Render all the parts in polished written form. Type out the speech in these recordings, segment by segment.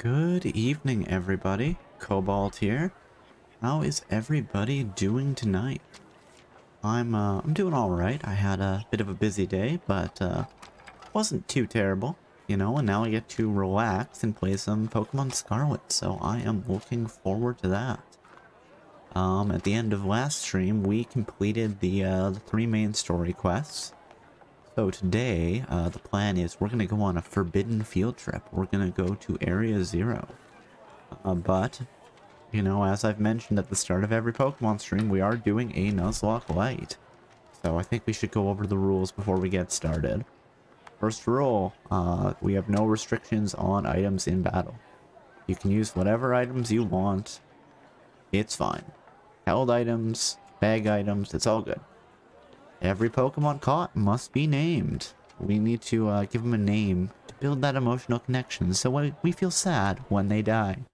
Good evening, everybody. Cobalt here. How is everybody doing tonight? I'm doing all right. I had a bit of a busy day, but wasn't too terrible, you know. And now I get to relax and play some Pokemon Scarlet, so I am looking forward to that. At the end of last stream, we completed the 3 main story quests. So today, the plan is we're going to go on a forbidden field trip. We're going to go to Area 0. But, you know, as I've mentioned at the start of every Pokemon stream, we are doing a Nuzlocke-Lite. So I think we should go over the rules before we get started. First rule, we have no restrictions on items in battle. You can use whatever items you want. It's fine. Held items, bag items, it's all good. Every Pokemon caught must be named. We need to give them a name to build that emotional connection so we feel sad when they die.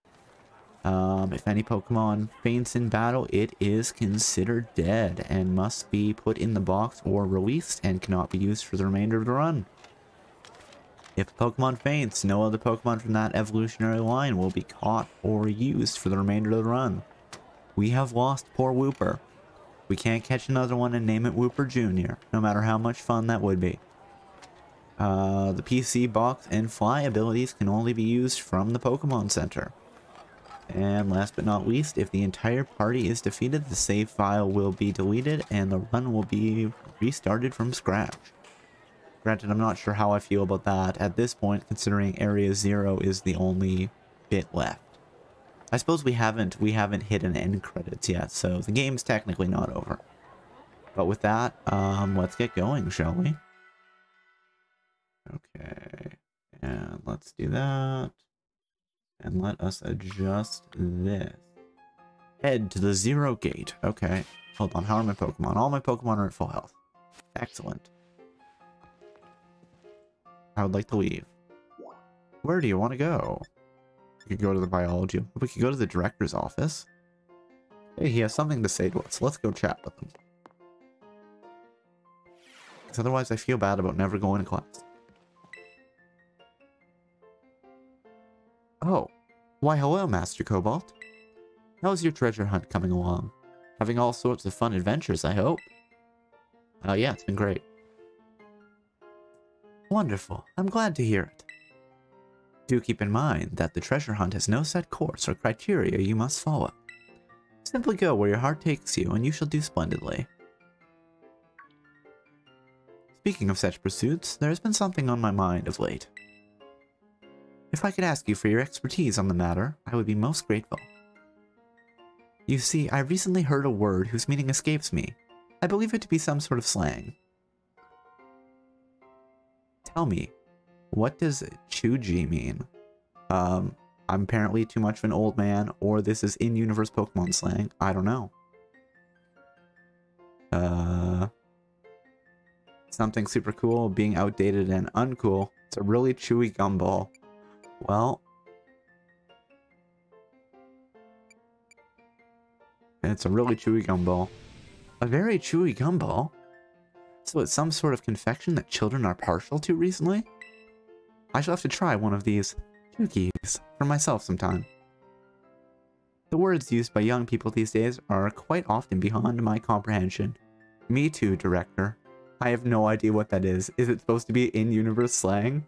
If any Pokemon faints in battle, it is considered dead and must be put in the box or released and cannot be used for the remainder of the run. If a Pokemon faints, no other Pokemon from that evolutionary line will be caught or used for the remainder of the run. We have lost poor Wooper. We can't catch another one and name it Wooper Jr., no matter how much fun that would be. The PC, box, and fly abilities can only be used from the Pokemon Center. And last but not least, if the entire party is defeated, the save file will be deleted and the run will be restarted from scratch. Granted, I'm not sure how I feel about that at this point, considering Area 0 is the only bit left. I suppose we haven't hit an end credits yet, so the game's technically not over. But with that, let's get going, shall we? Okay, and let's do that. And let us adjust this. Head to the 0 gate. Okay, hold on, how are my Pokemon? All my Pokemon are at full health. Excellent. I would like to leave. Where do you want to go? We could go to the biology. We could go to the director's office. Hey, he has something to say to us. Let's go chat with him. Because otherwise I feel bad about never going to class. Oh. Why hello, Master Cobalt. How's your treasure hunt coming along? Having all sorts of fun adventures, I hope. Yeah, it's been great. Wonderful. I'm glad to hear it. Do keep in mind that the treasure hunt has no set course or criteria you must follow. Simply go where your heart takes you and you shall do splendidly. Speaking of such pursuits, there has been something on my mind of late. If I could ask you for your expertise on the matter, I would be most grateful. You see, I recently heard a word whose meaning escapes me. I believe it to be some sort of slang. Tell me, what does Chuji mean? I'm apparently too much of an old man, or this is in-universe Pokemon slang. I don't know. Something super cool, being outdated and uncool. It's a really chewy gumball. Well, it's a really chewy gumball. A very chewy gumball? So it's some sort of confection that children are partial to recently? I shall have to try one of these Chukis for myself sometime. The words used by young people these days are quite often beyond my comprehension. Me too, director. I have no idea what that is. Is it supposed to be in-universe slang?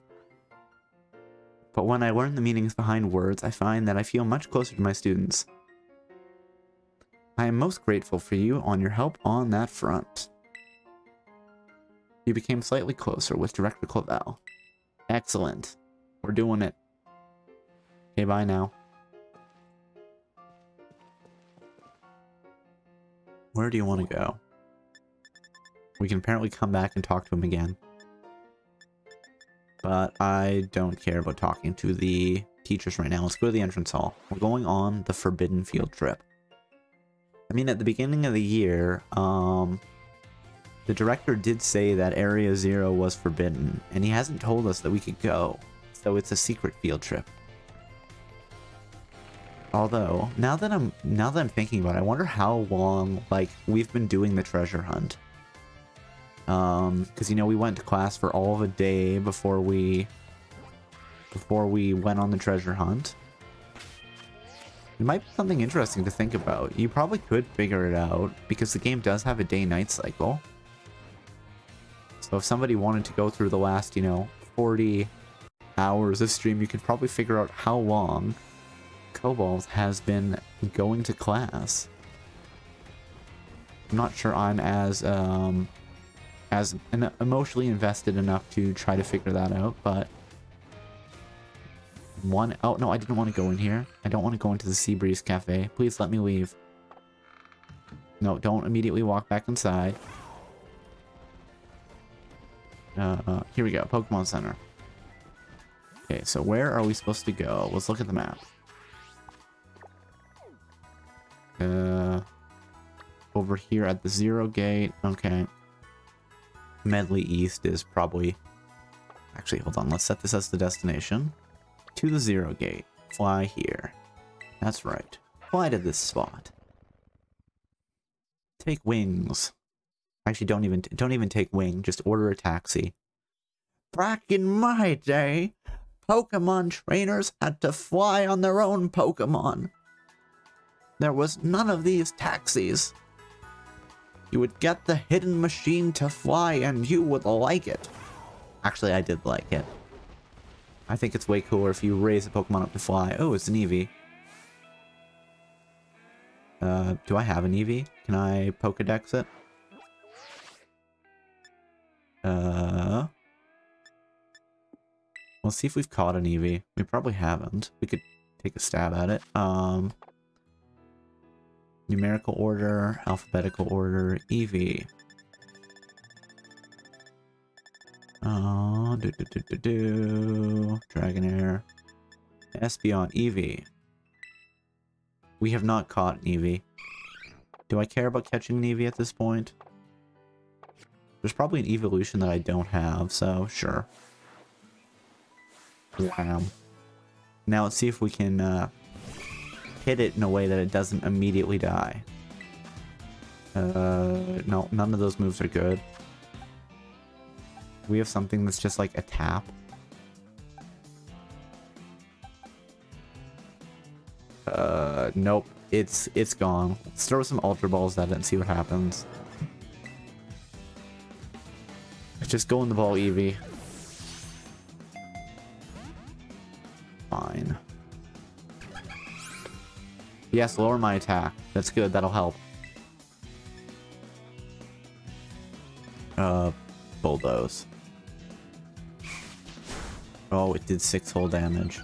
But when I learn the meanings behind words, I find that I feel much closer to my students. I am most grateful for you on your help on that front. You became slightly closer with Director Clavel. Excellent. We're doing it. Okay, bye now. Where do you want to go? We can apparently come back and talk to him again. But I don't care about talking to the teachers right now. Let's go to the entrance hall. We're going on the forbidden field trip. I mean, at the beginning of the year, the director did say that Area 0 was forbidden, and he hasn't told us that we could go, so it's a secret field trip. Although, now that I'm thinking about it, I wonder how long, like, we've been doing the treasure hunt. Because, you know, we went to class for all of a day before we went on the treasure hunt. It might be something interesting to think about. You probably could figure it out because the game does have a day-night cycle. So if somebody wanted to go through the last, 40 hours of stream, you could probably figure out how long Cobalt has been going to class. I'm not sure I'm as emotionally invested enough to try to figure that out, but oh no, I didn't want to go in here. I don't want to go into the Seabreeze Cafe. Please let me leave. No, don't immediately walk back inside. Here we go, Pokemon Center. Okay, so where are we supposed to go? Let's look at the map. Over here at the Zero Gate. Okay. Medley East is probably... Actually, hold on. Let's set this as the destination. To the Zero Gate. Fly here. That's right. Fly to this spot. Take wings. Actually, don't even take wing. Just order a taxi. Back in my day, Pokemon trainers had to fly on their own Pokemon. There was none of these taxis. You would get the hidden machine to fly and you would like it. Actually, I did like it. I think it's way cooler if you raise a Pokemon up to fly. Oh, it's an Eevee. Do I have an Eevee? Can I Pokedex it? Let's see if we've caught an Eevee. We probably haven't. We could take a stab at it. Numerical order, alphabetical order, Eevee. Dragonair. Espeon, Eevee. We have not caught an Eevee. Do I care about catching an Eevee at this point? There's probably an evolution that I don't have, so sure. Wow. Now let's see if we can hit it in a way that it doesn't immediately die. No, none of those moves are good. We have something that's just like a tap. Nope. It's gone. Let's throw some Ultra Balls at it and see what happens. Just go in the ball, Eevee. Fine. Yes, lower my attack. That's good, that'll help. Bulldoze. Oh, it did 6 whole damage.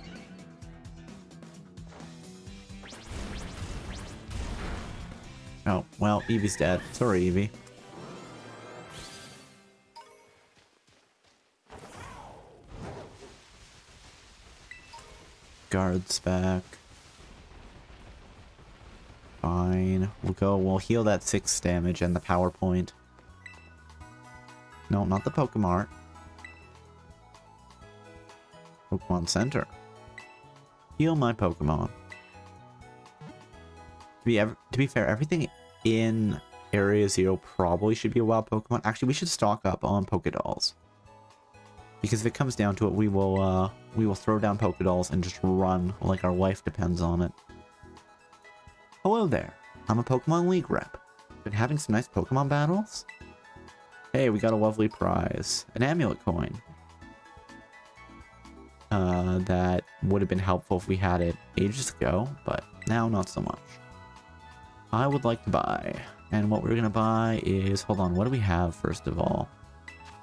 Oh, well, Eevee's dead. Sorry, Eevee. Guards back. Fine. We'll heal that 6 damage and the power point. No, not the Pokemart. Pokemon Center. Heal my Pokemon. To be fair, everything in Area 0 probably should be a wild Pokemon. Actually, we should stock up on Pokédolls. Because if it comes down to it, we will throw down Pokédolls and just run like our life depends on it. Hello there. I'm a Pokemon League rep. Been having some nice Pokemon battles? Hey, we got a lovely prize. An amulet coin. That would have been helpful if we had it ages ago, but now not so much. I would like to buy. And what we're gonna buy is... Hold on, what do we have first of all?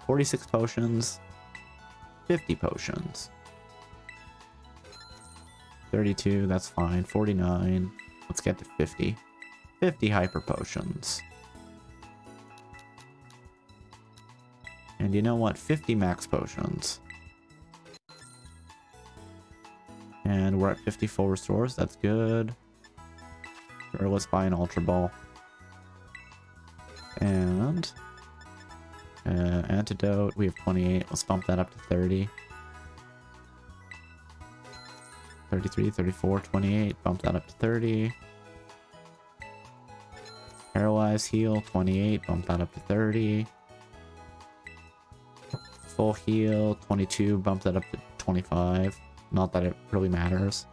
46 potions. 50 potions. 32, that's fine. 49. Let's get to 50. 50 hyper potions. And you know what? 50 max potions. And we're at 50 full restores. That's good. Sure, let's buy an Ultra Ball. And... antidote. We have 28. Let's bump that up to 30. 33, 34, 28. Bump that up to 30. Paralyze heal. 28. Bump that up to 30. Full heal. 22. Bump that up to 25. Not that it really matters.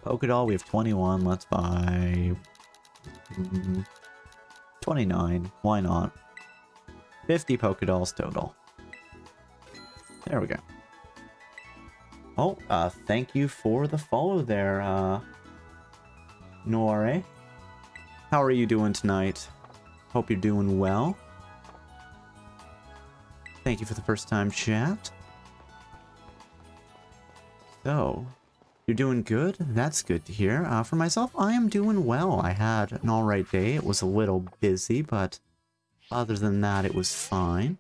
Pokédoll, we have 21. Let's buy 29. Why not? 50 Pokédolls total. There we go. Oh, thank you for the follow there, Noire. How are you doing tonight? Hope you're doing well. Thank you for the first time chat. So, you're doing good? That's good to hear. For myself, I am doing well. I had an alright day. It was a little busy, but other than that, it was fine.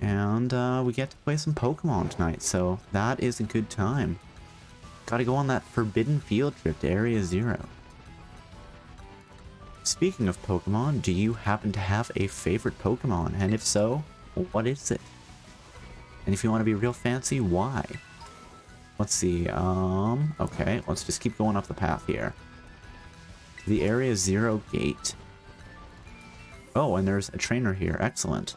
And we get to play some Pokemon tonight, so that is a good time. Gotta go on that forbidden field trip to Area 0. Speaking of Pokemon, do you happen to have a favorite Pokemon? And if so, what is it? And if you want to be real fancy, why? Let's see, okay, let's just keep going up the path here. The Area 0 gate. Oh, and there's a trainer here, excellent.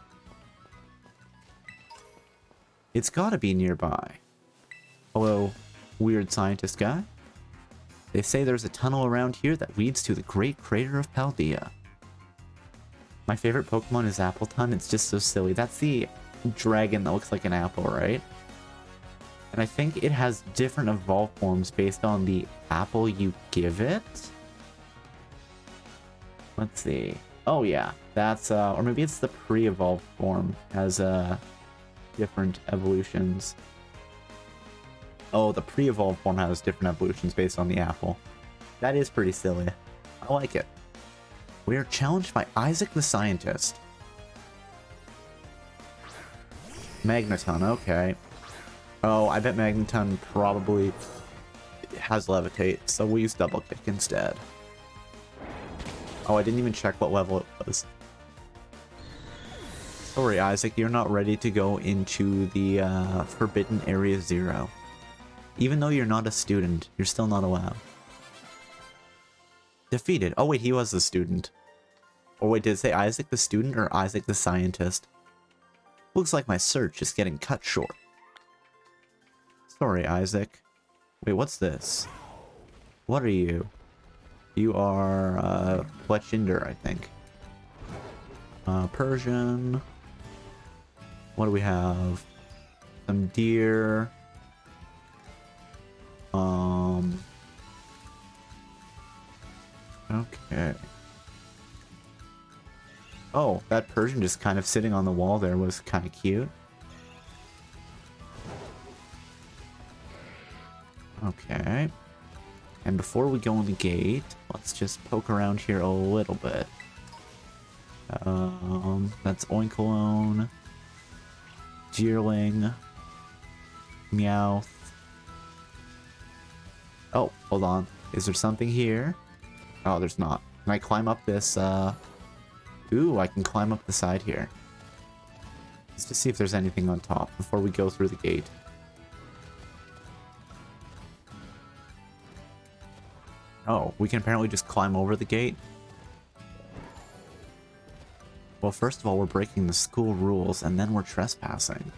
It's gotta be nearby. Hello, weird scientist guy. They say there's a tunnel around here that leads to the Great Crater of Paldea. My favorite Pokemon is Appleton. It's just so silly. That's the dragon that looks like an apple, right? And I think it has different evolve forms based on the apple you give it. Let's see. Oh yeah, that's, or maybe it's the pre-evolved form has, different evolutions. Oh, the pre-evolved form has different evolutions based on the apple. That is pretty silly. I like it. We are challenged by Isaac the Scientist. Magneton, okay. Oh, I bet Magneton probably has Levitate, so we'll use Double Kick instead. Oh, I didn't even check what level it was. Sorry, Isaac, you're not ready to go into the Forbidden Area 0. Even though you're not a student, you're still not allowed. Defeated. Oh wait, he was the student. Oh wait, did it say Isaac the student or Isaac the scientist? Looks like my search is getting cut short. Sorry, Isaac. Wait, what's this? What are you? You are, Fletchinder, I think. Persian. What do we have? Some deer. Okay. Oh, that Persian just kind of sitting on the wall there was kind of cute. Okay. And before we go in the gate, let's just poke around here a little bit. That's Oinkologne, Jeerling, Meowth. Oh, hold on. Is there something here? Oh, there's not. Can I climb up this, Ooh, I can climb up the side here. Let's just see if there's anything on top before we go through the gate. Oh, we can apparently just climb over the gate. Well, first of all, we're breaking the school rules, and then we're trespassing.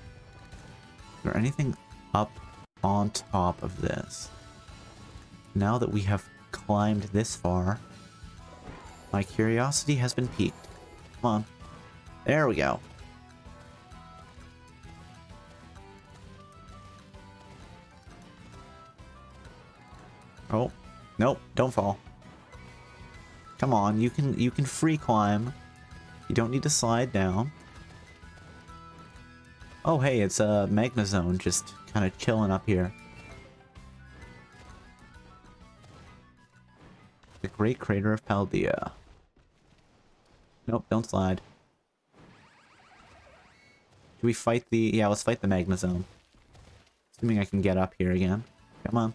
Is there anything up on top of this? Now that we have climbed this far, my curiosity has been piqued. Come on. There we go. Oh, nope, don't fall. Come on, you can free climb. You don't need to slide down. Oh, hey, it's a Magnezone just kind of chilling up here. The Great Crater of Paldea. Nope, don't slide. Do we fight the... Yeah, let's fight the Magnezone. Assuming I can get up here again. Come on.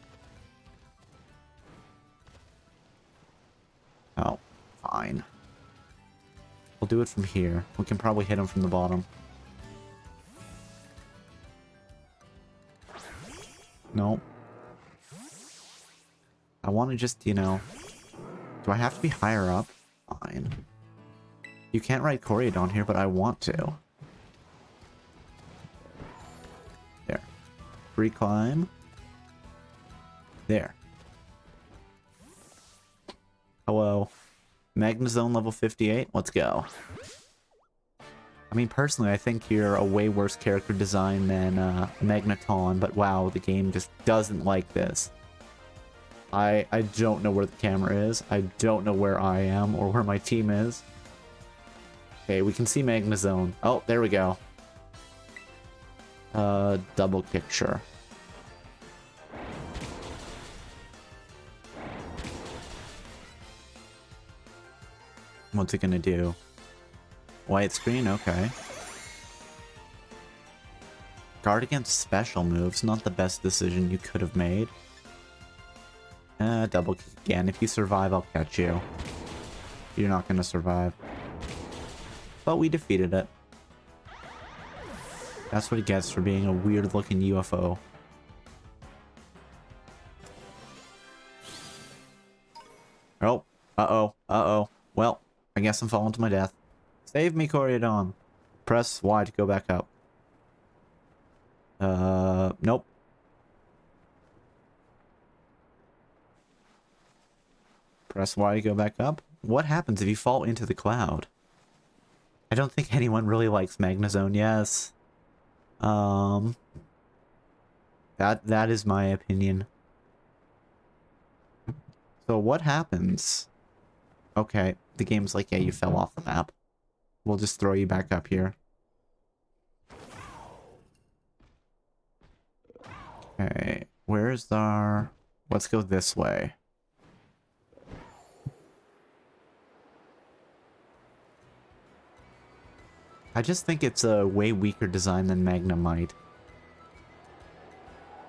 Oh, fine. We'll do it from here. We can probably hit him from the bottom. Nope. I want to just, you know... Do I have to be higher up? Fine. You can't write Coryodon here, but I want to. There. Free climb. There. Hello. Magnezone level 58? Let's go. I mean, personally, I think you're a way worse character design than Magneton, but wow, the game just doesn't like this. I don't know where the camera is. I don't know where I am or where my team is. Okay, we can see Magnezone. Oh, there we go. Double kick, sure. What's it gonna do? White screen? Okay. Guard against special moves. Not the best decision you could have made. Double kick again. If you survive, I'll catch you. You're not gonna survive. But we defeated it. That's what he gets for being a weird-looking UFO. Oh. Uh-oh. Uh-oh. Well, I guess I'm falling to my death. Save me, Coryodon. Press Y to go back up. Nope. Press Y to go back up. What happens if you fall into the cloud? I don't think anyone really likes Magnezone, yes. That is my opinion. So what happens? Okay, the game's like, yeah, you fell off the map. We'll just throw you back up here. Okay, where's our... Let's go this way. I just think it's a way weaker design than Magnemite.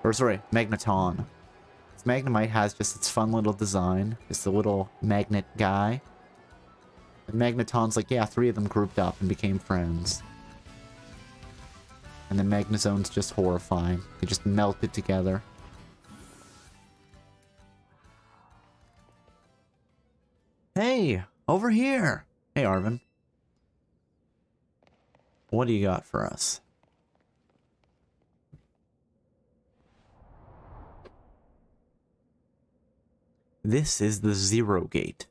Or sorry, Magneton. Magnemite has just its fun little design. Just a little magnet guy. And Magneton's like, yeah, 3 of them grouped up and became friends. And then Magnezone's just horrifying. They just melted together. Hey! Over here! Hey, Arvin. What do you got for us? This is the Zero Gate.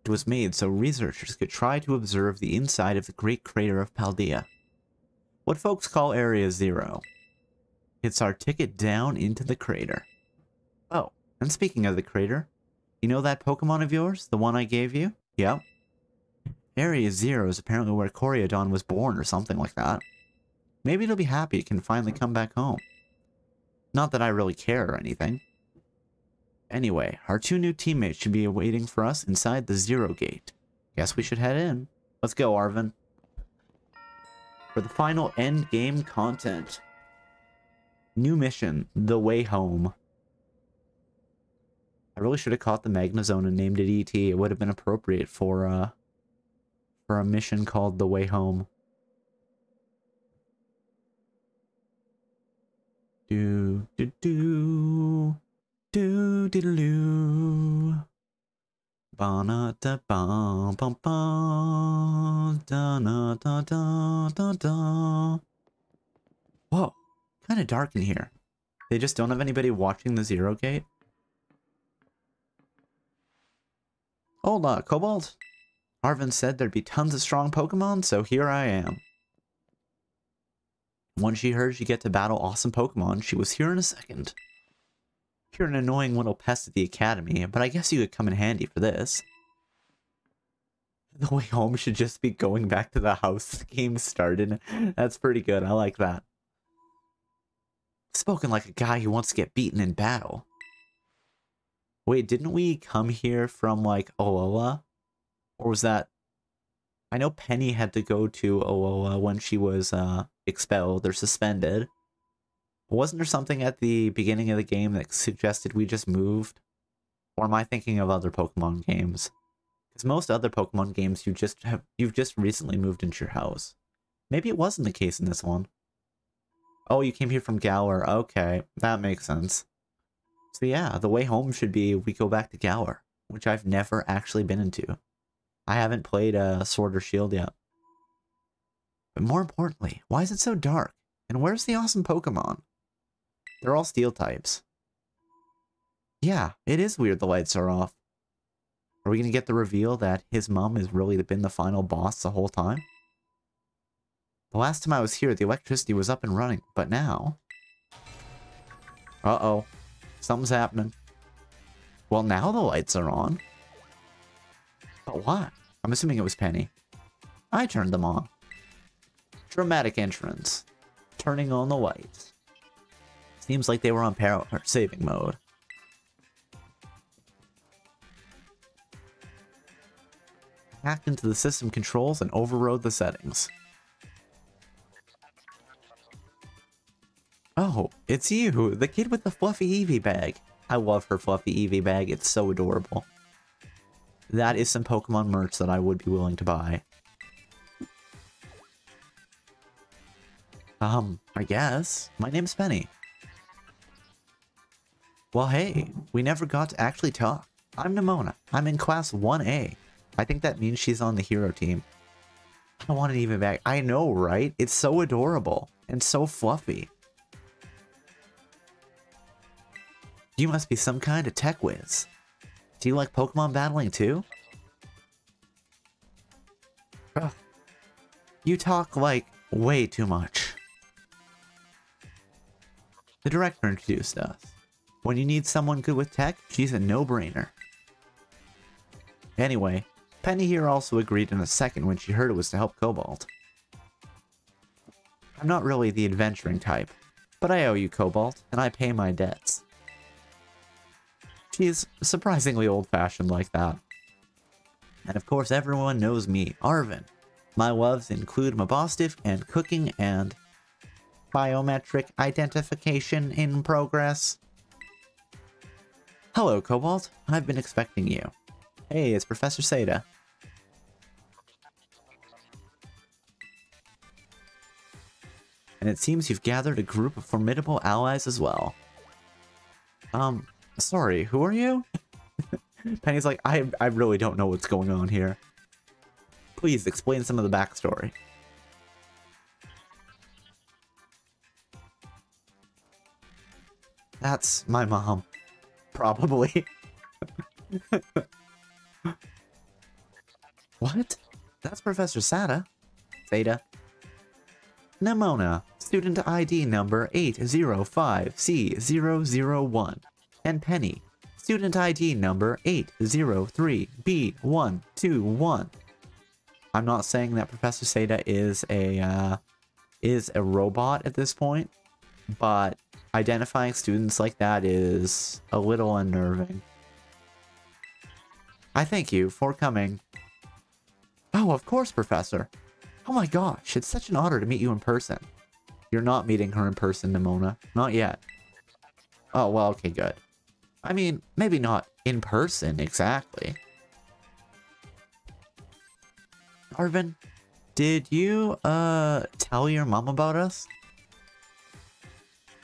It was made so researchers could try to observe the inside of the Great Crater of Paldea. What folks call Area Zero. It's our ticket down into the crater. Oh, and speaking of the crater, you know that Pokemon of yours? The one I gave you? Yep. Area Zero is apparently where Coryodon was born or something like that. Maybe it'll be happy it can finally come back home. Not that I really care or anything. Anyway, our 2 new teammates should be waiting for us inside the Zero Gate. Guess we should head in. Let's go, Arvin. For the final end game content. New mission, The Way Home. I really should have caught the Magnezone and named it E.T. It would have been appropriate for a mission called The Way Home. Do do do do do do. Ba na da ba ba ba da na da da da da. Whoa, kind of dark in here. They just don't have anybody watching the Zero Gate. Hola, Cobalt. Arvin said there'd be tons of strong Pokemon, so here I am. When she heard she'd get to battle awesome Pokemon, she was here in a second. You're an annoying little pest at the academy, but I guess you could come in handy for this. The way home should just be going back to the house the game started. That's pretty good, I like that. Spoken like a guy who wants to get beaten in battle. Wait, didn't we come here from, like, Alola? Or was that... I know Penny had to go to Alola when she was expelled or suspended. Wasn't there something at the beginning of the game that suggested we just moved? Or am I thinking of other Pokemon games? Because most other Pokemon games you've just recently moved into your house. Maybe it wasn't the case in this one. Oh, you came here from Galar. Okay, that makes sense. So yeah, the way home should be we go back to Galar, which I've never actually been into. I haven't played Sword or Shield yet. But more importantly, why is it so dark? And where's the awesome Pokemon? They're all steel types. Yeah, it is weird the lights are off. Are we going to get the reveal that his mom has really been the final boss the whole time? The last time I was here, the electricity was up and running, but now... Uh-oh. Something's happening. Well, now the lights are on. But why? I'm assuming it was Penny. I turned them on. Dramatic entrance. Turning on the lights. Seems like they were on power saving mode. Hacked into the system controls and overrode the settings. Oh, it's you, the kid with the fluffy Eevee bag. I love her fluffy Eevee bag, it's so adorable. That is some Pokemon merch that I would be willing to buy. I guess. My name's Penny. Well, hey, we never got to actually talk. I'm Nimona. I'm in class 1A. I think that means she's on the hero team. I want an Eevee bag. I know, right? It's so adorable and so fluffy. You must be some kind of tech whiz. Do you like Pokemon battling too? Ugh. You talk like way too much. The director introduced us. When you need someone good with tech, she's a no-brainer. Anyway, Penny here also agreed in a second when she heard it was to help Cobalt. I'm not really the adventuring type, but I owe you, Cobalt, and I pay my debts. She's surprisingly old-fashioned like that. And of course everyone knows me, Arvin. My loves include Mabostif and cooking and biometric identification in progress. Hello, Cobalt. I've been expecting you. Hey, it's Professor Seda. And it seems you've gathered a group of formidable allies as well. Sorry, who are you? Penny's like, I really don't know what's going on here. Please explain some of the backstory. That's my mom. Probably. What? That's Professor Sada. Seda. Nimona, student ID number 805C001. And Penny, student ID number 803B121. I'm not saying that Professor Seda is a robot at this point, but identifying students like that is a little unnerving. I thank you for coming. Oh, of course, Professor. Oh my gosh, it's such an honor to meet you in person. You're not meeting her in person, Nimona. Not yet. Oh, well, okay, good. I mean, maybe not in person, exactly. Arvin, did you, tell your mom about us?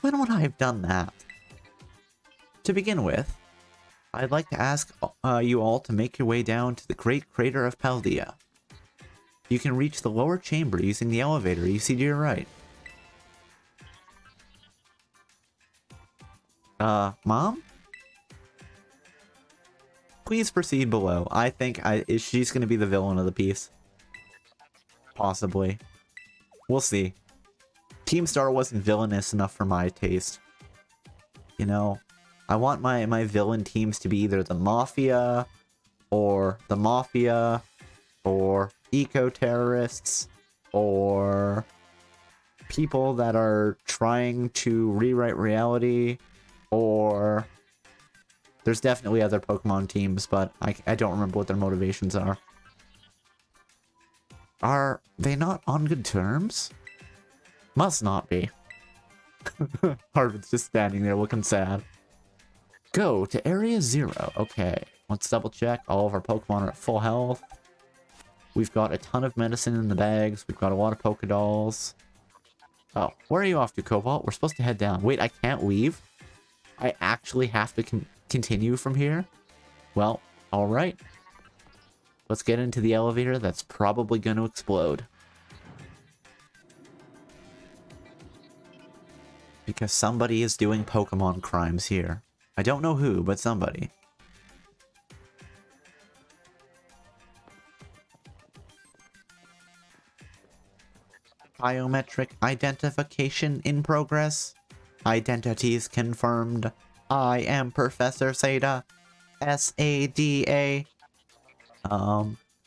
When would I have done that? To begin with, I'd like to ask you all to make your way down to the Great Crater of Paldea. You can reach the lower chamber using the elevator you see to your right. Mom? Please proceed below. I think she's going to be the villain of the piece. Possibly. We'll see. Team Star wasn't villainous enough for my taste. You know, I want my villain teams to be either the Mafia, or eco-terrorists, or people that are trying to rewrite reality, or there's definitely other Pokemon teams, but I don't remember what their motivations are. Are they not on good terms? Must not be. Harvard's just standing there looking sad. Go to Area 0. Okay, let's double check. All of our Pokemon are at full health. We've got a ton of medicine in the bags. We've got a lot of Pokedolls. Oh, where are you off to, Cobalt? We're supposed to head down. Wait, I can't leave? I actually have to continue from here? Well, alright. Let's get into the elevator that's probably going to explode. Because somebody is doing Pokemon crimes here. I don't know who, but somebody. Biometric identification in progress. Identities confirmed. I am Professor Sada. SADA.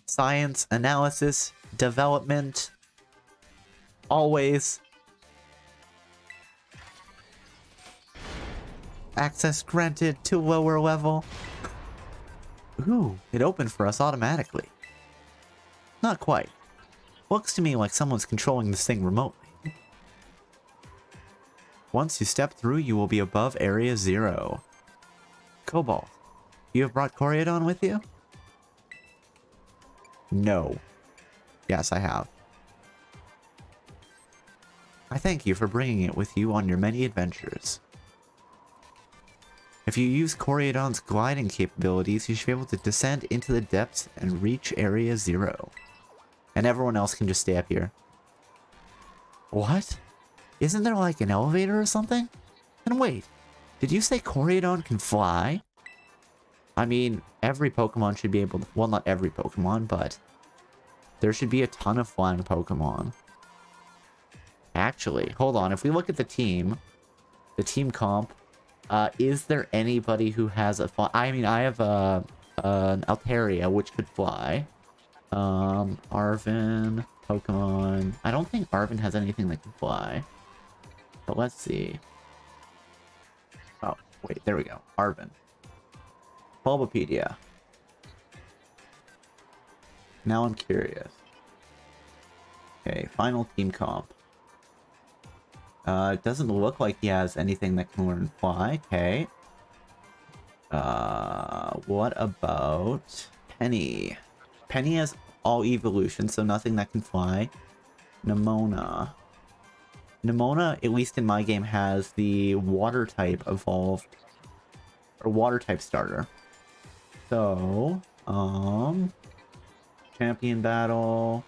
Science, analysis, development. Always. Access granted to lower level. Ooh, it opened for us automatically. Not quite. Looks to me like someone's controlling this thing remotely. Once you step through, you will be above Area 0. Cobalt, you have brought Coryodon with you? No. Yes, I have. I thank you for bringing it with you on your many adventures. If you use Coryodon's gliding capabilities, you should be able to descend into the depths and reach Area 0. And everyone else can just stay up here. What? Isn't there like an elevator or something? And wait, did you say Coryodon can fly? I mean, every Pokemon should be able to... Well, not every Pokemon, but... There should be a ton of flying Pokemon. Actually, hold on. If we look at the team comp, is there anybody who has a fly? I mean, I have an Altaria, which could fly. Arven, Pokemon. I don't think Arven has anything that can fly. But let's see. Oh, wait, there we go. Arven. Bulbapedia. Now I'm curious. Okay, final team comp. It doesn't look like he has anything that can learn fly. Okay. What about Penny? Penny has all evolution, so nothing that can fly. Nimona. Nimona, at least in my game, has the water type evolved. Or water type starter. So, champion battle.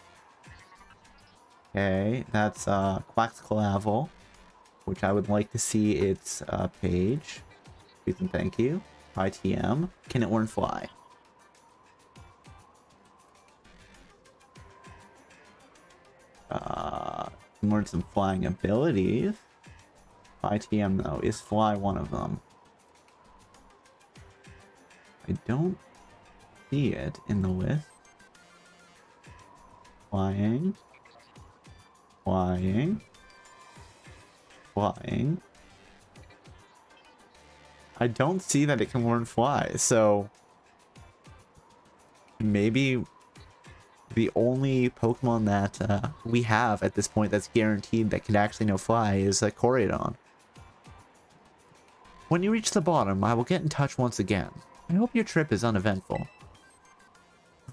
Okay, that's Quaxclavel, which I would like to see its page. Please and thank you. ITM. Can it learn fly? Learn some flying abilities. ITM though, is fly one of them? I don't see it in the list. Flying. Flying. Flying. I don't see that it can learn fly, so maybe the only Pokemon that we have at this point that's guaranteed that can actually know fly is a Coryodon. When you reach the bottom, I will get in touch once again. I hope your trip is uneventful.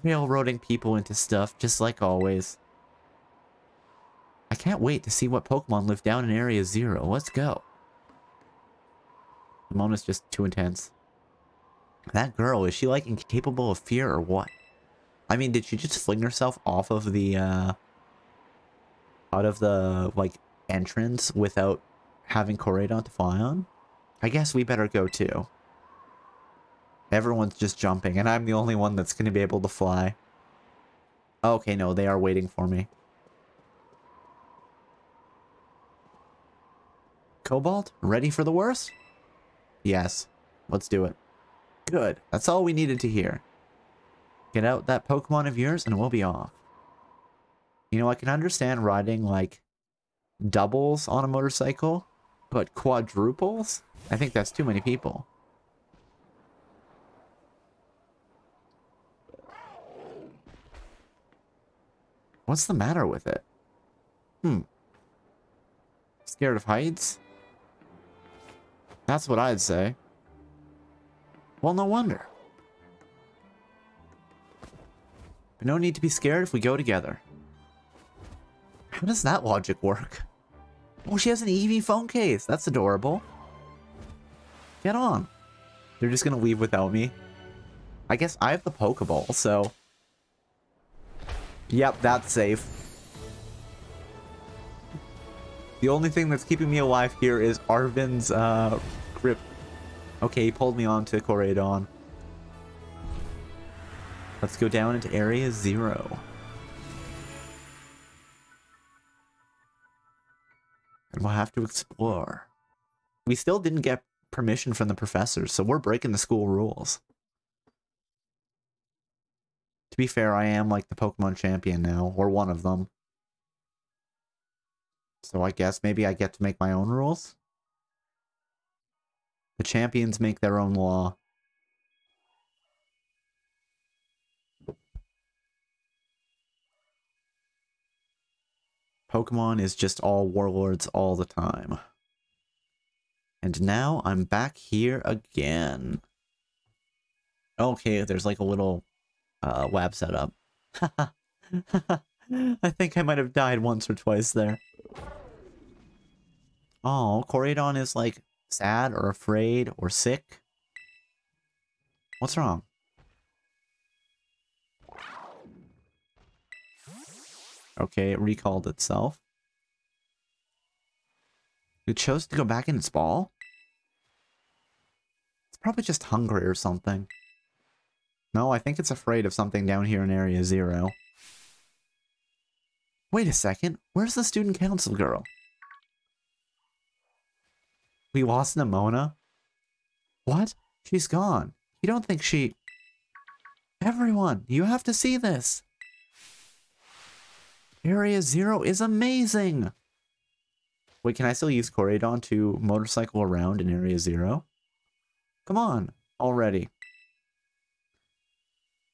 Railroading people into stuff, just like always. I can't wait to see what Pokemon live down in Area 0. Let's go. Simona's just too intense. That girl, is she like incapable of fear or what? I mean, did she just fling herself off of the, out of the, like, entrance without having Coryodon to fly on? I guess we better go too. Everyone's just jumping, and I'm the only one that's going to be able to fly. Okay, no, they are waiting for me. Cobalt, ready for the worst? Yes, let's do it. Good, that's all we needed to hear. Get out that Pokemon of yours and we'll be off. You know, I can understand riding, like, doubles on a motorcycle, but quadruples? I think that's too many people. What's the matter with it? Scared of heights? That's what I'd say. Well, no wonder. But no need to be scared if we go together. How does that logic work? Oh, she has an Eevee phone case. That's adorable. Get on. They're just gonna leave without me. I guess I have the Pokeball, so... Yep, that's safe. The only thing that's keeping me alive here is Arven's grip Okay, he pulled me onto Koraidon. Let's go down into Area 0. And we'll have to explore. We still didn't get permission from the professors, so we're breaking the school rules. To be fair, I am like the Pokemon champion now, or one of them. So I guess maybe I get to make my own rules? The champions make their own law. Pokemon is just all warlords all the time. And now I'm back here again. Okay, there's like a little lab setup. I think I might have died once or twice there. Oh, Koraidon is like sad or afraid or sick. What's wrong? Okay, it recalled itself. It chose to go back in its ball? It's probably just hungry or something. No, I think it's afraid of something down here in Area 0. Wait a second, where's the student council girl? We lost Nimona? What? She's gone. You don't think she... Everyone, you have to see this! Area 0 is amazing! Wait, can I still use Koraidon to motorcycle around in Area 0? Come on, already.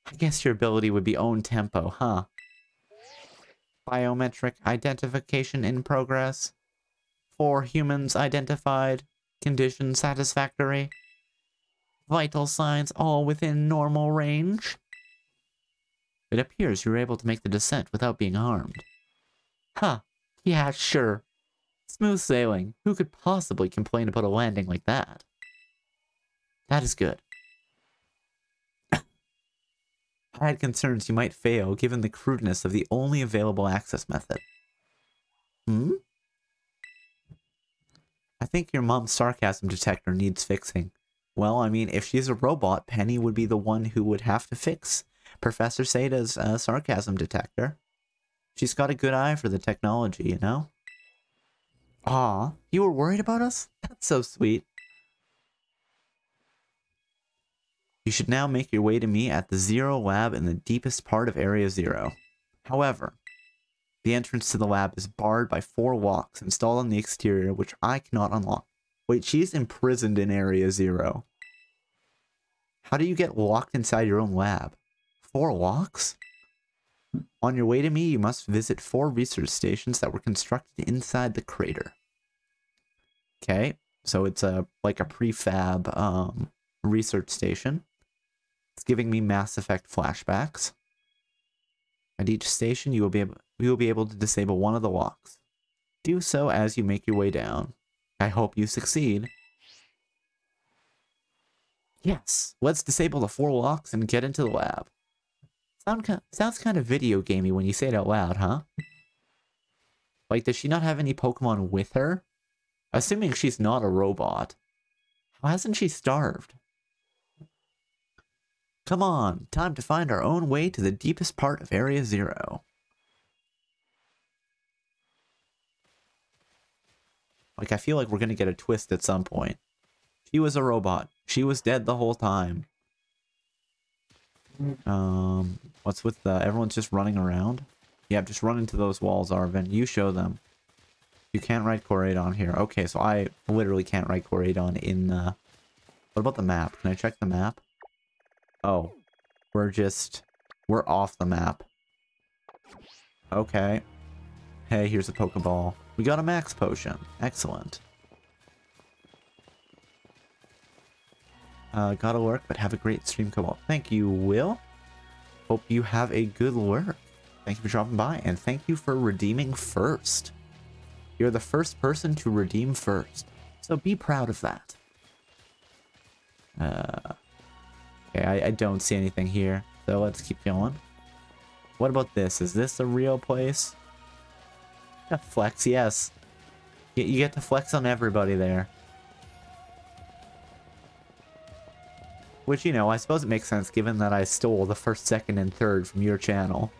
I guess your ability would be own tempo, huh? Biometric identification in progress. 4 humans identified. Condition satisfactory. Vital signs all within normal range. It appears you were able to make the descent without being harmed. Huh. Yeah, sure. Smooth sailing. Who could possibly complain about a landing like that? That is good. I had concerns you might fail given the crudeness of the only available access method. Hmm? I think your mom's sarcasm detector needs fixing. Well, I mean, if she's a robot, Penny would be the one who would have to fix Professor Sada's sarcasm detector. She's got a good eye for the technology, you know? Aw, you were worried about us? That's so sweet. You should now make your way to me at the 0 lab in the deepest part of Area 0. However, the entrance to the lab is barred by 4 locks installed on the exterior, which I cannot unlock. Wait, she's imprisoned in Area 0. How do you get locked inside your own lab? 4 locks? On your way to me, you must visit 4 research stations that were constructed inside the crater. Okay, so it's like a prefab research station. It's giving me Mass Effect flashbacks. At each station, you will be able to disable one of the locks. Do so as you make your way down. I hope you succeed. Yes, let's disable the 4 locks and get into the lab. Sounds kind of video gamey when you say it out loud, huh? Like, does she not have any Pokemon with her? Assuming she's not a robot. How hasn't she starved? Come on, time to find our own way to the deepest part of Area 0. Like, I feel like we're gonna get a twist at some point. She was a robot. She was dead the whole time. What's with everyone's just running around? Yeah, just run into those walls, Arvin. You show them. You can't write Koraidon here. Okay, so I literally can't write Koraidon in, What about the map? Can I check the map? Oh. We're off the map. Okay. Hey, here's a Pokeball. We got a Max Potion. Excellent. Gotta work, but have a great stream, Cobalt. Thank you, Will. Hope you have a good lurk. Thank you for dropping by, and thank you for redeeming first. You're the first person to redeem first, so be proud of that. Okay, I don't see anything here, so let's keep going. What about this? Is this a real place? Yeah, flex, yes. You get to flex on everybody there. Which, you know, I suppose it makes sense given that I stole the first, second, and third from your channel.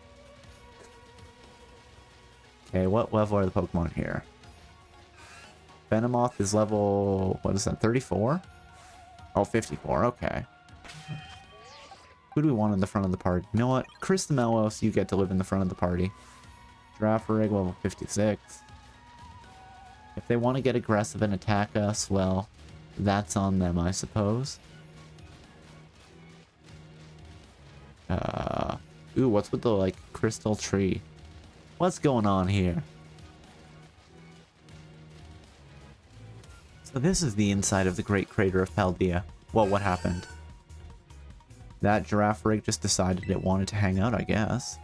Okay, what level are the Pokemon here? Venomoth is level... what is that, 34? Oh, 54, okay. Who do we want in the front of the party? You know what? Chris the Melos, you get to live in the front of the party. Girafarig, level 56. If they want to get aggressive and attack us, well, that's on them, I suppose. Ooh, what's with the, like, crystal tree? What's going on here? So this is the inside of the Great Crater of Paldea. Well, what happened? That Girafarig just decided it wanted to hang out, I guess.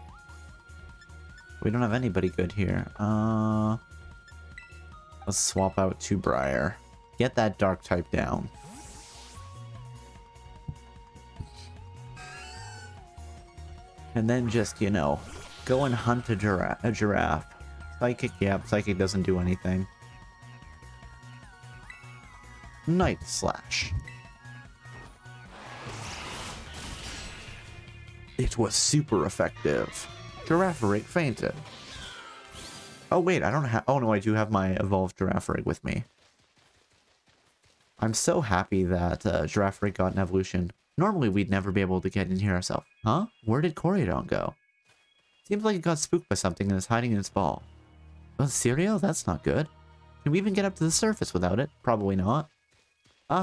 We don't have anybody good here. Let's swap out to Briar. Get that dark type down. And then just, you know, go and hunt a giraffe. Psychic, yeah, Psychic doesn't do anything. Night Slash. It was super effective. Girafarig fainted. Oh wait, I don't have... oh no, I do have my evolved Girafarig with me. I'm so happy that Girafarig got an evolution. Normally we'd never be able to get in here ourselves. Huh? Where did Koridon go? Seems like it got spooked by something and is hiding in its ball. Oh, cereal? That's not good. Can we even get up to the surface without it? Probably not.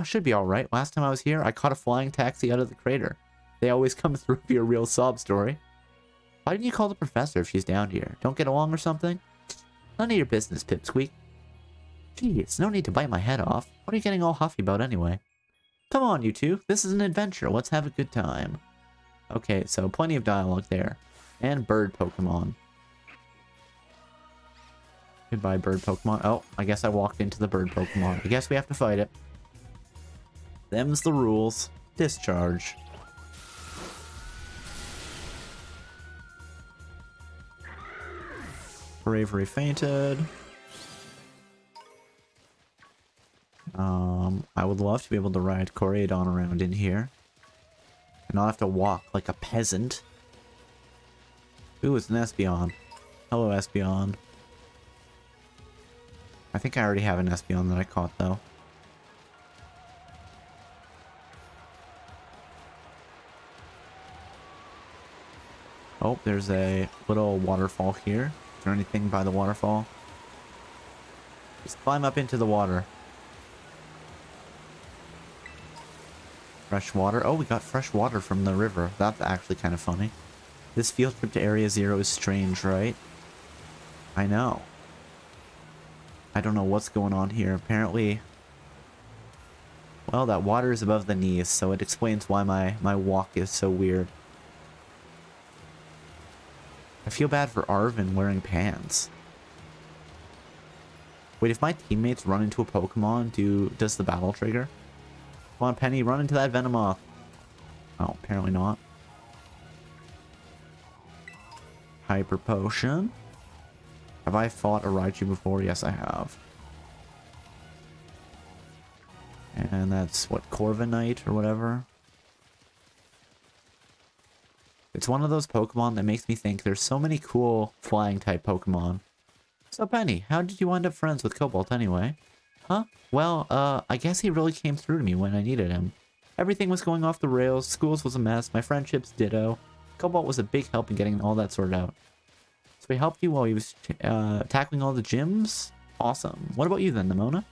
Should be alright. Last time I was here, I caught a flying taxi out of the crater. They always come through for your real sob story. Why didn't you call the professor if she's down here? Don't get along or something? None of your business, Pipsqueak. Jeez, no need to bite my head off. What are you getting all huffy about anyway? Come on, you two. This is an adventure. Let's have a good time. Okay, so plenty of dialogue there. And bird Pokemon. Goodbye, bird Pokemon. Oh, I guess I walked into the bird Pokemon. I guess we have to fight it. Them's the rules. Discharge. Bravery fainted. I would love to be able to ride Koridon around in here. And not have to walk like a peasant. Ooh, it's an Espeon. Hello, Espeon. I think I already have an Espeon that I caught, though. Oh, there's a little waterfall here. Is there anything by the waterfall? Just climb up into the water. Fresh water. Oh, we got fresh water from the river. That's actually kind of funny. This field trip to Area Zero is strange, right? I know. I don't know what's going on here. Apparently... well, that water is above the knees, so it explains why my walk is so weird. I feel bad for Arvin wearing pants. Wait, if my teammates run into a Pokemon, does the battle trigger? Come on, Penny, run into that Venomoth. Oh, apparently not. Hyper Potion. Have I fought a Raichu before? Yes, I have. And that's, what, Corviknight or whatever? It's one of those Pokemon that makes me think there's so many cool flying-type Pokemon. So, Penny, how did you wind up friends with Cobalt anyway? Huh? Well, I guess he really came through to me when I needed him. Everything was going off the rails, schools was a mess, my friendships ditto. Cobalt was a big help in getting all that sorted out. So he helped you while he was tackling all the gyms? Awesome. What about you then, Nimona?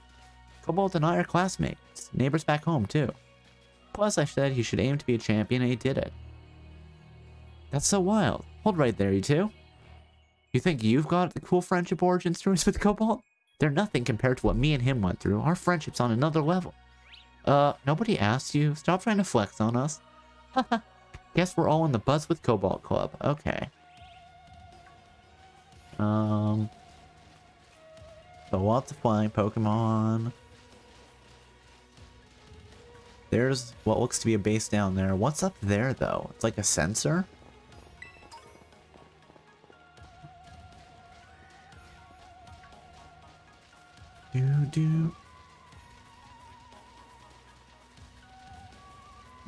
Cobalt and I are classmates, neighbors back home too. Plus I said he should aim to be a champion and he did it. That's so wild. Hold right there, you two. You think you've got the cool friendship origin stories with Cobalt? They're nothing compared to what me and him went through. Our friendship's on another level. Nobody asked you. Stop trying to flex on us. Haha. Guess we're all in the Buzz with Cobalt Club. Okay. So lots of flying Pokemon. There's what looks to be a base down there. What's up there, though? It's like a sensor?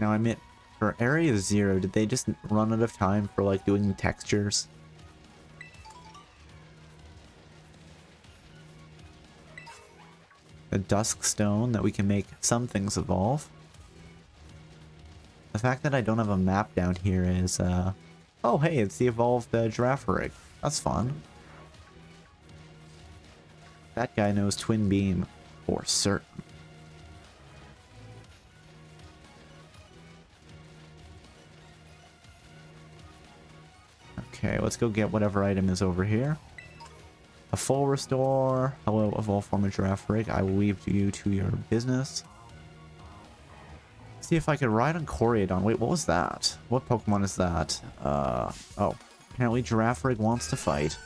Now I admit, for Area 0, did they just run out of time for like doing textures? A dusk stone that we can make some things evolve. The fact that I don't have a map down here is, oh hey, it's the evolved giraffe rig. That's fun. That guy knows Twin Beam for certain. Okay, let's go get whatever item is over here. A full restore. Hello, evolve form of giraffe rig. I will leave you to your business. See if I could ride on Coryodon. Wait, what was that? What Pokemon is that? Oh, apparently Giraffe Rig wants to fight.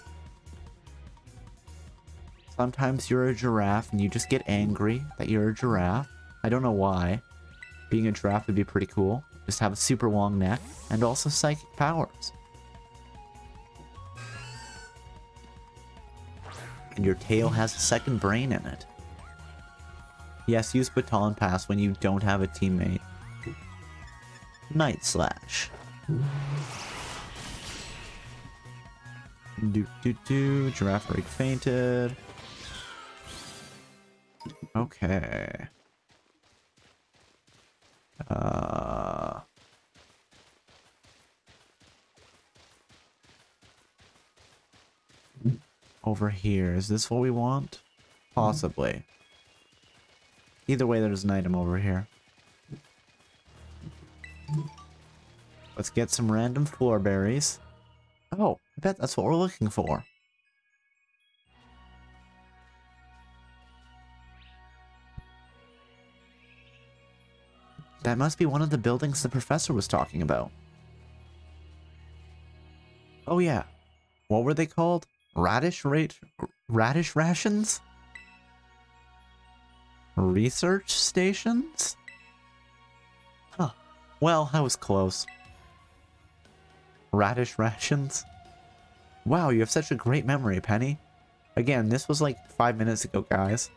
Sometimes you're a giraffe and you just get angry that you're a giraffe. I don't know why. Being a giraffe would be pretty cool. Just have a super long neck and also psychic powers. And your tail has a second brain in it. Yes, use Baton Pass when you don't have a teammate. Night Slash. Giraffe Rig fainted. Okay. Over here. Is this what we want? Possibly. Either way, there's an item over here. Let's get some random floor berries. Oh, I bet that's what we're looking for. That must be one of the buildings the professor was talking about. Oh yeah. What were they called? Radish rations? Research stations? Huh. Well, I was close. Radish rations? Wow, you have such a great memory, Penny. Again, this was like 5 minutes ago, guys.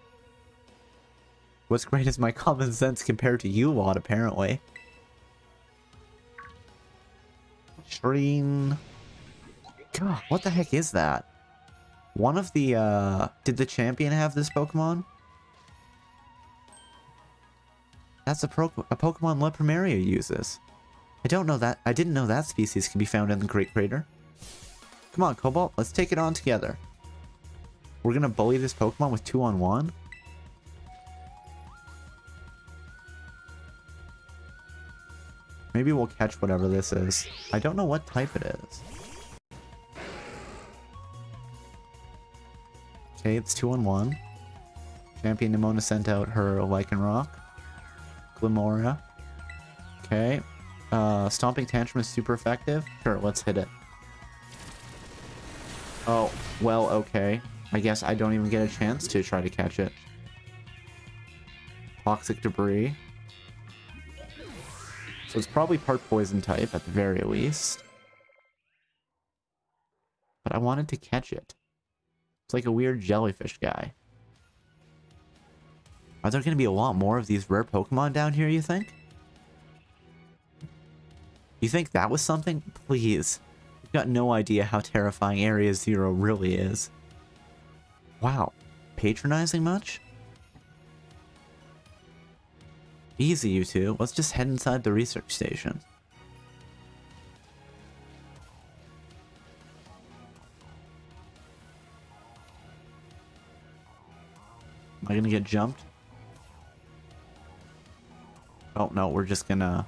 What's great is my common sense compared to you lot, apparently. Shreen. God, what the heck is that? One of the, did the champion have this Pokemon? That's a Pokemon Leprimaria uses. I didn't know that species can be found in the Great Crater. Come on, Cobalt, let's take it on together. We're gonna bully this Pokemon with 2-on-1? Maybe we'll catch whatever this is. I don't know what type it is. Okay, it's 2-on-1. Champion Nimona sent out her Lycanroc. Glimmora. Okay. Stomping Tantrum is super effective. Sure, let's hit it. Oh, well, okay. I guess I don't even get a chance to try to catch it. Toxic Debris. So it's probably part poison type at the very least. But I wanted to catch it. It's like a weird jellyfish guy. Are there going to be a lot more of these rare Pokemon down here, you think? You think that was something? Please. You've got no idea how terrifying Area 0 really is. Wow. Patronizing much? Easy, you two. Let's just head inside the research station. Am I gonna get jumped? Oh, no, we're just gonna...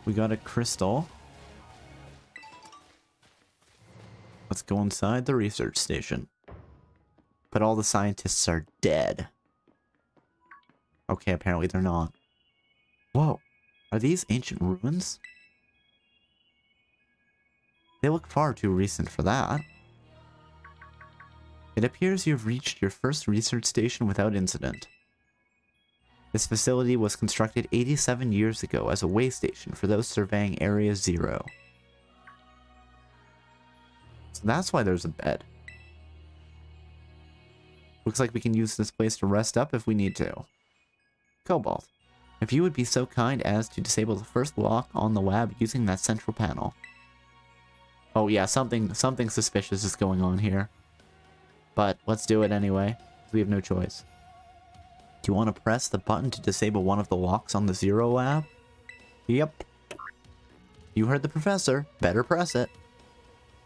We got a crystal. Let's go inside the research station. But all the scientists are dead. Okay, apparently they're not. Whoa, are these ancient ruins? They look far too recent for that. It appears you've reached your first research station without incident. This facility was constructed 87 years ago as a way station for those surveying Area 0. So that's why there's a bed. Looks like we can use this place to rest up if we need to. Cobalt. If you would be so kind as to disable the first lock on the lab using that central panel. Oh yeah, something suspicious is going on here. But let's do it anyway. We have no choice. Do you want to press the button to disable one of the locks on the Zero lab? Yep. You heard the professor. Better press it.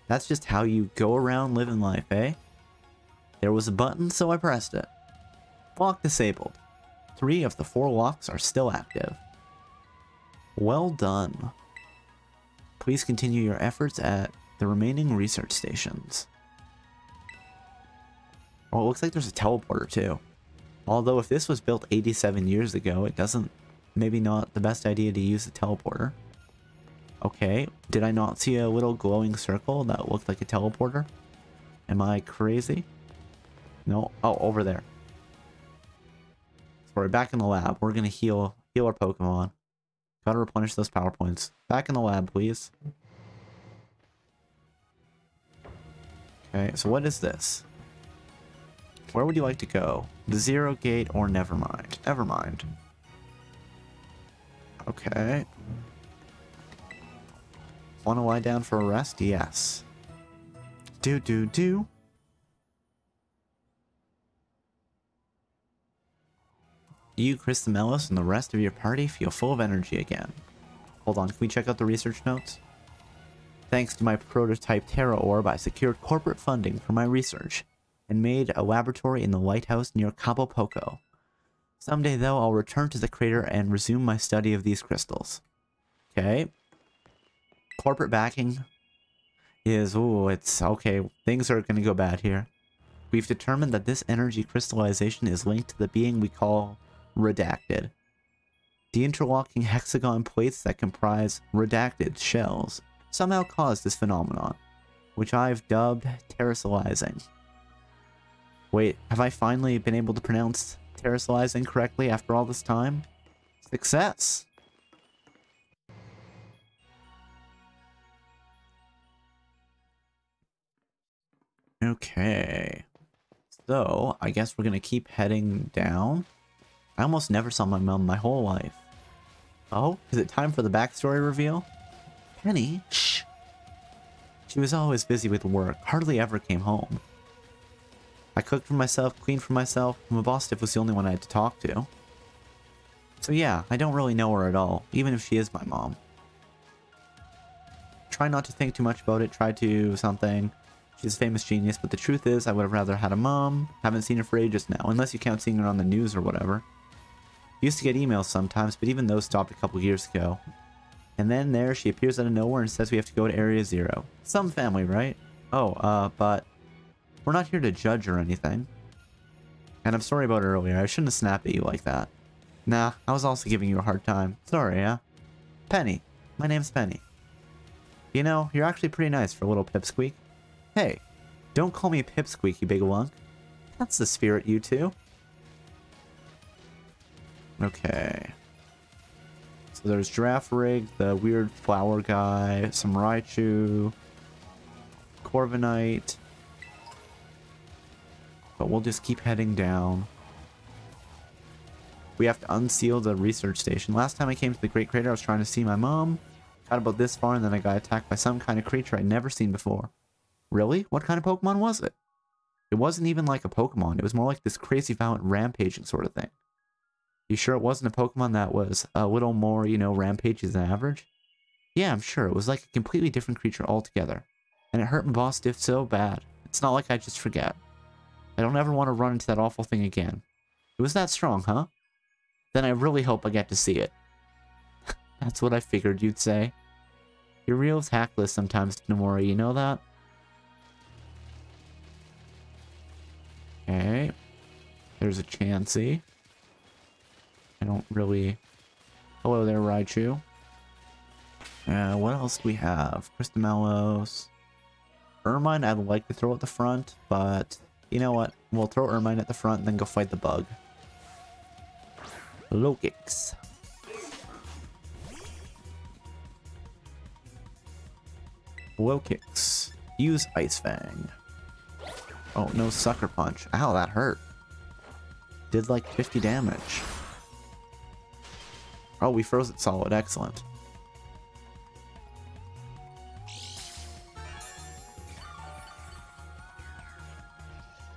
That's just how you go around living life, eh? There was a button, so I pressed it. Lock disabled. 3 of the 4 locks are still active. Well done. Please continue your efforts at the remaining research stations. Oh, it looks like there's a teleporter too. Although if this was built 87 years ago, it doesn't... Maybe not the best idea to use the teleporter. Okay, did I not see a little glowing circle that looked like a teleporter? Am I crazy? No. Oh, over there. Sorry, back in the lab. We're gonna heal our Pokemon. Gotta replenish those power points. Back in the lab, please. Okay, so what is this? Where would you like to go? The Zero Gate or Nevermind? Nevermind. Okay. Want to lie down for a rest? Yes. Do. You, Christomelos, and the rest of your party feel full of energy again. Hold on, can we check out the research notes? Thanks to my prototype Terra Orb, I secured corporate funding for my research and made a laboratory in the lighthouse near Cabo Poco. Someday, though, I'll return to the crater and resume my study of these crystals. Okay. Corporate backing is... Ooh, it's... Okay, things are going to go bad here. We've determined that this energy crystallization is linked to the being we call Redacted. The interlocking hexagon plates that comprise redacted shells somehow cause this phenomenon, which I've dubbed terrasolizing. Wait, have I finally been able to pronounce terrasolizing correctly after all this time? Success! Okay. So, I guess we're gonna keep heading down. I almost never saw my mom my whole life. Oh, is it time for the backstory reveal? Penny? Shh! She was always busy with work, hardly ever came home. I cooked for myself, cleaned for myself, my boss Stiff was the only one I had to talk to. So yeah, I don't really know her at all, even if she is my mom. Try not to think too much about it, try to something. She's a famous genius, but the truth is I would have rather had a mom. Haven't seen her for ages now, unless you count seeing her on the news or whatever. Used to get emails sometimes, but even those stopped a couple years ago. And then there she appears out of nowhere and says we have to go to Area Zero. Some family, right? Oh, but we're not here to judge or anything. And I'm sorry about earlier, I shouldn't have snapped at you like that. Nah, I was also giving you a hard time. Sorry, yeah? Penny. My name's Penny. You know, you're actually pretty nice for a little pipsqueak. Hey, don't call me Pipsqueak, you big lunk. That's the spirit, you two. Okay. So there's Giraffe Rig, the weird flower guy, some Raichu, Corviknight. But we'll just keep heading down. We have to unseal the research station. Last time I came to the Great Crater, I was trying to see my mom. Got about this far and then I got attacked by some kind of creature I'd never seen before. Really? What kind of Pokemon was it? It wasn't even like a Pokemon. It was more like this crazy violent rampaging sort of thing. You sure it wasn't a Pokemon that was a little more, you know, rampages than average? Yeah, I'm sure. It was like a completely different creature altogether. And it hurt my boss Diff so bad. It's not like I just forget. I don't ever want to run into that awful thing again. It was that strong, huh? Then I really hope I get to see it. That's what I figured you'd say. You're real tactless sometimes, Nomori, you know that? Okay. There's a Chansey. I don't really... Hello there, Raichu. What else do we have? Christomelos. Ermine, I'd like to throw at the front, but... You know what? We'll throw Ermine at the front and then go fight the bug. Lokix. Lokix. Use Ice Fang. Oh, no Sucker Punch. Ow, that hurt. Did like 50 damage. Oh, we froze it solid. Excellent.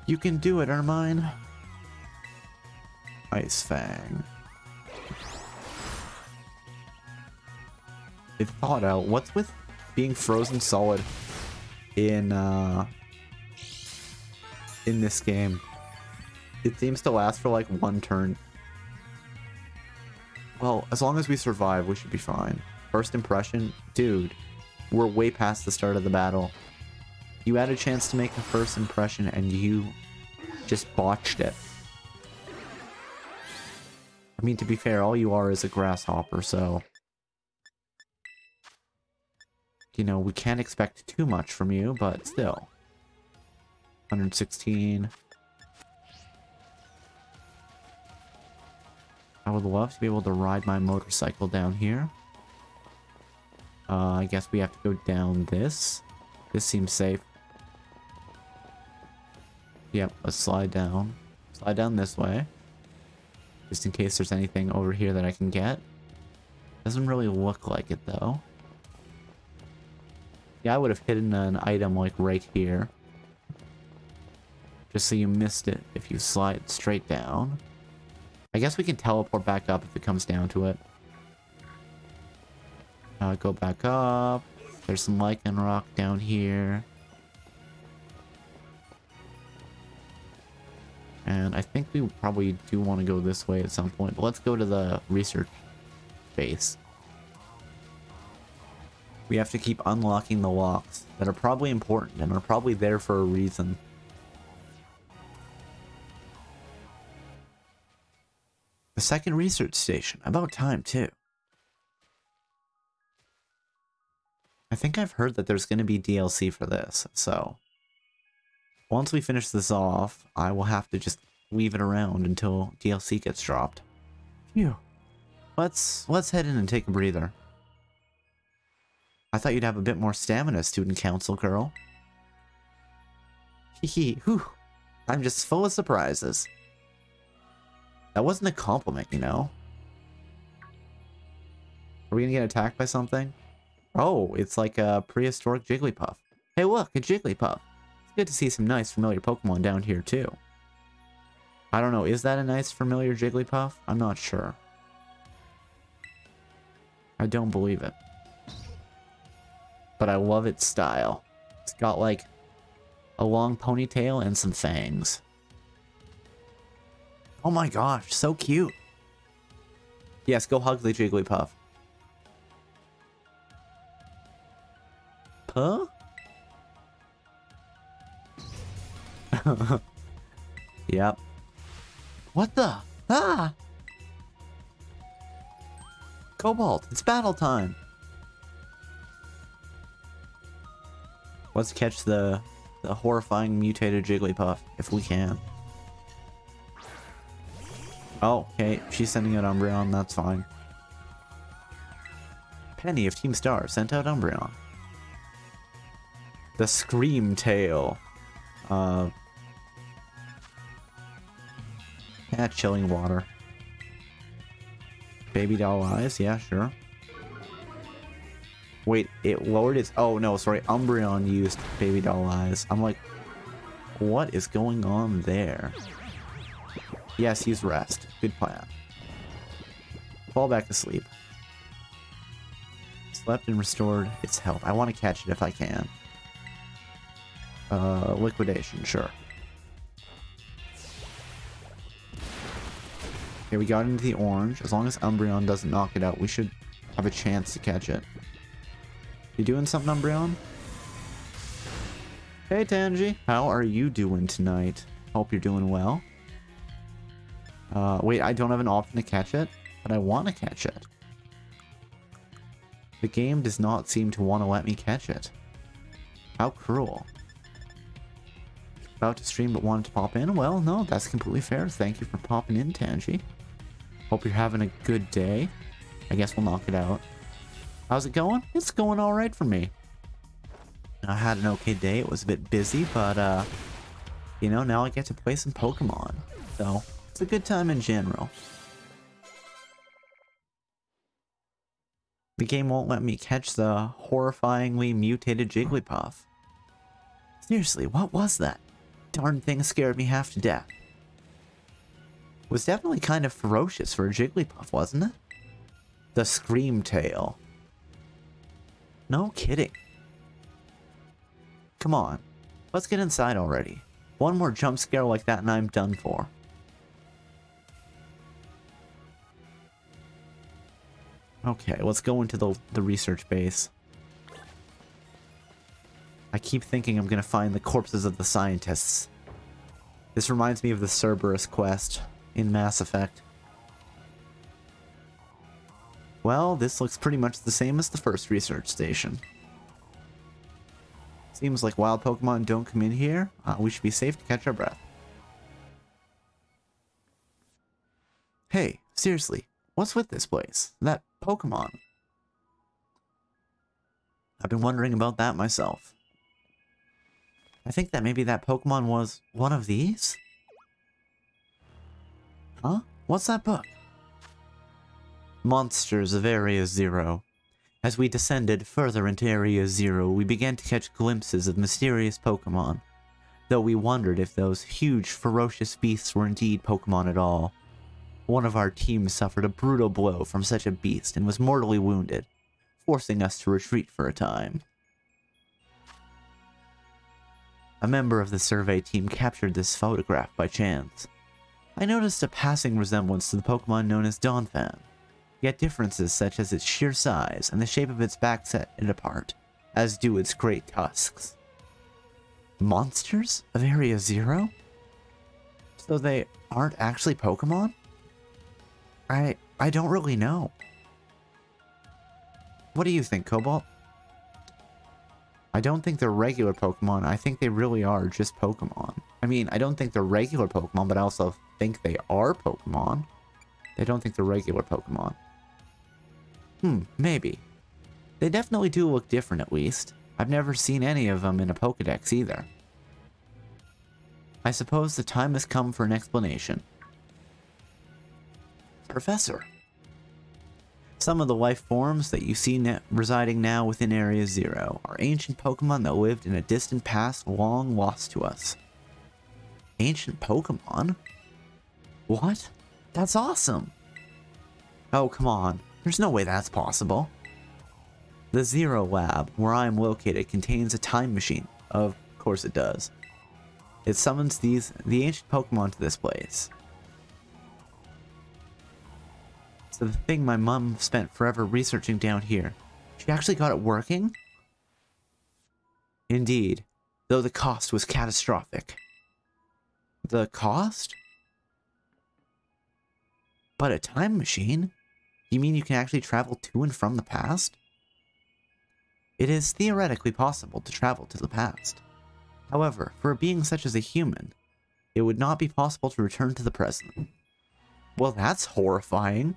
You can do it, Ermine. Ice Fang. It thawed out. What's with being frozen solid in this game? It seems to last for like one turn. Well, as long as we survive, we should be fine. First impression? Dude, we're way past the start of the battle. You had a chance to make a first impression and you just botched it. I mean, to be fair, all you are is a grasshopper, so... You know, we can't expect too much from you, but still. 116. I would love to be able to ride my motorcycle down here. I guess we have to go down this. This seems safe. Yep, let's slide down. Slide down this way. Just in case there's anything over here that I can get. Doesn't really look like it, though. Yeah, I would have hidden an item, like, right here. Just so you missed it if you slide straight down. I guess we can teleport back up if it comes down to it. Go back up. There's some lichen rock down here. And I think we probably do want to go this way at some point. But let's go to the research base. We have to keep unlocking the locks that are probably important and are probably there for a reason. The second research station. About time, too. I think I've heard that there's going to be DLC for this, so... Once we finish this off, I will have to just leave it around until DLC gets dropped. Phew. Let's head in and take a breather. I thought you'd have a bit more stamina, student council girl. Hehe, whew. I'm just full of surprises. That wasn't a compliment, you know? Are we gonna get attacked by something? Oh, it's like a prehistoric Jigglypuff. Hey look, a Jigglypuff. It's good to see some nice familiar Pokemon down here too. I don't know, is that a nice familiar Jigglypuff? I'm not sure. I don't believe it. But I love its style. It's got like a long ponytail and some fangs. Oh my gosh, so cute. Yes, go hug the Jigglypuff. Huh? Yep. What the? Ah! Cobalt, it's battle time. Let's catch the horrifying mutated Jigglypuff, if we can. Oh, okay, she's sending out Umbreon, that's fine. Penny of Team Star sent out Umbreon. The Scream Tail. Yeah, chilling water. Baby doll eyes, yeah, sure. Wait, it lowered its... Oh, no, sorry. Umbreon used baby doll eyes. I'm like, what is going on there? Yes, use rest. Good plan. Fall back to sleep. Slept and restored its health. I want to catch it if I can. Liquidation, sure. Okay, we got into the orange. As long as Umbreon doesn't knock it out, we should have a chance to catch it. You doing something, Umbreon? Hey, Tangy. How are you doing tonight? Hope you're doing well. Wait, I don't have an option to catch it, but I want to catch it. The game does not seem to want to let me catch it. How cruel. About to stream but wanted to pop in? Well, no, that's completely fair. Thank you for popping in, Tangy. Hope you're having a good day. I guess we'll knock it out. How's it going? It's going alright for me. I had an okay day. It was a bit busy, but, you know, now I get to play some Pokemon. So, it's a good time in general. The game won't let me catch the horrifyingly mutated Jigglypuff. Seriously, what was that? Darn thing scared me half to death. Was definitely kind of ferocious for a Jigglypuff, wasn't it? The Scream Tail. No kidding. Come on, let's get inside already. One more jump scare like that and I'm done for. Okay, let's go into the research base. I keep thinking I'm gonna find the corpses of the scientists. This reminds me of the Cerberus quest in Mass Effect. Well, this looks pretty much the same as the first research station. Seems like wild Pokemon don't come in here. We should be safe to catch our breath. Hey, seriously, what's with this place? That Pokemon. I've been wondering about that myself. I think that maybe that Pokemon was one of these? Huh? What's that book? Monsters of Area Zero. As we descended further into Area Zero, we began to catch glimpses of mysterious Pokemon, though we wondered if those huge, ferocious beasts were indeed Pokemon at all. One of our team suffered a brutal blow from such a beast and was mortally wounded, forcing us to retreat for a time. A member of the survey team captured this photograph by chance. I noticed a passing resemblance to the Pokemon known as Donphan, yet differences such as its sheer size and the shape of its back set it apart, as do its great tusks. Monsters of Area Zero? So they aren't actually Pokemon? I don't really know. What do you think, Cobalt? I don't think they're regular Pokemon. I think they really are just Pokemon. I mean, I don't think they're regular Pokemon, but I also think they are Pokemon. I don't think they're regular Pokemon. Maybe. They definitely do look different, at least. I've never seen any of them in a Pokedex either. I suppose the time has come for an explanation. Professor. Some of the life forms that you see residing now within Area Zero are ancient Pokemon that lived in a distant past long lost to us. Ancient Pokemon? What? That's awesome! Oh, come on. There's no way that's possible. The Zero Lab, where I am located, contains a time machine. Of course it does. It summons the ancient Pokemon to this place. So the thing my mom spent forever researching down here, she actually got it working? Indeed, though the cost was catastrophic. The cost? But a time machine? You mean you can actually travel to and from the past? It is theoretically possible to travel to the past. However, for a being such as a human, it would not be possible to return to the present. Well, that's horrifying.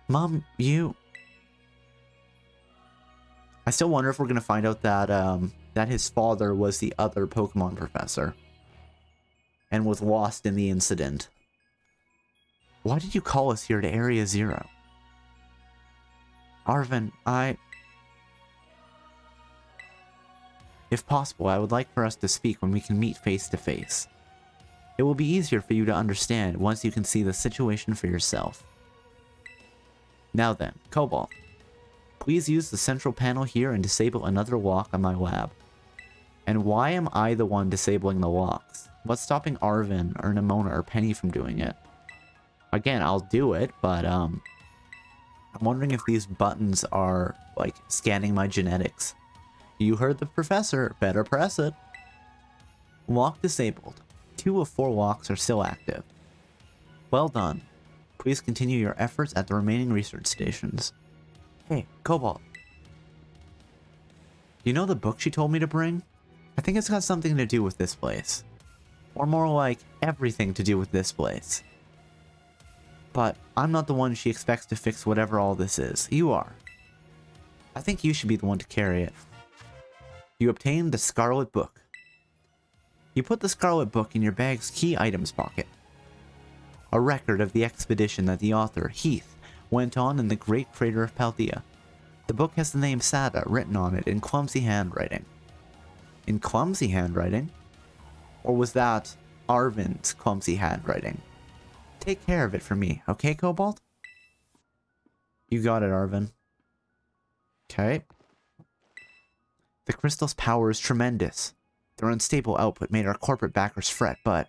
Mom, I still wonder if we're gonna find out that, that his father was the other Pokemon professor. And was lost in the incident. Why did you call us here to Area Zero? Arvin, If possible, I would like for us to speak when we can meet face to face. It will be easier for you to understand once you can see the situation for yourself. Now then, Cobalt, please use the central panel here and disable another lock on my lab. And why am I the one disabling the locks? What's stopping Arvin or Nimona or Penny from doing it? Again, I'll do it, but I'm wondering if these buttons are, like, scanning my genetics. You heard the professor, better press it. Lock disabled. 2 of 4 locks are still active. Well done. Please continue your efforts at the remaining research stations. Hey, Cobalt. You know the book she told me to bring? I think it's got something to do with this place. Or more like, everything to do with this place. But I'm not the one she expects to fix whatever all this is. You are. I think you should be the one to carry it. You obtained the Scarlet Book. You put the Scarlet Book in your bag's key items pocket. A record of the expedition that the author, Heath, went on in the great crater of Paldea. The book has the name Sada written on it in clumsy handwriting. In clumsy handwriting? Or was that Arvin's clumsy handwriting? Take care of it for me, okay, Cobalt? You got it, Arvin. Okay. The crystal's power is tremendous. Their unstable output made our corporate backers fret, but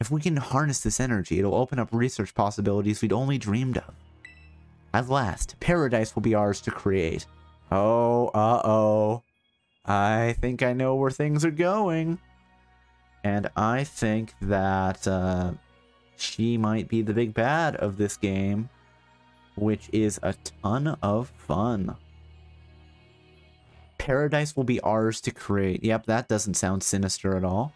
if we can harness this energy, it'll open up research possibilities we'd only dreamed of. At last, paradise will be ours to create. Oh, uh-oh. I think I know where things are going. And I think that she might be the big bad of this game, which is a ton of fun. Paradise will be ours to create. Yep, that doesn't sound sinister at all.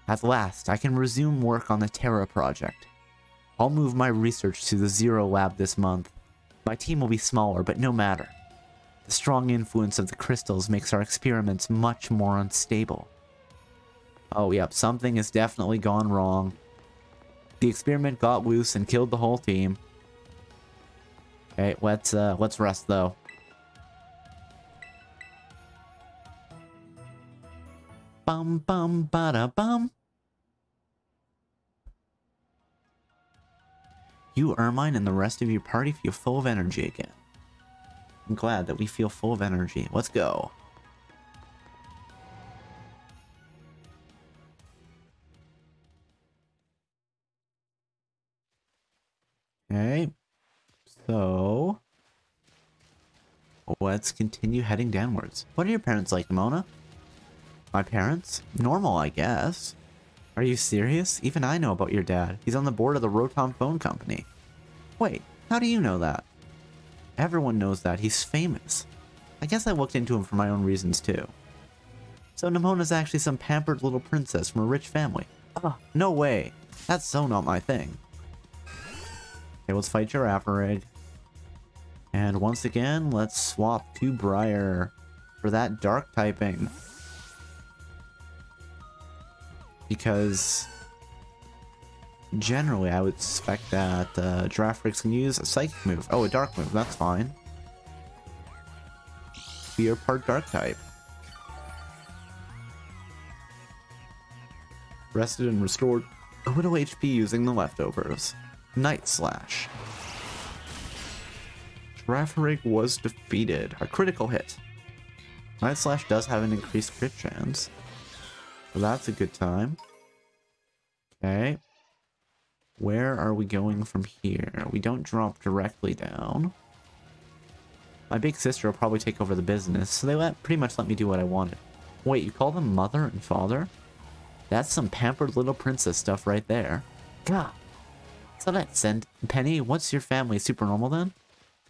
At last, I can resume work on the Terra project. I'll move my research to the Zero Lab this month. My team will be smaller, but no matter. The strong influence of the crystals makes our experiments much more unstable. Oh, yep, something has definitely gone wrong. The experiment got loose and killed the whole team. Okay, let's rest though. Bum bum bada bum. You, Ermine, and the rest of your party feel full of energy again. I'm glad that we feel full of energy. Let's go. Okay. So let's continue heading downwards. What are your parents like, Mona? My parents? Normal, I guess. Are you serious? Even I know about your dad. He's on the board of the Rotom Phone Company. Wait, how do you know that? Everyone knows that. He's famous. I guess I looked into him for my own reasons, too. So Nemona's actually some pampered little princess from a rich family. Oh, no way. That's so not my thing. Okay, let's fight Girafarig. And once again, let's swap to Briar for that dark typing. Because generally I would expect that Girafarig can use a psychic move. Oh, a dark move, that's fine. We are part dark type. Rested and restored a little HP using the leftovers. Night Slash. Girafarig was defeated. A critical hit. Night Slash does have an increased crit chance. So that's a good time. Okay. Where are we going from here? We don't drop directly down. My big sister will probably take over the business, so they pretty much let me do what I wanted. Wait, you call them mother and father? That's some pampered little princess stuff right there. God. So that's Penny, what's your family? Super normal then?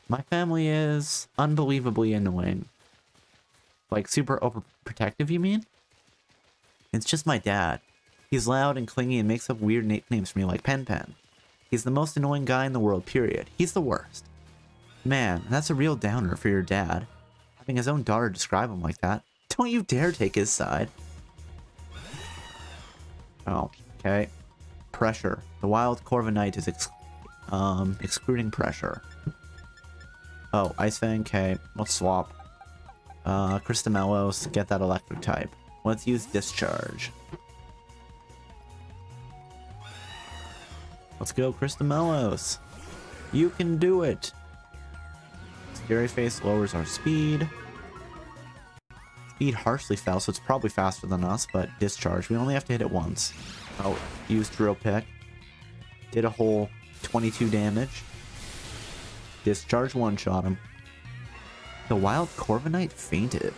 My family is unbelievably annoying. Like super overprotective, you mean? It's just my dad. He's loud and clingy and makes up weird nicknames for me like Pen Pen. He's the most annoying guy in the world, period. He's the worst. Man, that's a real downer for your dad. Having his own daughter describe him like that. Don't you dare take his side. Oh, okay. Pressure. The wild Corviknight is excluding pressure. Oh, Ice Fang, okay. Let's swap. Cristamellos, get that electric type. Let's use Discharge. Let's go, Cristamellos. You can do it. Scary Face lowers our speed. Speed harshly fell, so it's probably faster than us, but Discharge. We only have to hit it once. Oh, use Drill Pick. Did a whole 22 damage. Discharge one-shot him. The wild Corviknight fainted.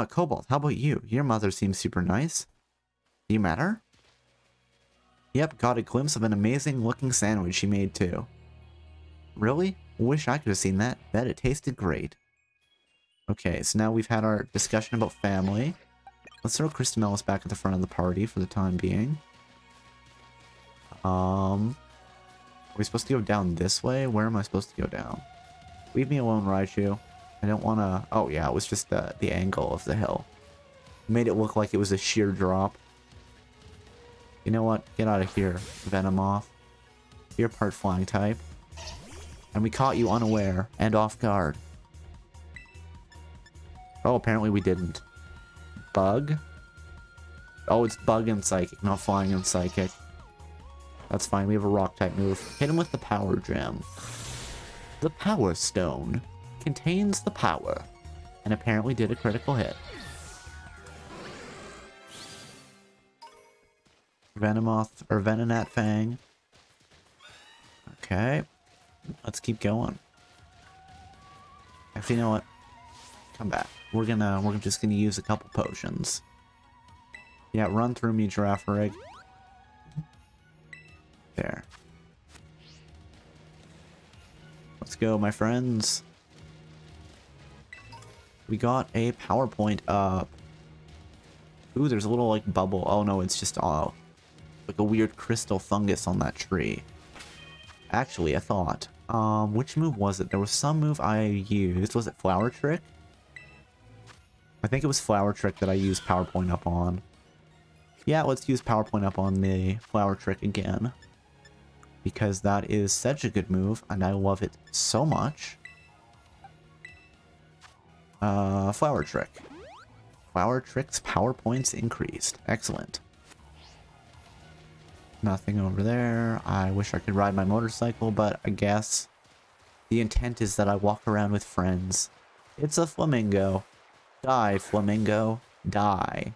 Cobalt, how about you? Your mother seems super nice. Do you met her? Yep, got a glimpse of an amazing looking sandwich she made too. Really? Wish I could have seen that. Bet it tasted great. Okay, so now we've had our discussion about family. Let's throw Cristamellos back at the front of the party for the time being. Are we supposed to go down this way? Where am I supposed to go down? Leave me alone, Raichu. I don't want to... Oh, yeah, it was just the angle of the hill. Made it look like it was a sheer drop. You know what? Get out of here, Venomoth. You're part flying type. And we caught you unaware and off guard. Oh, apparently we didn't. Bug? Oh, it's bug and psychic, not flying and psychic. That's fine, we have a rock type move. Hit him with the power gem. The power stone contains the power. And apparently did a critical hit. Venomoth, or Venonat Fang. Okay. Let's keep going. Actually, you know what? Come back. We're just gonna use a couple potions. Yeah, run through me, Giraffe Rig. There. Let's go, my friends. We got a PowerPoint up. Ooh, there's a little, like, bubble. Oh, no, it's just, like a weird crystal fungus on that tree. Actually, I thought, which move was it? There was some move I used. Was it Flower Trick? I think it was Flower Trick that I used PowerPoint up on. Yeah, let's use PowerPoint up on the Flower Trick again. Because that is such a good move, and I love it so much. Flower Trick. Flower Trick's power points increased. Excellent. Nothing over there. I wish I could ride my motorcycle, but I guess the intent is that I walk around with friends. It's a flamingo. Die, flamingo. Die.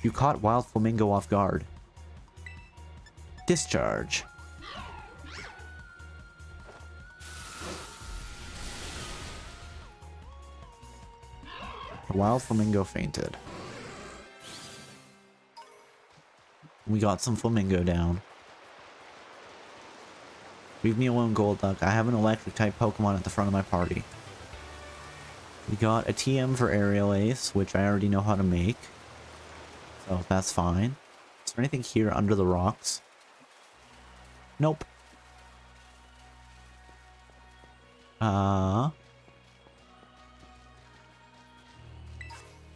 You caught Wild Flamingo off guard. Discharge. The Wild Flamingo fainted. We got some Flamingo down. Leave me alone, Golduck. I have an electric type Pokemon at the front of my party. We got a TM for Aerial Ace, which I already know how to make. So that's fine. Is there anything here under the rocks? Nope.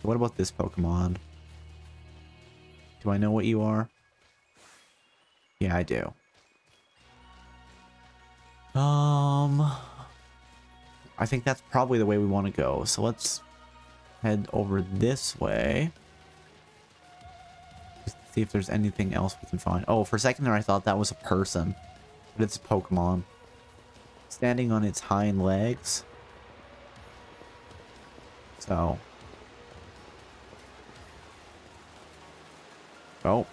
What about this Pokemon? Do I know what you are? Yeah, I do. I think that's probably the way we want to go. So let's head over this way. Just to see if there's anything else we can find. Oh, for a second there I thought that was a person. But it's a Pokemon. Standing on its hind legs. So. Oh.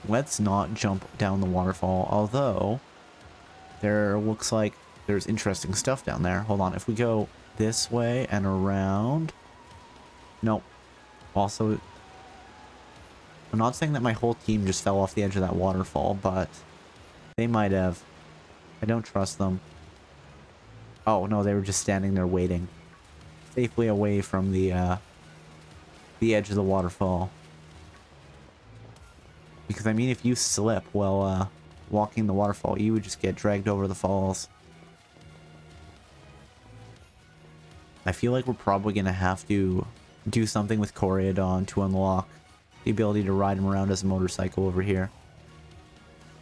Let's not jump down the waterfall. Although, there looks like there's interesting stuff down there. Hold on. If we go this way and around. Nope. Also, I'm not saying that my whole team just fell off the edge of that waterfall, but they might have. I don't trust them. Oh, no, they were just standing there waiting. Safely away from the edge of the waterfall. Because, I mean, if you slip while walking the waterfall, you would just get dragged over the falls. I feel like we're probably going to have to do something with Coryodon to unlock the ability to ride him around as a motorcycle over here.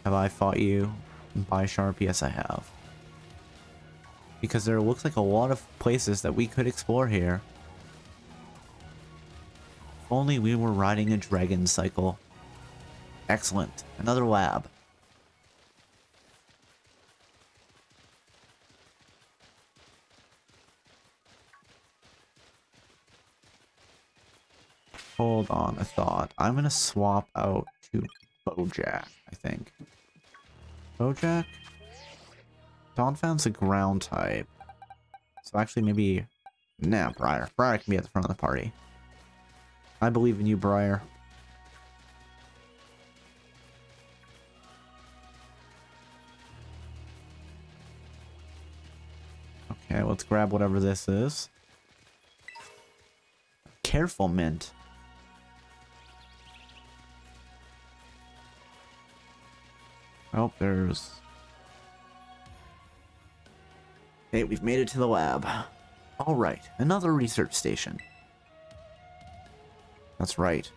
Have I fought you? Bisharp? Yes, I have. Because there looks like a lot of places that we could explore here. If only we were riding a dragon cycle. Excellent. Another lab. Hold on a thought. I'm gonna swap out to Bojack, I think. Bojack? Donphan's a ground type. So actually maybe... Nah, Briar. Briar can be at the front of the party. I believe in you, Briar. Okay, let's grab whatever this is. Careful, Mint. Oh, there's... Hey, we've made it to the lab. Alright, another research station. That's right.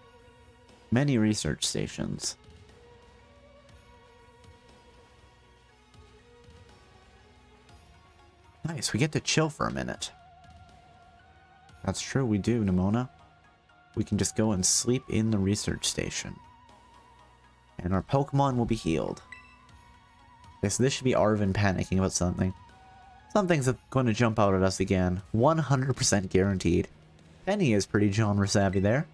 Many research stations. Nice, we get to chill for a minute. That's true, we do, Nimona. We can just go and sleep in the research station. And our Pokemon will be healed. Okay, so this should be Arvin panicking about something. Something's going to jump out at us again. 100% guaranteed. Penny is pretty genre savvy there.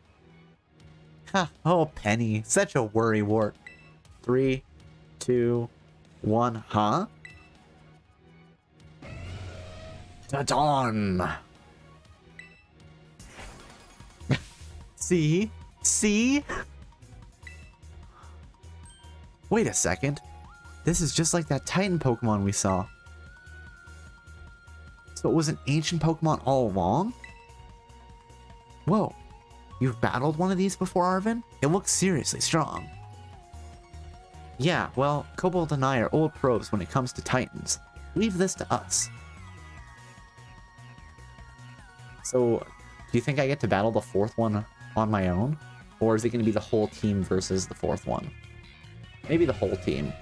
Ha! Oh, Penny. Such a worrywart. 3, 2, 1. Huh? Da-dawn! See? See? Wait a second. This is just like that Titan Pokemon we saw. So it was an ancient Pokemon all along? Whoa. You've battled one of these before, Arvin? It looks seriously strong. Yeah, well, Cobalt and I are old pros when it comes to Titans. Leave this to us. So, do you think I get to battle the fourth one on my own? Or is it going to be the whole team versus the fourth one? Maybe the whole team.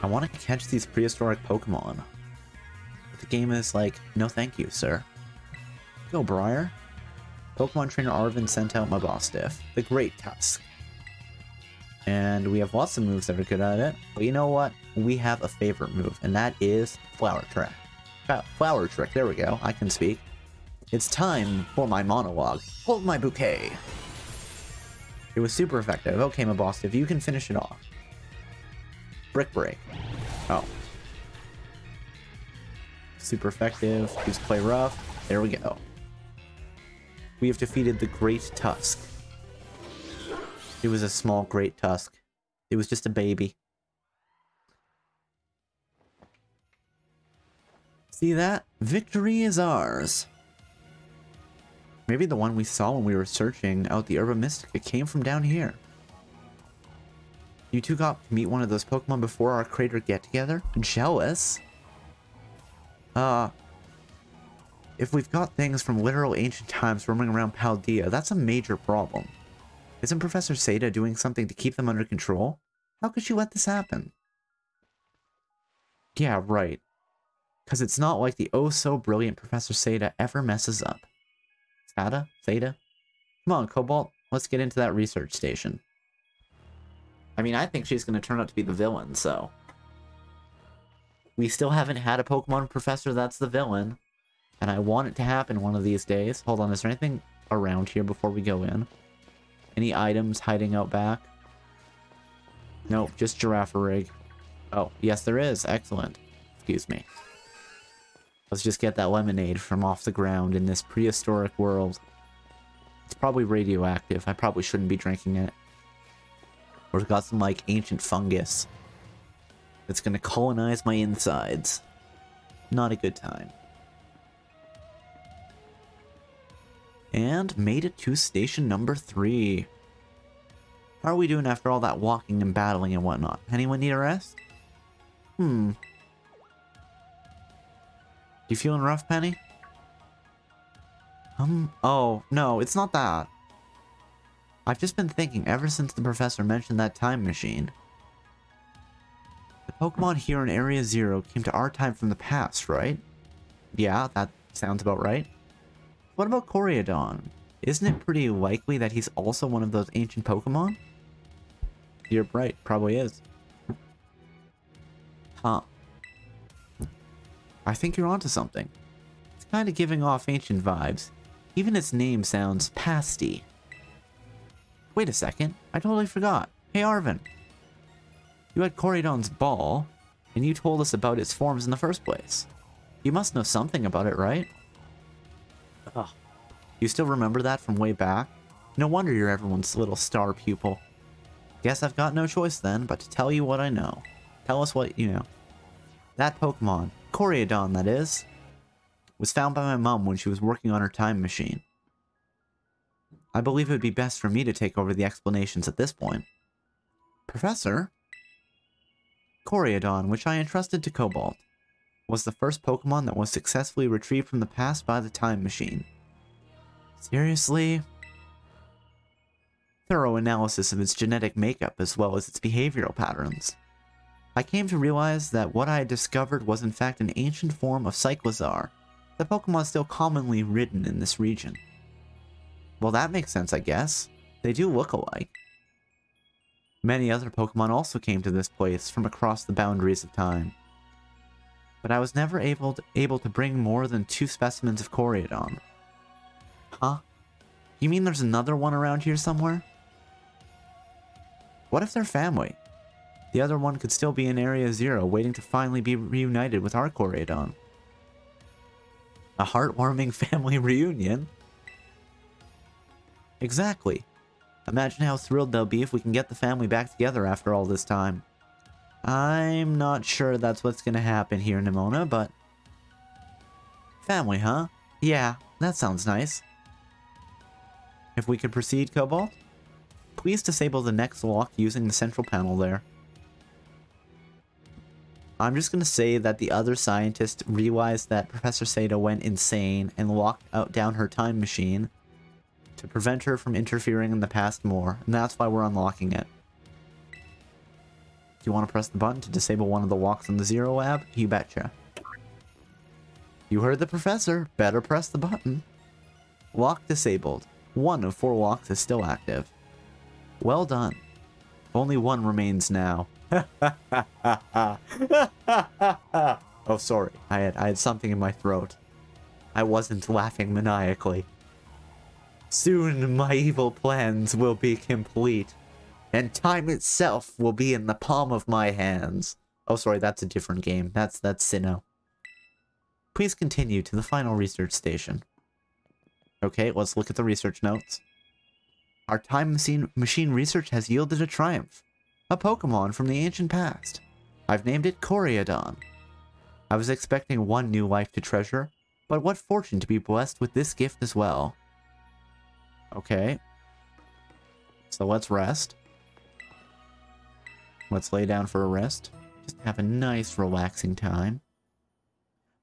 I want to catch these prehistoric Pokemon. But the game is like, no thank you, sir. Go, Briar. Pokemon trainer Arvin sent out my boss diff, the Great Tusk. And we have lots of moves that are good at it. But you know what? We have a favorite move, and that is Flower Trick. Flower Trick, there we go. I can speak. It's time for my monologue. Hold my bouquet. It was super effective. Okay, my boss diff, you can finish it off. Brick Break. Oh. Super effective. Just play rough. There we go. We have defeated the Great Tusk. It was a small Great Tusk. It was just a baby. See that? Victory is ours. Maybe the one we saw when we were searching out the Herba Mystica came from down here. You two got to meet one of those Pokemon before our crater get-together? Jealous? If we've got things from literal ancient times roaming around Paldea, that's a major problem. Isn't Professor Seda doing something to keep them under control? How could she let this happen? Yeah, right. Because it's not like the oh-so-brilliant Professor Seda ever messes up. Sada? Seda? Come on, Cobalt. Let's get into that research station. I mean, I think she's going to turn out to be the villain, so... We still haven't had a Pokemon Professor that's the villain. And I want it to happen one of these days. Hold on, is there anything around here before we go in? Any items hiding out back? Nope, just Giraffe-Rig. Oh, yes there is. Excellent. Excuse me. Let's just get that lemonade from off the ground in this prehistoric world. It's probably radioactive. I probably shouldn't be drinking it. Or it's got some, like, ancient fungus that's gonna colonize my insides. Not a good time. And made it to station number 3. How are we doing after all that walking and battling and whatnot? Anyone need a rest? You feeling rough, Penny? Oh, no, it's not that. I've just been thinking ever since the professor mentioned that time machine. The Pokemon here in Area 0 came to our time from the past, right? Yeah, that sounds about right. What about Coryodon? Isn't it pretty likely that he's also one of those ancient Pokemon? You're right, probably is. Huh. I think you're onto something. It's kind of giving off ancient vibes. Even its name sounds pasty. Wait a second, I totally forgot. Hey Arvin. You had Coryodon's ball, and you told us about its forms in the first place. You must know something about it, right? Ugh. You still remember that from way back? No wonder you're everyone's little star pupil. Guess I've got no choice then, but to tell you what I know. Tell us what you know. That Pokemon, Coryodon that is, was found by my mom when she was working on her time machine. I believe it would be best for me to take over the explanations at this point. Professor? Coryodon, which I entrusted to Cobalt, was the first Pokemon that was successfully retrieved from the past by the time machine. Seriously? thorough analysis of its genetic makeup as well as its behavioral patterns. I came to realize that what I had discovered was in fact an ancient form of Cyclizar, the Pokemon still commonly ridden in this region. Well, that makes sense, I guess. They do look alike. Many other Pokemon also came to this place from across the boundaries of time. But I was never able to bring more than 2 specimens of Koreadon. Huh? You mean there's another one around here somewhere? What if they're family? The other one could still be in Area 0, waiting to finally be reunited with our Koreadon. A heartwarming family reunion? Exactly. Imagine how thrilled they'll be if we can get the family back together after all this time. I'm not sure that's what's gonna happen here, Nimona, but... Family, huh? Yeah, that sounds nice. If we could proceed, Cobalt? Please disable the next lock using the central panel there. I'm just gonna say that the other scientist realized that Professor Seda went insane and locked down her time machine to prevent her from interfering in the past more, and that's why we're unlocking it. Do you want to press the button to disable one of the locks in the Zero Lab? You betcha. You heard the professor. Better press the button. Lock disabled. 1 of 4 locks is still active. Well done. Only 1 remains now. Oh, sorry. I had something in my throat. I wasn't laughing maniacally. Soon my evil plans will be complete, and time itself will be in the palm of my hands. Oh, sorry, that's a different game. That's Sinnoh. Please continue to the final research station. Okay, let's look at the research notes. Our time machine research has yielded a triumph. A Pokemon from the ancient past. I've named it Koreadon. I was expecting 1 new life to treasure, but what fortune to be blessed with this gift as well. Okay. So let's rest. Let's lay down for a rest. Just have a nice relaxing time.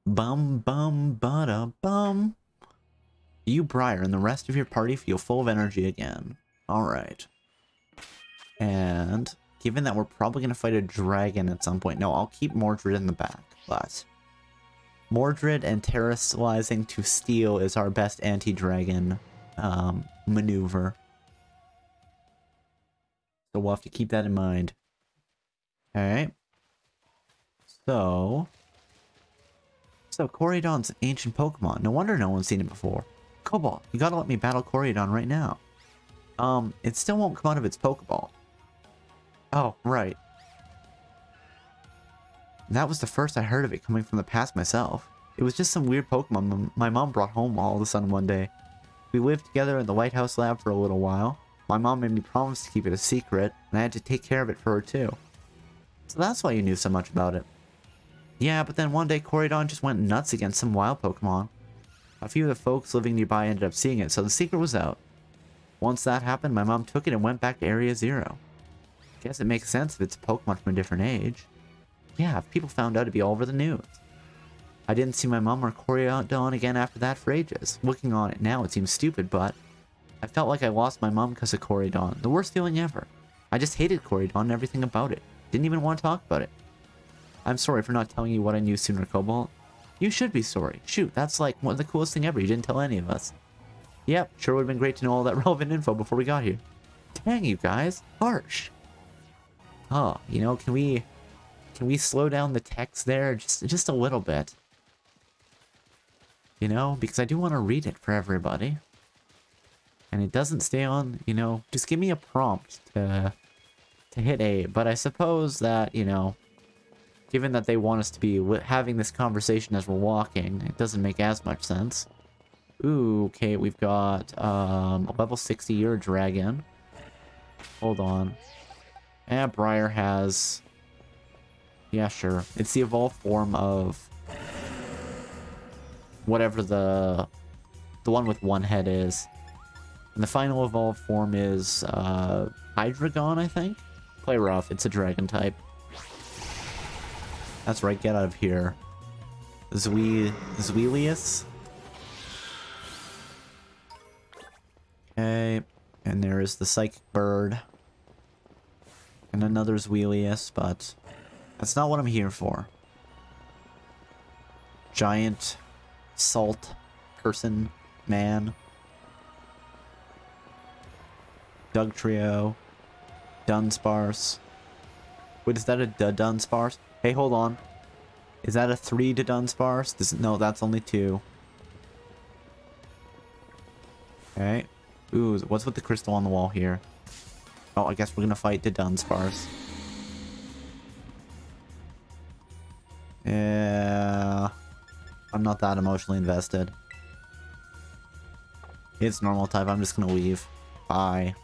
Bum bum bada bum. You, Briar, and the rest of your party feel full of energy again. Alright. And given that we're probably going to fight a dragon at some point. No, I'll keep Mordred in the back. But Mordred and terrestrializing to steel is our best anti-dragon maneuver. So we'll have to keep that in mind. Alright. So Koreadon's an ancient Pokemon. No wonder no one's seen it before. Cobalt, you gotta let me battle Koreadon right now. It still won't come out of its Pokeball. Oh, right. That was the first I heard of it coming from the past myself. It was just some weird Pokemon my mom brought home all of a sudden one day. We lived together in the Lighthouse Lab for a little while. My mom made me promise to keep it a secret, and I had to take care of it for her too. So that's why you knew so much about it. Yeah, but then one day Koreadon just went nuts against some wild Pokemon. A few of the folks living nearby ended up seeing it, so the secret was out. Once that happened, my mom took it and went back to Area 0. Guess it makes sense if it's a Pokemon from a different age. Yeah, people found out it'd be all over the news. I didn't see my mom or Koreadon again after that for ages. Looking on it now, it seems stupid, but I felt like I lost my mom because of Koreadon. The worst feeling ever. I just hated Koreadon and everything about it. Didn't even want to talk about it. I'm sorry for not telling you what I knew sooner, Cobalt. You should be sorry. Shoot, that's like one of the coolest thing ever. You didn't tell any of us. Yep, sure would have been great to know all that relevant info before we got here. Dang, you guys. Harsh. Oh, you know, can we slow down the text there just a little bit? You know, because I do want to read it for everybody. And it doesn't stay on, you know, just give me a prompt to hit A. But I suppose that, you know, given that they want us to be having this conversation as we're walking, it doesn't make as much sense. Ooh, okay, we've got a level 60 year dragon. Hold on. And Briar has... Yeah, sure. It's the evolved form of... whatever the one with 1 head is. And the final evolved form is Hydreigon, I think? Play rough, it's a dragon type. That's right, get out of here. Zweilius. Okay, and And there is the Psychic Bird. And another Zweilius, but that's not what I'm here for. Giant salt person man. Dugtrio. Dunsparce. Wait, is that a Dunsparce? Hey, hold on. Is that a 3 to Dunsparce? No, that's only 2. Okay. Ooh, what's with the crystal on the wall here? Oh, I guess we're gonna fight the Dunsparce. Yeah. I'm not that emotionally invested. It's normal type, I'm just gonna leave. Bye.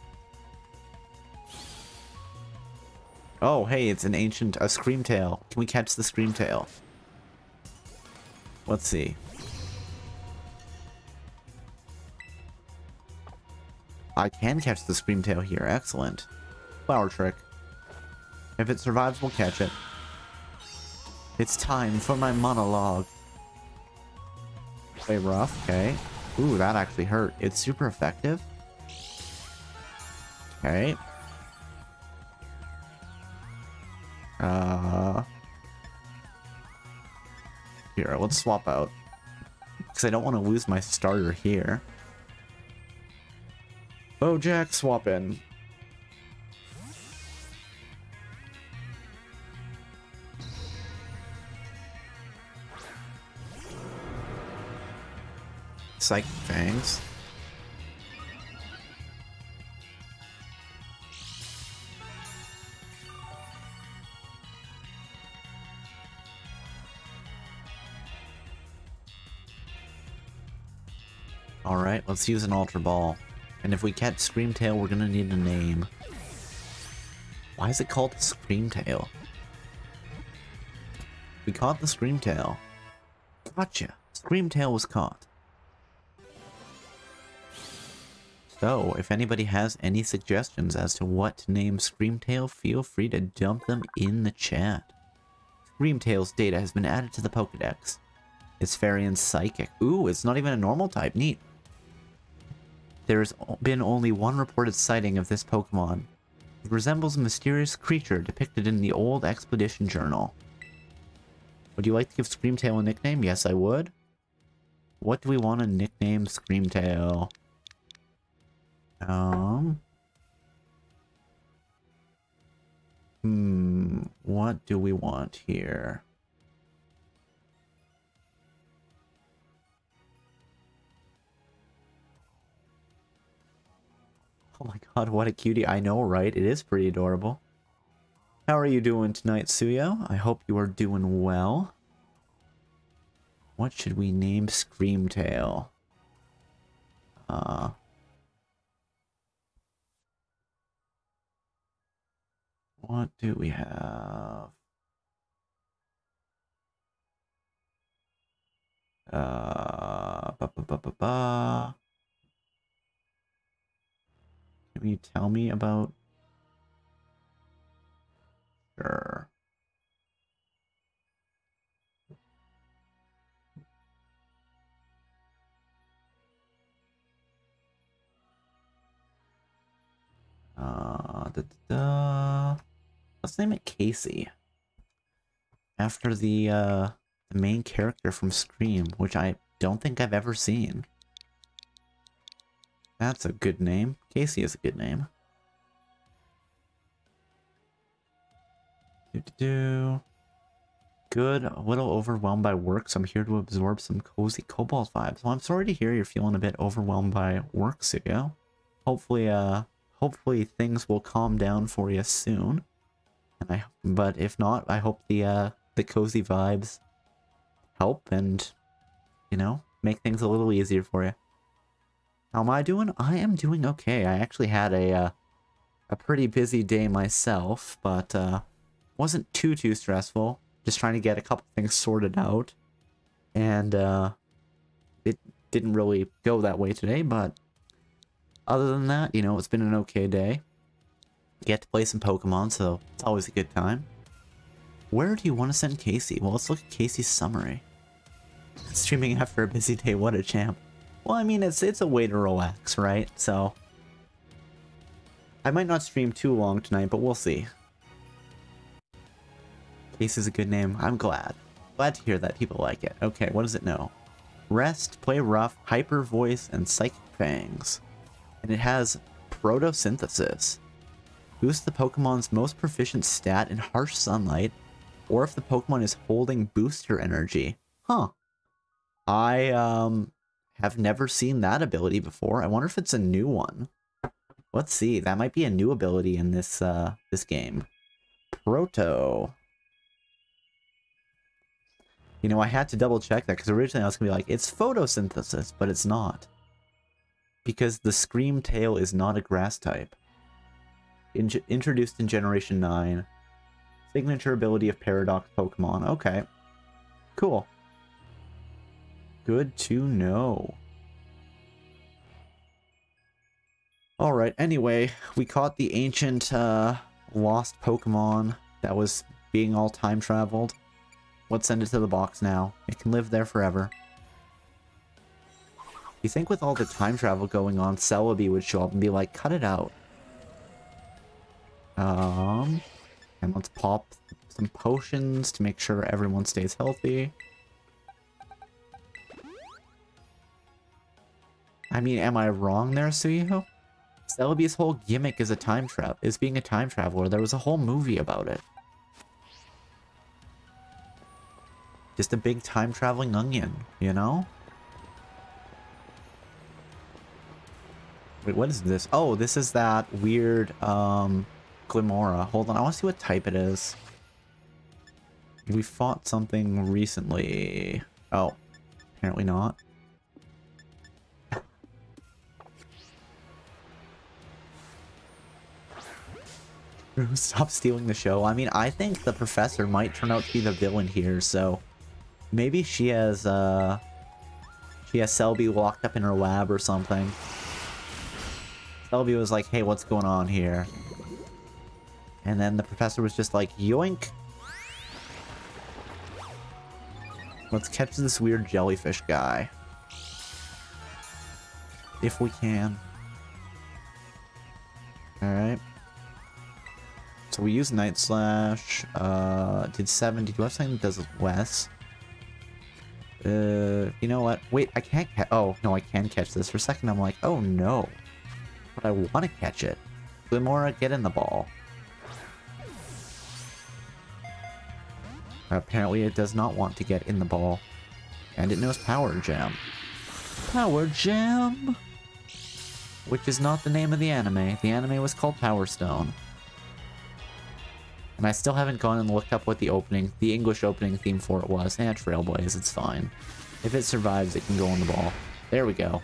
Oh, hey, it's an ancient, a Screamtail. Can we catch the Screamtail? Let's see. I can catch the Screamtail here. Excellent. Flower Trick. If it survives, we'll catch it. It's time for my monologue. Play rough. Okay. Ooh, that actually hurt. It's super effective. Okay. Here, let's swap out. Because I don't want to lose my starter here. Bojack, swap in. Psychic Fangs. Alright, let's use an Ultra Ball. And if we catch Screamtail, we're gonna need a name. Why is it called the Screamtail? We caught the Screamtail. Gotcha. Screamtail was caught. So, if anybody has any suggestions as to what to name Screamtail, feel free to dump them in the chat. Screamtail's data has been added to the Pokedex. It's Fairy and Psychic. Ooh, it's not even a normal type. Neat. There's been only one reported sighting of this Pokemon. It resembles a mysterious creature depicted in the old Expedition Journal. Would you like to give Screamtail a nickname? Yes, I would. What do we want to nickname Screamtail? What do we want here? Oh my god, what a cutie. I know, right? It is pretty adorable. How are you doing tonight, Suyo? I hope you are doing well. What should we name Screamtail? What do we have? Can you tell me about? Sure. Let's name it Casey. After the main character from Scream, which I don't think I've ever seen. That's a good name. Casey is a good name. Good. A little overwhelmed by work, so I'm here to absorb some cozy Cobalt vibes. Well, I'm sorry to hear you're feeling a bit overwhelmed by work, Sugo. Hopefully things will calm down for you soon. But if not, I hope the cozy vibes help and, you know, make things a little easier for you. How am I doing? I am doing okay. I actually had a pretty busy day myself, but wasn't too stressful. Just trying to get a couple things sorted out. And it didn't really go that way today, but other than that, you know, it's been an okay day. Get to play some Pokemon, so it's always a good time. Where do you want to send Casey? Well, let's look at Casey's summary. Streaming after a busy day, what a champ. Well, I mean, it's a way to relax, right? So, I might not stream too long tonight, but we'll see. Case is a good name. I'm glad. Glad to hear that people like it. Okay, what does it know? Rest, Play Rough, Hyper Voice, and Psychic Fangs. And it has Photosynthesis. Boosts the Pokemon's most proficient stat in harsh sunlight, or if the Pokemon is holding booster energy. Huh. I have never seen that ability before. I wonder if it's a new one. Let's see. That might be a new ability in this this game. Proto. You know, I had to double check that because originally I was gonna be like, it's photosynthesis, but it's not. Because the Scream Tail is not a grass type. Introduced in Generation 9. Signature ability of Paradox Pokemon. Okay. Cool. Good to know. Alright, anyway, we caught the ancient lost Pokemon that was being all time traveled. Let's send it to the box now. It can live there forever. You think with all the time travel going on, Celebi would show up and be like, cut it out. And let's pop some potions to make sure everyone stays healthy. I mean, am I wrong there, Suiho? Celebi's whole gimmick is being a time traveler. There was a whole movie about it. Just a big time traveling onion, you know? Wait, what is this? Oh, this is that weird, Glimora. Hold on, I want to see what type it is. We fought something recently. Oh, apparently not. Stop stealing the show. I mean, I think the professor might turn out to be the villain here, so maybe she has Celebi locked up in her lab or something. Celebi was like, hey, what's going on here? And then the professor was just like, yoink! Let's catch this weird jellyfish guy. If we can. Alright. So we use Night Slash. Did 70. Do I have something that does less? You know what? Wait, I can't catch. Oh, no, I can catch this. For a second, I'm like, oh no. But I want to catch it. Glimora, get in the ball. Apparently, it does not want to get in the ball. And it knows Power Gem. Power Gem! Which is not the name of the anime. The anime was called Power Stone. And I still haven't gone and looked up what the English opening theme for it was. Trailblaze, it's fine. If it survives, it can go on the ball. There we go.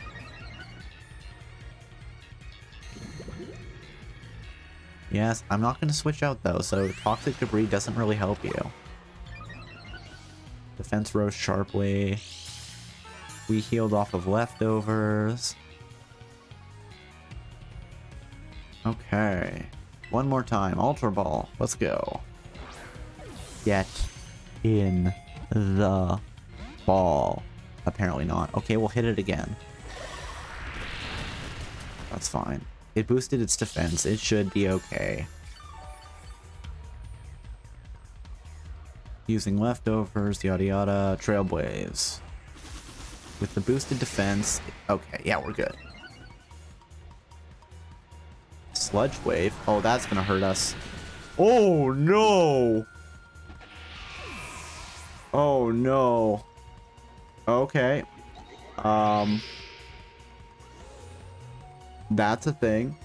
Yes, I'm not going to switch out though, so Toxic Debris doesn't really help you. Defense rose sharply. We healed off of leftovers. Okay. One more time. Ultra Ball. Let's go. Get in the ball. Apparently not. Okay, we'll hit it again. That's fine. It boosted its defense. It should be okay. Using leftovers, yada yada. Trailblaze. With the boosted defense. Okay, yeah, we're good. Sludge Wave. Oh, that's gonna hurt us. Oh no! Oh no. Okay. That's a thing.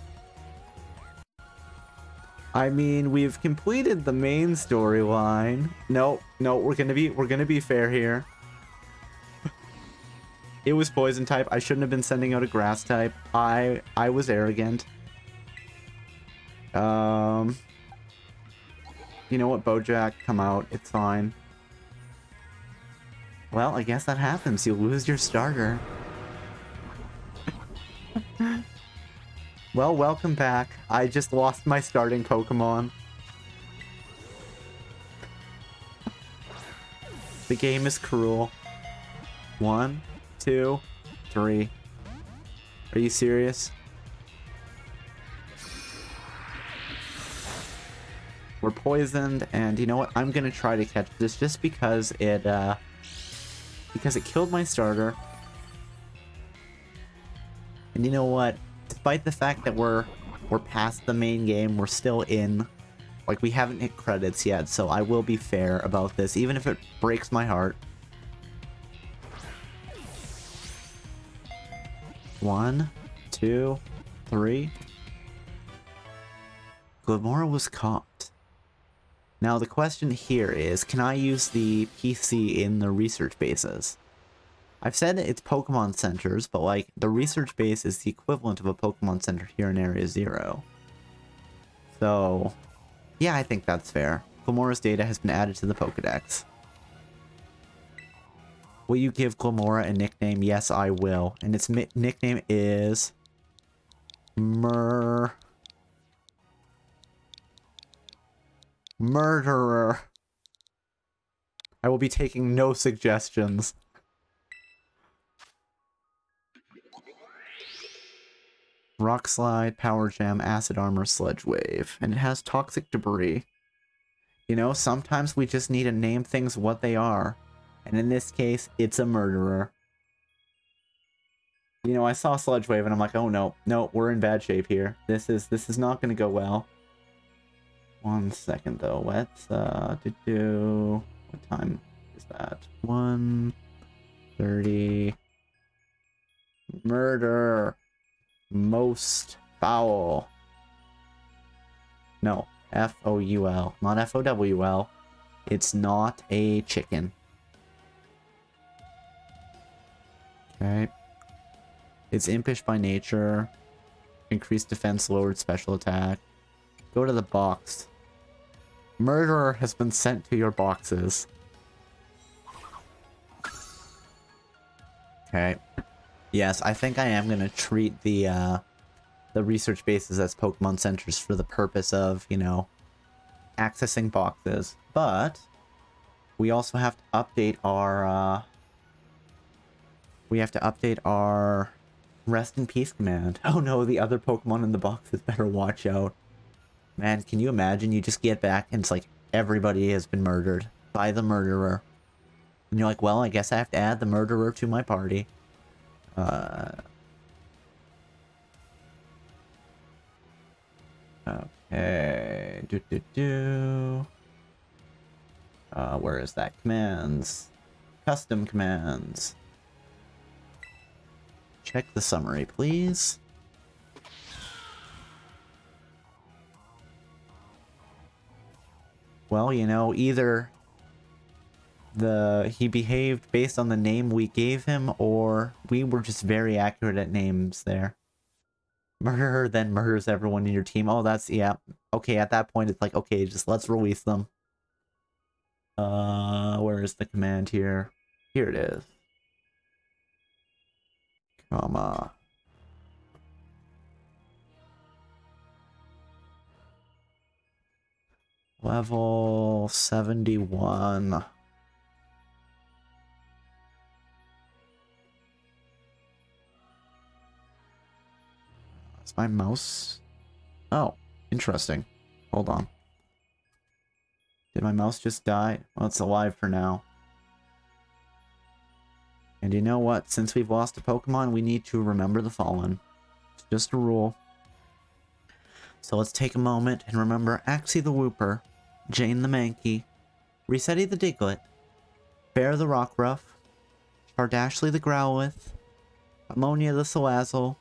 I mean, we've completed the main storyline. No, we're gonna be fair here. It was poison type. I shouldn't have been sending out a grass type. I was arrogant. You know what, Bojack? Come out. It's fine. Well, I guess that happens. You lose your starter. Well, welcome back. I just lost my starting Pokemon. The game is cruel. 1, 2, 3. Are you serious? We're poisoned, and you know what? I'm gonna try to catch this just because it killed my starter. And you know what? Despite the fact that we're past the main game, we're still in. Like, we haven't hit credits yet, so I will be fair about this, even if it breaks my heart. 1, 2, 3. Glamora was caught. Now the question here is, can I use the PC in the research bases? I've said it's Pokemon centers, but like, the research base is the equivalent of a Pokemon center here in Area 0. So, yeah, I think that's fair. Glamora's data has been added to the Pokedex. Will you give Glamora a nickname? Yes, I will. And its nickname is... Murderer. I will be taking no suggestions. Rock Slide, Power Jam, Acid Armor, Sledge Wave. And it has Toxic Debris. You know, sometimes we just need to name things what they are. And in this case, it's a murderer. You know, I saw Sludge Wave and I'm like, oh no, no, we're in bad shape here. This is not gonna go well. 1 second though, let's what time is that? 1:30. Murder. Most foul. No, F-O-U-L, not F-O-W-L. It's not a chicken. Okay. It's impish by nature. Increased defense, lowered special attack. Go to the box. Murderer has been sent to your boxes. Okay. Yes, I think I am gonna treat the research bases as Pokemon centers for the purpose of, you know, accessing boxes. But we also have to update our Rest in Peace command. Oh no, the other Pokemon in the boxes better watch out. Man, can you imagine you just get back and it's like everybody has been murdered by the murderer. And you're like, well, I guess I have to add the murderer to my party. Okay. Where is that? Commands. Custom commands. Check the summary, please. Well, you know, either he behaved based on the name we gave him, or we were just very accurate at names there. Murderer then murders everyone in your team. Oh, that's, yeah. Okay, at that point, it's like, okay, just let's release them. Where is the command here? Here it is. Comma. Level 71. Is my mouse? Oh, interesting. Hold on. Did my mouse just die? Well, it's alive for now. And you know what? Since we've lost a Pokemon, we need to remember the fallen. It's just a rule. So let's take a moment and remember Axie the Wooper, Jane the Mankey, Resetti the Diglett, Bear the Rockruff, Ardashly the Growlithe, Ammonia the Salazzle,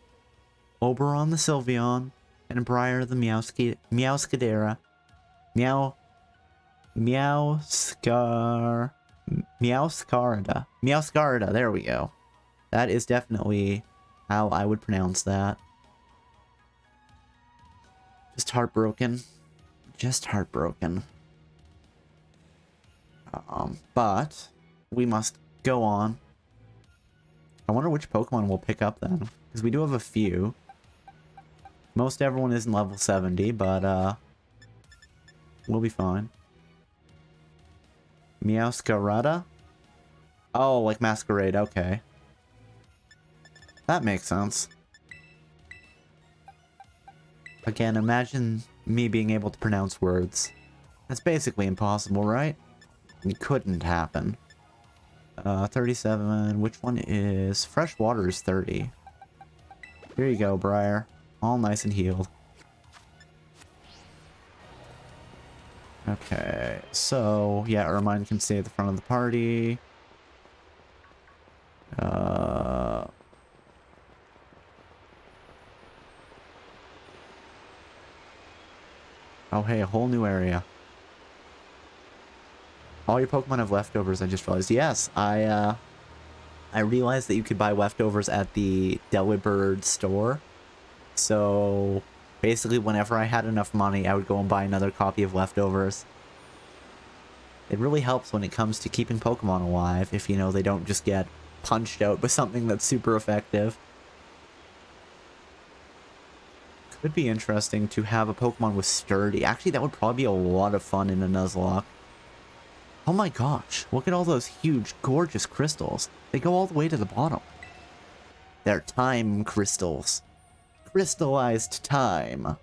Oberon the Sylveon, and Briar the Meowscarada. Meowscarada, there we go. That is definitely how I would pronounce that. Just heartbroken. Just heartbroken. But we must go on. I wonder which Pokemon we'll pick up then, because we do have a few. Most everyone isn't level 70, but we'll be fine. Meowscarada? Oh, like Masquerade, okay. That makes sense. Again, imagine me being able to pronounce words. That's basically impossible, right? It couldn't happen. 37. Which one is... Fresh water is 30. Here you go, Briar. All nice and healed. Okay, so... Yeah, Ermine can stay at the front of the party. Oh, hey, a whole new area. All your Pokemon have leftovers, I just realized. Yes, I realized that you could buy leftovers at the Delibird store. So, basically, whenever I had enough money, I would go and buy another copy of leftovers. It really helps when it comes to keeping Pokemon alive, if, you know, they don't just get punched out with something that's super effective. Could be interesting to have a Pokemon with Sturdy. Actually, that would probably be a lot of fun in a Nuzlocke. Oh my gosh, look at all those huge, gorgeous crystals. They go all the way to the bottom. They're time crystals. Crystallized time.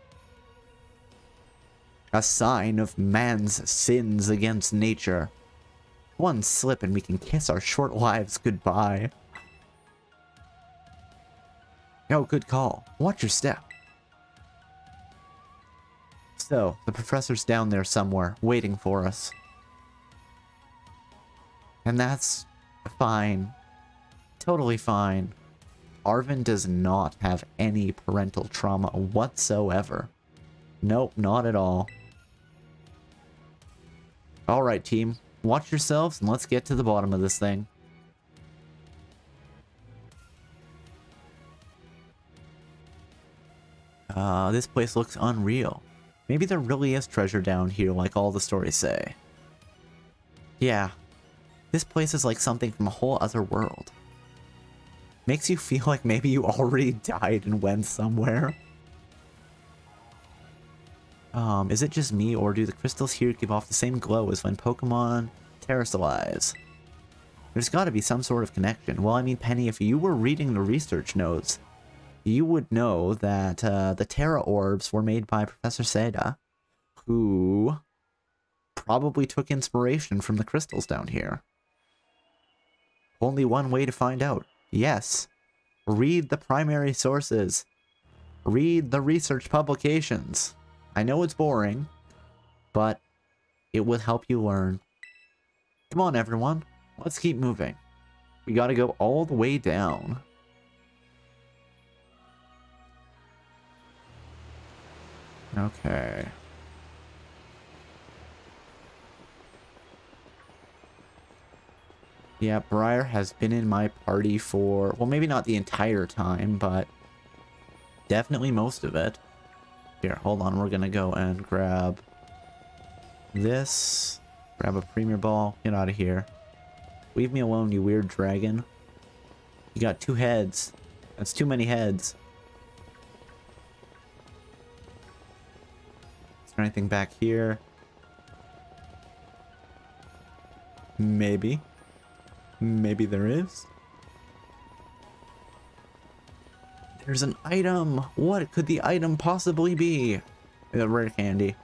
A sign of man's sins against nature. One slip and we can kiss our short lives goodbye. Oh, good call. Watch your step. So, the professor's down there somewhere, waiting for us. And that's fine. Totally fine. Arvin does not have any parental trauma whatsoever. Nope, not at all. Alright, team. Watch yourselves and let's get to the bottom of this thing. This place looks unreal. Maybe there really is treasure down here like all the stories say. Yeah. This place is like something from a whole other world. Makes you feel like maybe you already died and went somewhere. Is it just me, or do the crystals here give off the same glow as when Pokemon terrestrialize? There's gotta be some sort of connection. Well, I mean, Penny, if you were reading the research notes, you would know that the Terra Orbs were made by Professor Seda, who probably took inspiration from the crystals down here. Only one way to find out. Yes. Read the primary sources. Read the research publications. I know it's boring, but it will help you learn. Come on, everyone. Let's keep moving. We gotta go all the way down. Okay. Yeah, Briar has been in my party for, well, maybe not the entire time, but definitely most of it. Here, hold on, we're gonna go and grab this. Grab a Premier Ball. Get out of here. Leave me alone, you weird dragon. You got 2 heads. That's too many heads. Is there anything back here? Maybe. Maybe there is. There's an item. What could the item possibly be? A rare candy.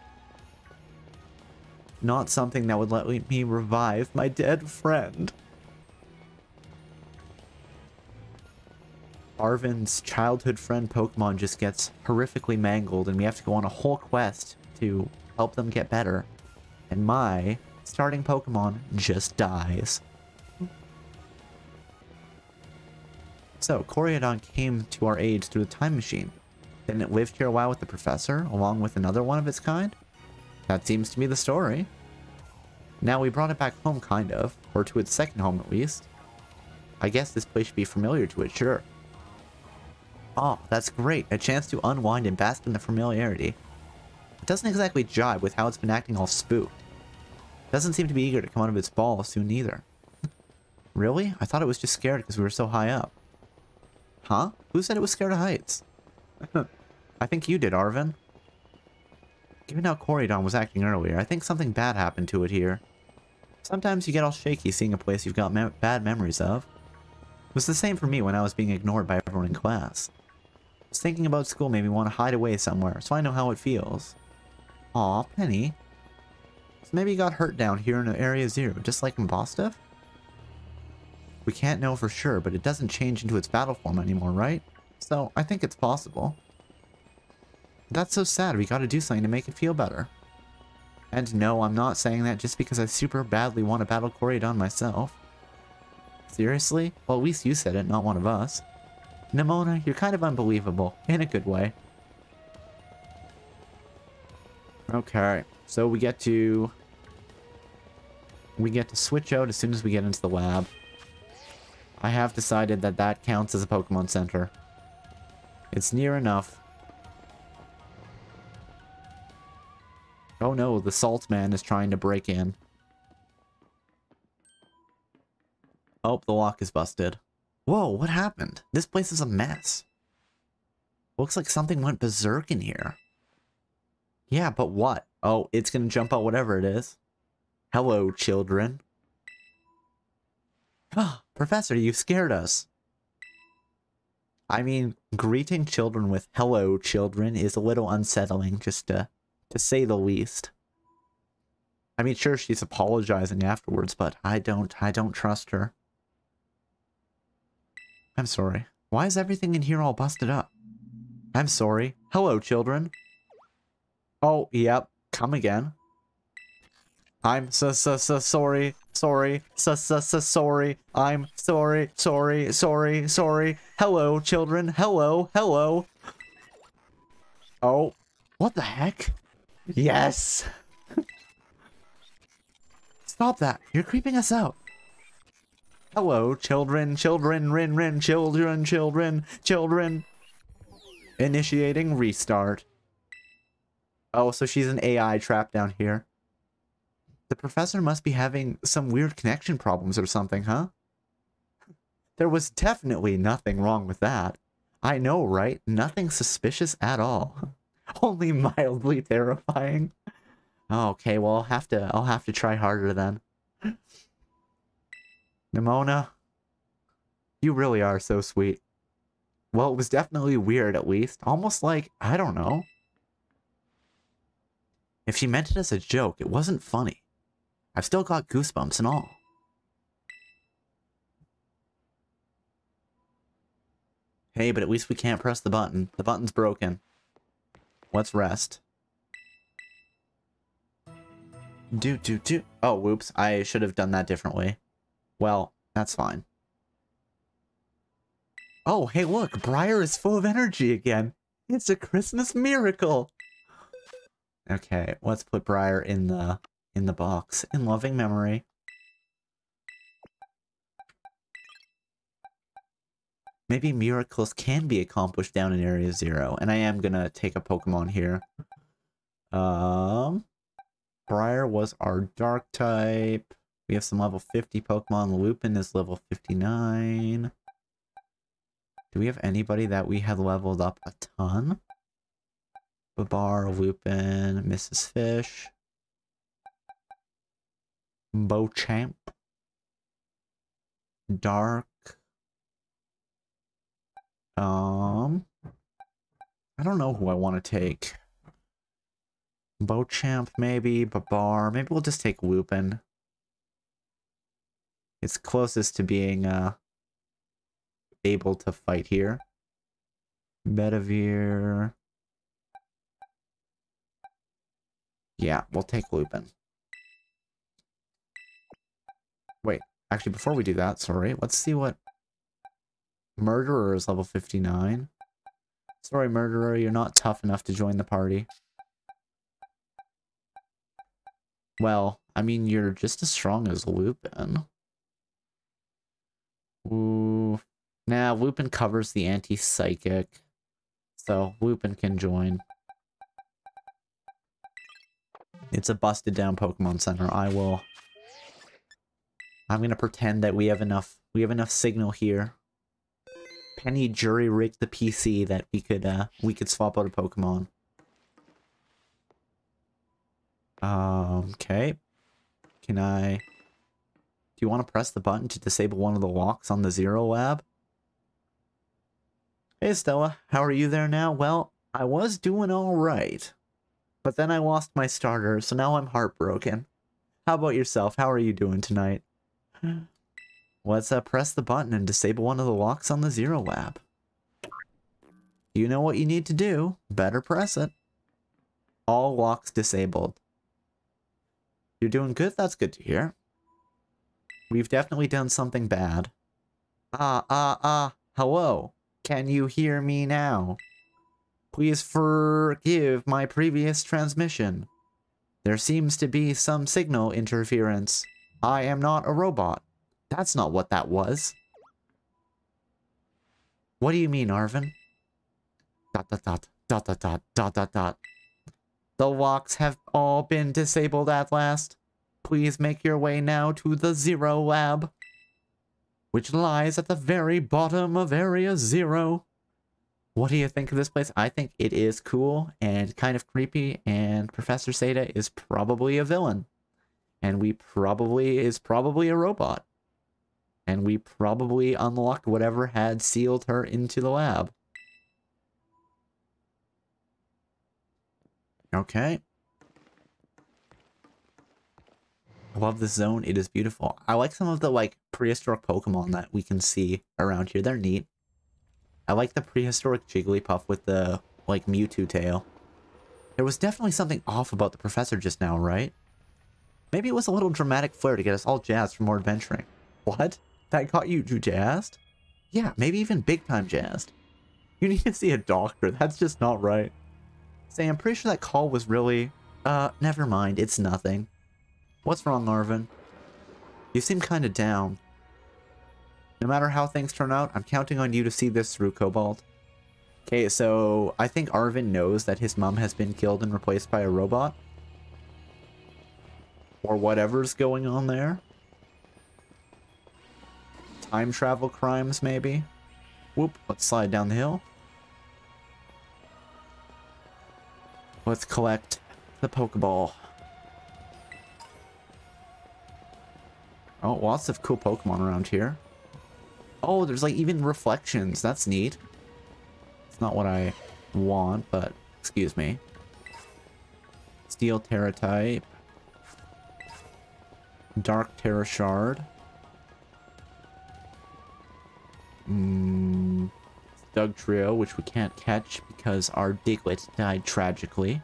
Not something that would let me revive my dead friend. Arvin's childhood friend Pokemon just gets horrifically mangled and we have to go on a whole quest to help them get better. And my starting Pokemon just dies. So, Coriodon came to our age through the time machine. Didn't it live here a while with the professor, along with another one of its kind? That seems to be the story. Now, we brought it back home, kind of. Or to its second home, at least. I guess this place should be familiar to it, sure. Oh, that's great. A chance to unwind and bask in the familiarity. It doesn't exactly jibe with how it's been acting all spooked. Doesn't seem to be eager to come out of its ball soon either. Really? I thought it was just scared because we were so high up. Huh? Who said it was scared of heights? I think you did, Arvin. Given how Coriodon was acting earlier, I think something bad happened to it here. Sometimes you get all shaky seeing a place you've got bad memories of. It was the same for me when I was being ignored by everyone in class. Just thinking about school made me want to hide away somewhere, so I know how it feels. Aw, Penny. maybe he got hurt down here in Area 0, just like in Boss Stuff? We can't know for sure, but it doesn't change into its battle form anymore, right? So, I think it's possible. That's so sad, we gotta do something to make it feel better. And no, I'm not saying that just because I super badly want to battle Koreadon myself. Seriously? Well, at least you said it, not one of us. Nimona, you're kind of unbelievable, in a good way. Okay, so we get to switch out as soon as we get into the lab. I have decided that that counts as a Pokemon Center. It's near enough. Oh no, the Salt Man is trying to break in. Oh, the lock is busted. Whoa, what happened? This place is a mess. Looks like something went berserk in here. Yeah, but what? Oh, it's gonna jump out whatever it is. Hello, children. Ah, Professor, you scared us. I mean, greeting children with hello, children is a little unsettling, just to say the least. I mean, sure, she's apologizing afterwards, but I don't trust her. I'm sorry. Why is everything in here all busted up? I'm sorry. Hello, children. Oh, yep. Come again. I'm sorry. Sorry. Sorry. I'm sorry. Hello, children. Hello. Oh. What the heck? Yes! Stop that. You're creeping us out. Hello, children. Initiating restart. Oh, so she's an AI trapped down here. The professor must be having some weird connection problems or something, huh? There was definitely nothing wrong with that. I know, right? Nothing suspicious at all. Only mildly terrifying. Oh, okay, well, I'll have to try harder then. Nimona, you really are so sweet. Well, it was definitely weird, at least. Almost like, I don't know. If she meant it as a joke, it wasn't funny. I've still got goosebumps and all. Hey, but at least we can't press the button. The button's broken. Let's rest. Oh, whoops. I should have done that differently. Well, that's fine. Oh, hey, look. Briar is full of energy again. It's a Christmas miracle. Okay, let's put Briar in the box. In loving memory. Maybe miracles can be accomplished down in Area 0. And I am gonna take a Pokemon here. Briar was our dark type. We have some level 50 Pokemon. Lupin is level 59. Do we have anybody that we had leveled up a ton? Babar, Lupin, Mrs. Fish. Beauchamp. Dark. I don't know who I want to take. Beauchamp, maybe. Babar. Maybe we'll just take Lupin. It's closest to being, able to fight here. Bedivere. Yeah, we'll take Lupin. Wait, actually, before we do that, sorry, let's see what... Murderer is level 59. Sorry, Murderer, you're not tough enough to join the party. Well, I mean, you're just as strong as Lupin. Ooh. Nah, Lupin covers the anti-psychic. So, Lupin can join. It's a busted down Pokemon Center. I'm gonna pretend that we have enough signal here. Penny jury-rigged the PC that we could swap out a Pokemon. Okay. Do you want to press the button to disable one of the locks on the Zero Lab? Hey Stella, how are you there now? Well, I was doing alright. But then I lost my starter, so now I'm heartbroken. How about yourself? How are you doing tonight? Let's press the button and disable one of the locks on the Zero Lab. You know what you need to do. Better press it. All locks disabled. You're doing good? That's good to hear. We've definitely done something bad. Hello. Can you hear me now? Please forgive my previous transmission. There seems to be some signal interference. I am not a robot. That's not what that was. What do you mean, Arvin? ... The locks have all been disabled at last. Please make your way now to the Zero Lab, which lies at the very bottom of Area 0. What do you think of this place? I think it is cool and kind of creepy, and Professor Seda is probably a villain. And is probably a robot. And we probably unlocked whatever had sealed her into the lab. Okay. I love this zone. It is beautiful. I like some of the, like, prehistoric Pokemon that we can see around here. They're neat. I like the prehistoric Jigglypuff with the, like, Mewtwo tail. There was definitely something off about the professor just now, right? Maybe it was a little dramatic flair to get us all jazzed for more adventuring. What? That got you jazzed? Yeah, maybe even big time jazzed. You need to see a doctor. That's just not right. Say, I'm pretty sure that call was really... never mind. It's nothing. What's wrong, Arvin? You seem kind of down. No matter how things turn out, I'm counting on you to see this through, Cobalt. Okay, so I think Arvin knows that his mom has been killed and replaced by a robot. Or whatever's going on there. Time travel crimes, maybe? Whoop, let's slide down the hill. Let's collect the Pokeball. Oh, lots of cool Pokemon around here. Oh, there's like even reflections. That's neat. It's not what I want, but excuse me. Steel Terra type. Dark Terra Shard. Doug Trio, which we can't catch because our Diglett died tragically.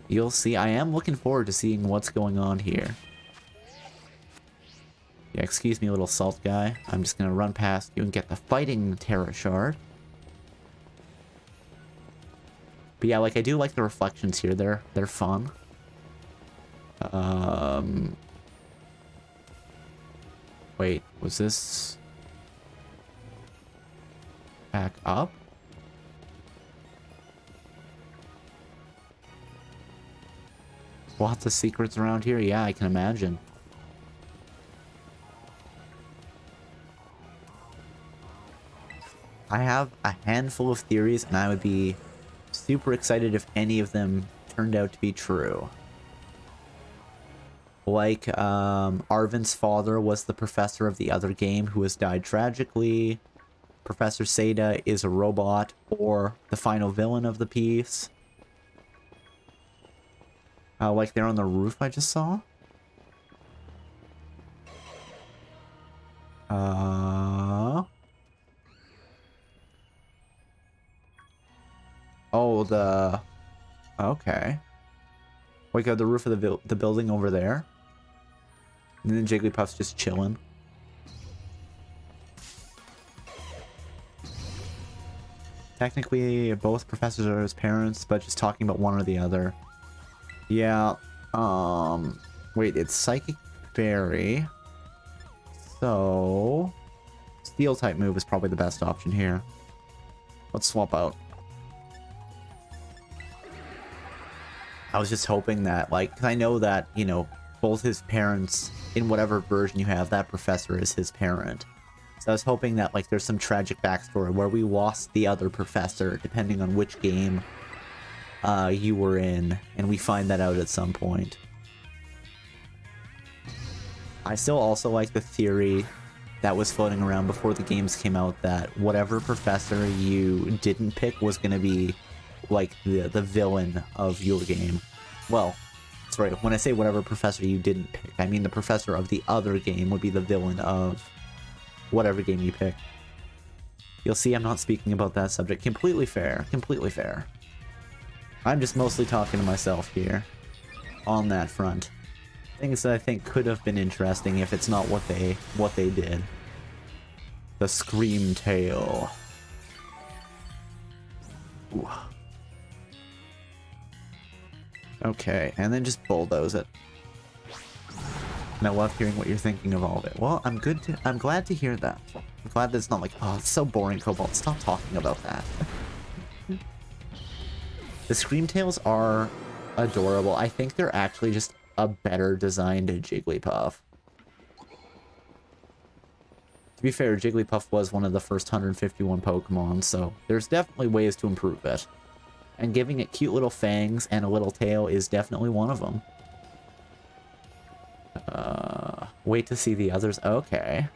You'll see. I am looking forward to seeing what's going on here. Yeah, excuse me, little salt guy. I'm just gonna run past you and get the fighting Terra Shard. But yeah, like, I do like the reflections here. They're fun. Wait, was this... back up? Lots of secrets around here? Yeah, I can imagine. I have a handful of theories, and I would be super excited if any of them turned out to be true. Like, Arvin's father was the professor of the other game who has died tragically. Professor Seda is a robot, or the final villain of the piece. Like they're on the roof I just saw. Oh, the... Okay. We got the roof of the building over there. And then Jigglypuff's just chilling. Technically, both professors are his parents, but just talking about one or the other. Yeah, wait, it's Psychic Fairy. So... Steel-type move is probably the best option here. Let's swap out. I was just hoping that, like, 'cause I know that, you know, both his parents, in whatever version you have, that professor is his parent. So I was hoping that, like, there's some tragic backstory where we lost the other professor, depending on which game you were in, and we find that out at some point. I still also like the theory that was floating around before the games came out that whatever professor you didn't pick was going to be, like, the villain of your game. Well, Sorry, when I say whatever professor you didn't pick, I mean the professor of the other game would be the villain of whatever game you pick. You'll see I'm not speaking about that subject. Completely fair. Completely fair. I'm just mostly talking to myself here on that front. Things that I think could have been interesting if it's not what they did. The Scream Tail. Ooh. Okay, and then just bulldoze it. And I love hearing what you're thinking of all of it. Well, I'm glad to hear that. I'm glad that it's not like, oh, it's so boring, Cobalt. Stop talking about that. The Screamtails are adorable. I think they're actually just a better designed Jigglypuff. To be fair, Jigglypuff was one of the first 151 Pokemon, so there's definitely ways to improve it. And giving it cute little fangs and a little tail is definitely one of them. Wait to see the others. Okay.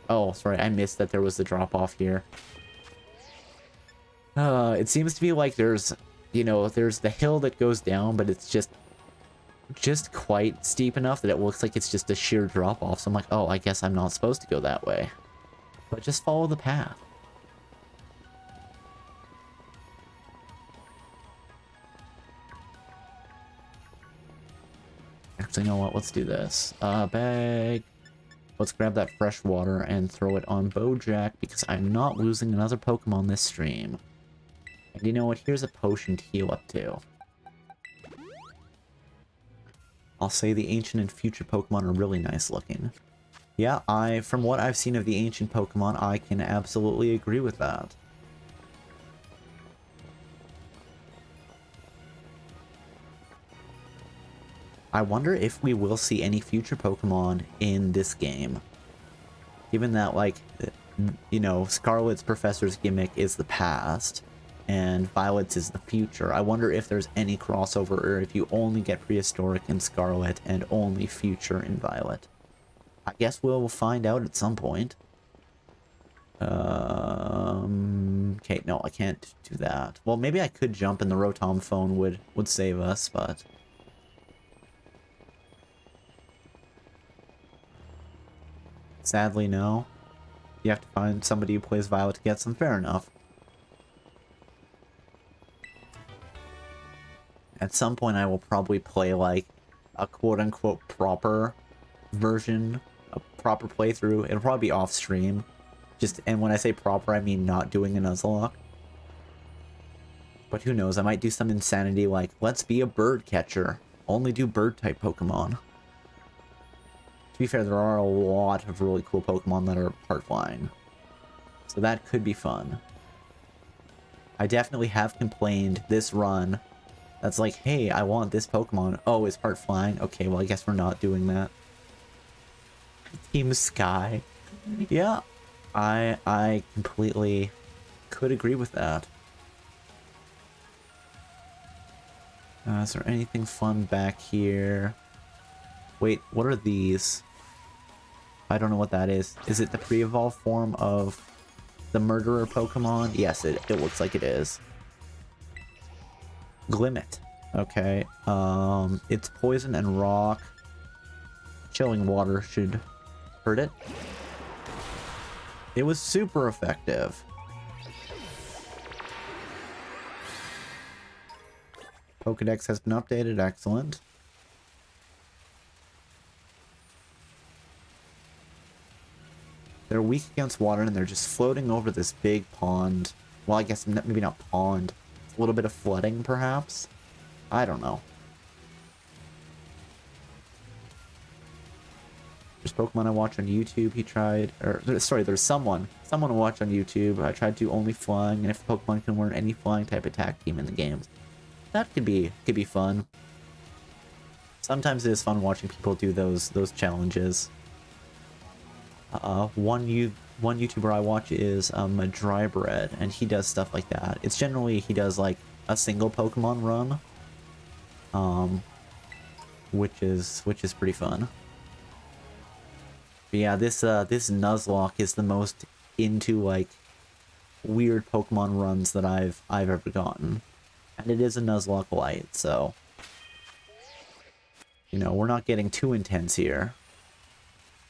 Oh, sorry, I missed that there was the drop-off here. It seems to be like there's, you know, there's the hill that goes down, but it's just quite steep enough that it looks like it's just a sheer drop-off. So I'm like, oh, I guess I'm not supposed to go that way. But just follow the path. Actually, you know what? Let's do this. Bag. Let's grab that fresh water and throw it on Bojack because I'm not losing another Pokemon this stream. And you know what? Here's a potion to heal up to. I'll say the ancient and future Pokemon are really nice looking. Yeah, from what I've seen of the ancient Pokemon, I can absolutely agree with that. I wonder if we will see any future Pokemon in this game. Given that, like, you know, Scarlet's Professor's gimmick is the past, and Violet's is the future. I wonder if there's any crossover, or if you only get Prehistoric in Scarlet and only Future in Violet. I guess we'll find out at some point. Okay, no, I can't do that. Well, maybe I could jump and the Rotom phone would save us, but... sadly, no. You have to find somebody who plays Violet to get some. Fair enough. At some point, I will probably play, like, a quote-unquote proper version, a proper playthrough. It'll probably be off-stream. And when I say proper, I mean not doing a Nuzlocke. But who knows, I might do some insanity like, let's be a bird catcher. Only do bird-type Pokemon. To be fair, there are a lot of really cool Pokemon that are part flying. So that could be fun. I definitely have complained this run. That's like, hey, I want this Pokemon. Oh, it's part flying? Okay, well, I guess we're not doing that. Team Sky. Yeah, I completely could agree with that. Is there anything fun back here? Wait, what are these? I don't know what that is. Is it the pre-evolved form of the murderer Pokemon? Yes, it looks like it is. Glimmet. Okay. It's poison and rock. Chilling water should hurt it. It was super effective. Pokedex has been updated. Excellent. They're weak against water, and they're just floating over this big pond. Well, I guess maybe not pond. It's a little bit of flooding, perhaps? I don't know. There's Pokemon I watch on YouTube. He tried... sorry, there's someone I watch on YouTube. I tried to only flying, and if Pokemon can learn any flying type attack team in the game. That could be fun. Sometimes it is fun watching people do those challenges. One YouTuber I watch is Drybread, and he does stuff like that. It's generally he does like a single Pokemon run, which is pretty fun. But yeah, this Nuzlocke is the most into like weird Pokemon runs that I've ever gotten, and it is a Nuzlocke-Lite, so You know, we're not getting too intense here.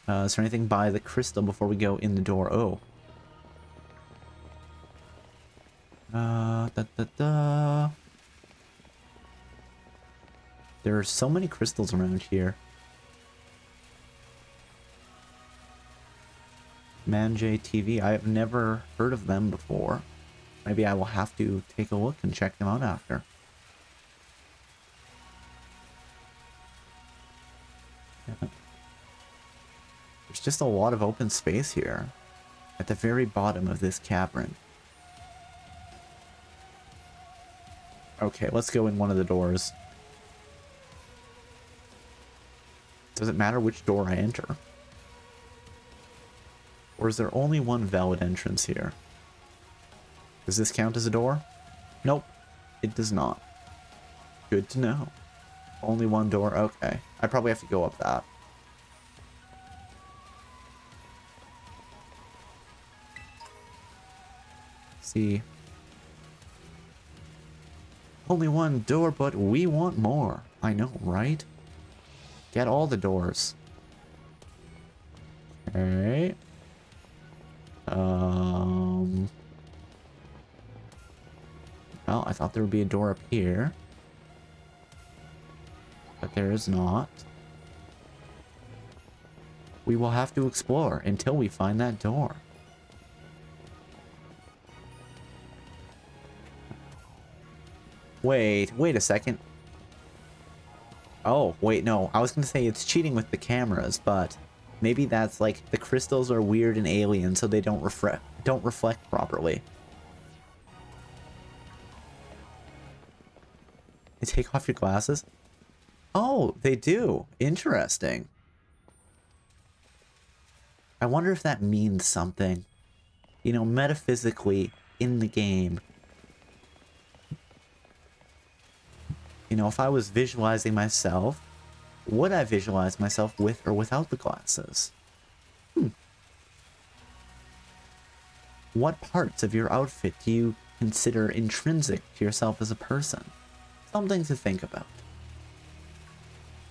Is there anything by the crystal before we go in the door? Oh. There are so many crystals around here. Manjay TV. I have never heard of them before. Maybe I will have to take a look and check them out after. Yeah. There's just a lot of open space here at the very bottom of this cavern. Okay, let's go in one of the doors. Does it matter which door I enter? Or is there only one valid entrance here? Does this count as a door? Nope, it does not. Good to know. Only one door? Okay. I probably have to go up that. See. Only one door, but we want more. I know, right? Get all the doors. Okay. Well, I thought there would be a door up here. But there is not. We will have to explore until we find that door. Wait a second. Oh, wait, no. I was going to say it's cheating with the cameras, but maybe that's like the crystals are weird and alien, so they don't reflect properly. They take off your glasses? Oh, they do. Interesting. I wonder if that means something. You know, metaphysically, in the game. You know, if I was visualizing myself, would I visualize myself with or without the glasses? What parts of your outfit do you consider intrinsic to yourself as a person? Something to think about,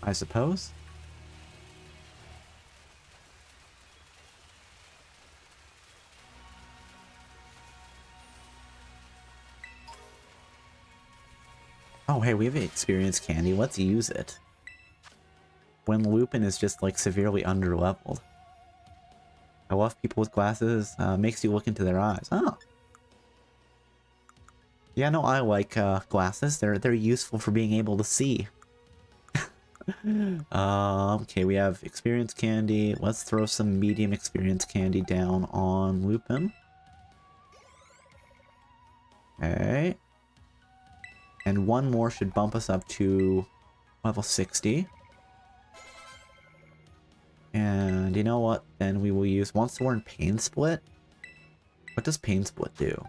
I suppose. Oh, hey, we have experience candy. Let's use it. When Lupin is just, like, severely underleveled. I love people with glasses. Makes you look into their eyes. Oh. Yeah, no, I like glasses. They're useful for being able to see. Okay, we have experience candy. Let's throw some medium experience candy down on Lupin. Okay. And one more should bump us up to level 60. And you know what? Then we will use, once we're in Pain Split. What does Pain Split do?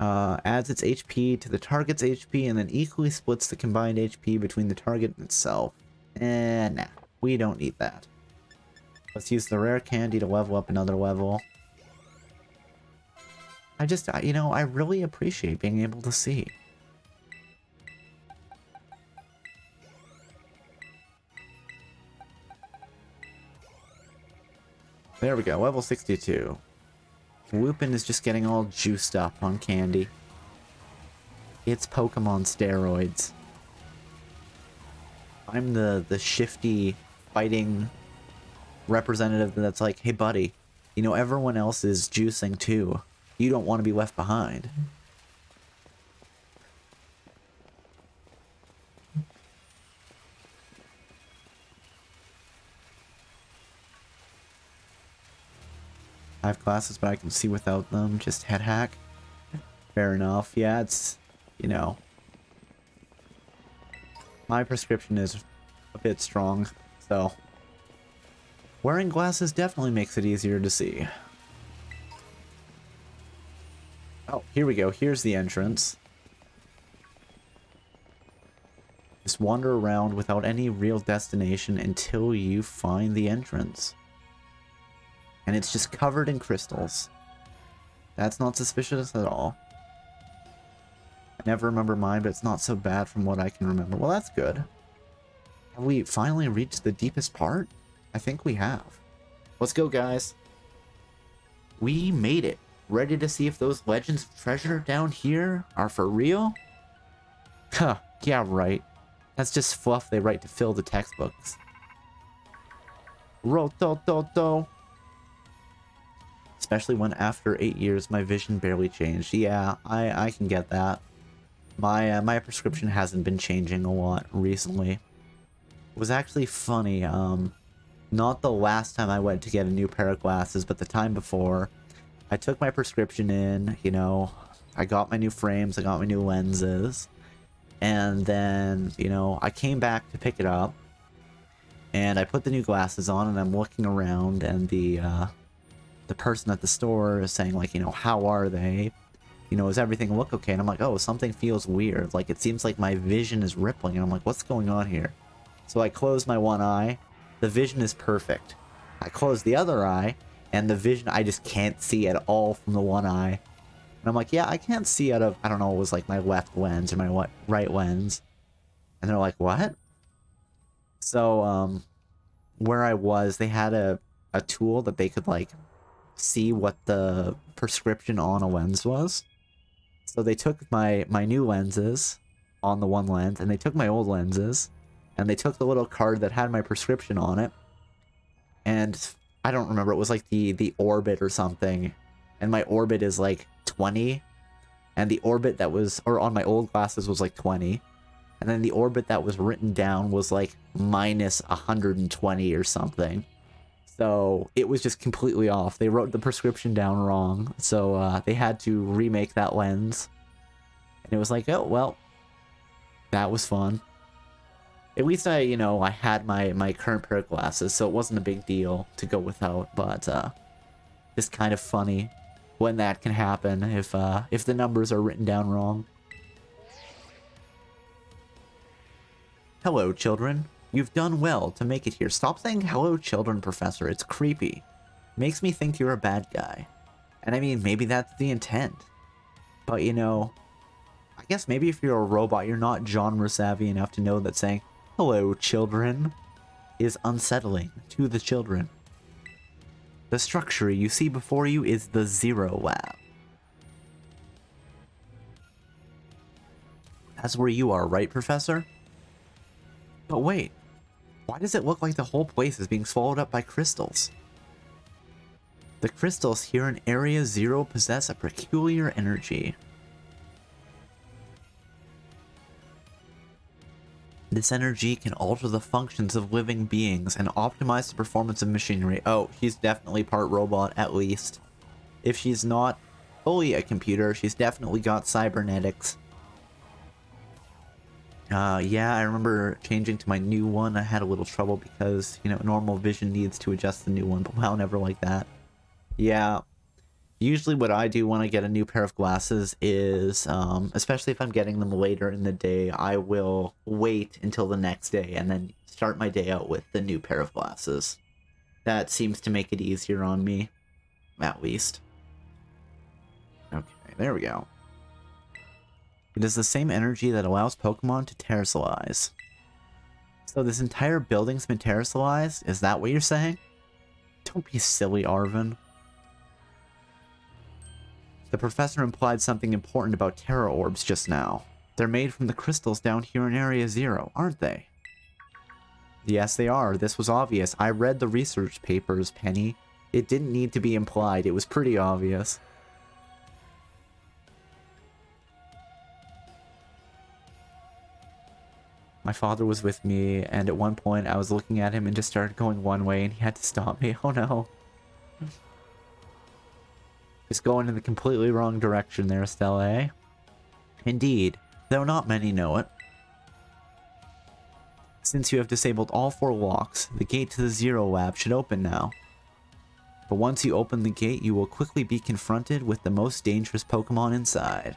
Adds its HP to the target's HP and then equally splits the combined HP between the target and itself. Nah, we don't need that. Let's use the rare candy to level up another level. You know, I really appreciate being able to see. There we go, level 62. Lupin is just getting all juiced up on candy. It's Pokemon steroids. I'm the shifty, fighting representative that's like, hey buddy, you know everyone else is juicing too. You don't want to be left behind. I have glasses, but I can see without them. Just head hack. Fair enough. Yeah, it's, you know. My prescription is a bit strong, so. Wearing glasses definitely makes it easier to see. Oh, here we go. Here's the entrance. Just wander around without any real destination until you find the entrance. And it's just covered in crystals. That's not suspicious at all. I never remember mine, but it's not so bad from what I can remember. Well, that's good. Have we finally reached the deepest part? I think we have. Let's go, guys. We made it. Ready to see if those legends of treasure down here are for real? Huh, yeah, right. That's just fluff they write to fill the textbooks. Ro-to-to-to. Especially when after 8 years my vision barely changed. Yeah, I can get that. My prescription hasn't been changing a lot recently. It was actually funny, not the last time I went to get a new pair of glasses, but the time before. I took my prescription in, you know, I got my new frames, I got my new lenses, and then, you know, I came back to pick it up, and I put the new glasses on, and I'm looking around, and the person at the store is saying, like, you know, how are they? You know, does everything look okay? And I'm like, oh, something feels weird. Like, it seems like my vision is rippling, and I'm like, what's going on here? So I close my one eye, the vision is perfect. I close the other eye, and the vision, I just can't see at all from the one eye. And I'm like, yeah, I can't see out of, I don't know, it was like my left lens or my right lens. And they're like, what? So, where I was, they had a tool that they could, like, see what the prescription on a lens was. So they took my new lenses on the one lens, and they took my old lenses, and they took the little card that had my prescription on it, and I don't remember, it was like the orbit or something, and my orbit is like 20, and the orbit that was, or on my old glasses was like 20, and then the orbit that was written down was like minus 120 or something. So it was just completely off. They wrote the prescription down wrong, so they had to remake that lens, and it was like, oh, well, that was fun. At least you know, I had my current pair of glasses, so it wasn't a big deal to go without, but, it's kind of funny when that can happen if the numbers are written down wrong. Hello, children. You've done well to make it here. Stop saying hello, children, Professor. It's creepy. Makes me think you're a bad guy. And I mean, maybe that's the intent. But, you know, I guess maybe if you're a robot, you're not genre savvy enough to know that saying, hello, children, is unsettling to the children. The structure you see before you is the Zero Lab. That's where you are, right, Professor? But wait, why does it look like the whole place is being swallowed up by crystals? The crystals here in Area Zero possess a peculiar energy. This energy can alter the functions of living beings and optimize the performance of machinery. Oh, she's definitely part robot, at least. If she's not fully a computer, she's definitely got cybernetics. Yeah, I remember changing to my new one. I had a little trouble because, you know, normal vision needs to adjust the new one, but wow, never like that. Yeah. Usually what I do when I get a new pair of glasses is, especially if I'm getting them later in the day, I will wait until the next day and then start my day out with the new pair of glasses. That seems to make it easier on me, at least. Okay, there we go. It is the same energy that allows Pokemon to terrestrialize. So this entire building's been terrestrialized? Is that what you're saying? Don't be silly, Arvin. The professor implied something important about Terra Orbs just now. They're made from the crystals down here in Area Zero, aren't they? Yes, they are. This was obvious. I read the research papers, Penny. It didn't need to be implied. It was pretty obvious. My father was with me, and at one point I was looking at him and just started going one way, and he had to stop me. Oh no. It's going in the completely wrong direction there, Stella, eh? Indeed, though not many know it. Since you have disabled all 4 locks, the gate to the Zero Lab should open now. But once you open the gate, you will quickly be confronted with the most dangerous Pokemon inside.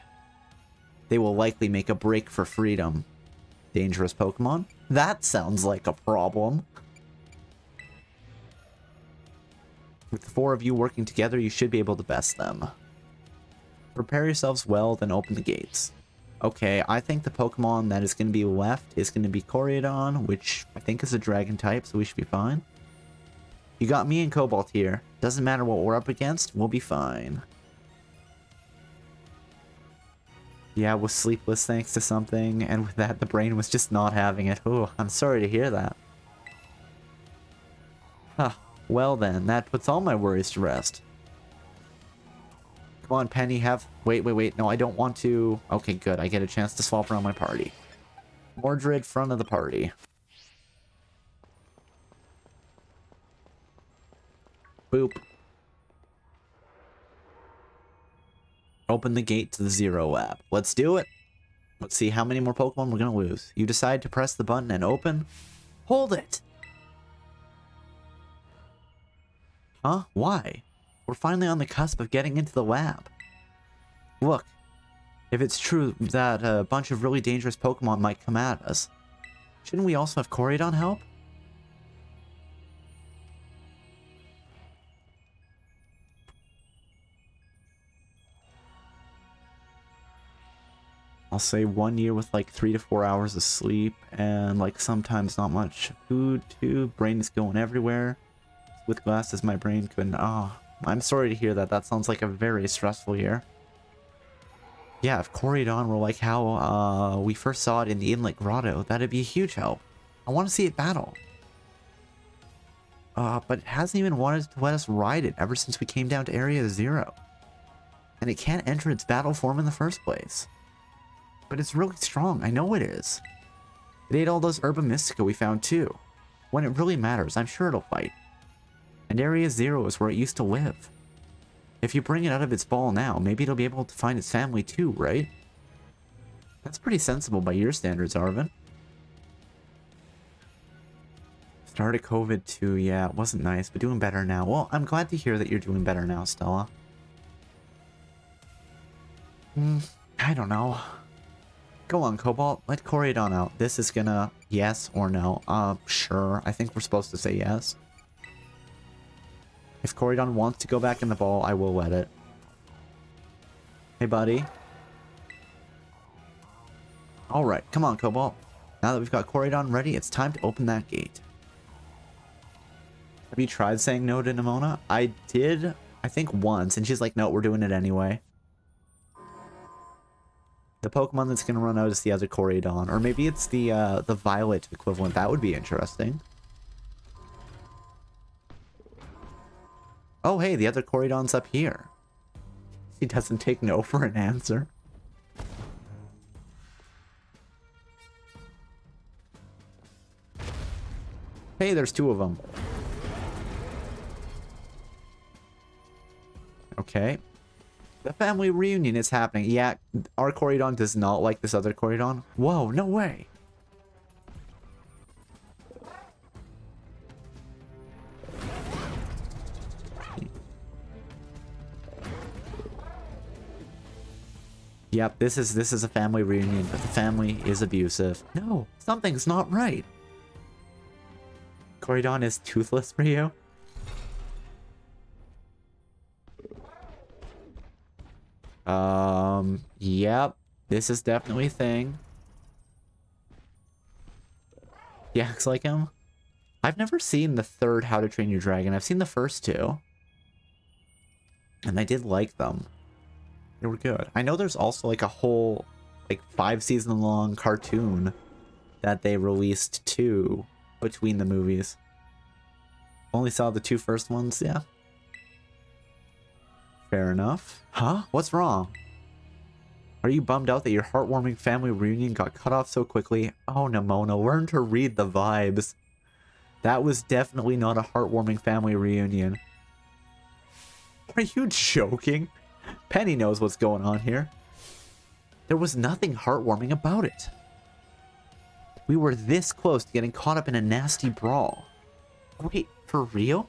They will likely make a break for freedom. Dangerous Pokemon? That sounds like a problem. With the 4 of you working together, you should be able to best them. Prepare yourselves well, then open the gates. Okay, I think the Pokemon that is going to be left is going to be Koraidon, which I think is a dragon type, so we should be fine. You got me and Cobalt here. Doesn't matter what we're up against, we'll be fine. Yeah, was sleepless thanks to something, and with that, the brain was just not having it. Oh, I'm sorry to hear that. Huh. Well then, that puts all my worries to rest. Come on, Penny, have... Wait. No, I don't want to... Okay, good. I get a chance to swap around my party. Mordred, front of the party. Boop. Open the gate to the Zero Lab. Let's do it. Let's see how many more Pokemon we're gonna lose. You decide to press the button and open. Hold it! Huh? Why? We're finally on the cusp of getting into the lab. Look, if it's true that a bunch of really dangerous Pokemon might come at us, shouldn't we also have Koraidon help? I'll say 1 year with like 3 to 4 hours of sleep and like sometimes not much food too. Brain is going everywhere. With glasses, my brain couldn't. Oh, I'm sorry to hear that. That sounds like a very stressful year. Yeah, if Koraidon were like how we first saw it in the Inlet Grotto, that'd be a huge help. I want to see it battle. But it hasn't even wanted to let us ride it ever since we came down to Area 0. And it can't enter its battle form in the first place. But it's really strong, I know it is. It ate all those Herba Mystica we found too. When it really matters, I'm sure it'll fight. And Area 0 is where it used to live. If you bring it out of its ball now, maybe it'll be able to find its family too, right? That's pretty sensible by your standards, Arvin. Started COVID too, yeah, it wasn't nice, but doing better now. Well, I'm glad to hear that you're doing better now, Stella. I don't know. Go on, Cobalt, let Koraidon out. This is gonna... Yes or no? Sure. I think we're supposed to say yes. If Koraidon wants to go back in the ball, I will let it. Hey, buddy. Alright, come on, Cobalt. Now that we've got Koraidon ready, it's time to open that gate. Have you tried saying no to Nimona? I did, I think once, and she's like, no, we're doing it anyway. The Pokemon that's going to run out is the other Koraidon. Or maybe it's the Violet equivalent. That would be interesting. Oh, hey, the other Koraidon's up here. He doesn't take no for an answer. Hey, there's 2 of them. Okay. The family reunion is happening. Yeah, our Koraidon does not like this other Koraidon. Whoa, no way. Yep, this is a family reunion, but the family is abusive. No, something's not right. Koraidon is toothless for you? Yep, this is definitely a thing. He acts like him. I've never seen the third How to Train Your Dragon. I've seen the first 2. And I did like them. They were good. I know there's also like a whole like 5-season long cartoon that they released too between the movies. Only saw the 2 first ones, yeah. Fair enough. Huh? What's wrong? Are you bummed out that your heartwarming family reunion got cut off so quickly? Oh, Nimona, learn to read the vibes. That was definitely not a heartwarming family reunion. Are you joking? Penny knows what's going on here. There was nothing heartwarming about it. We were this close to getting caught up in a nasty brawl. Wait, for real?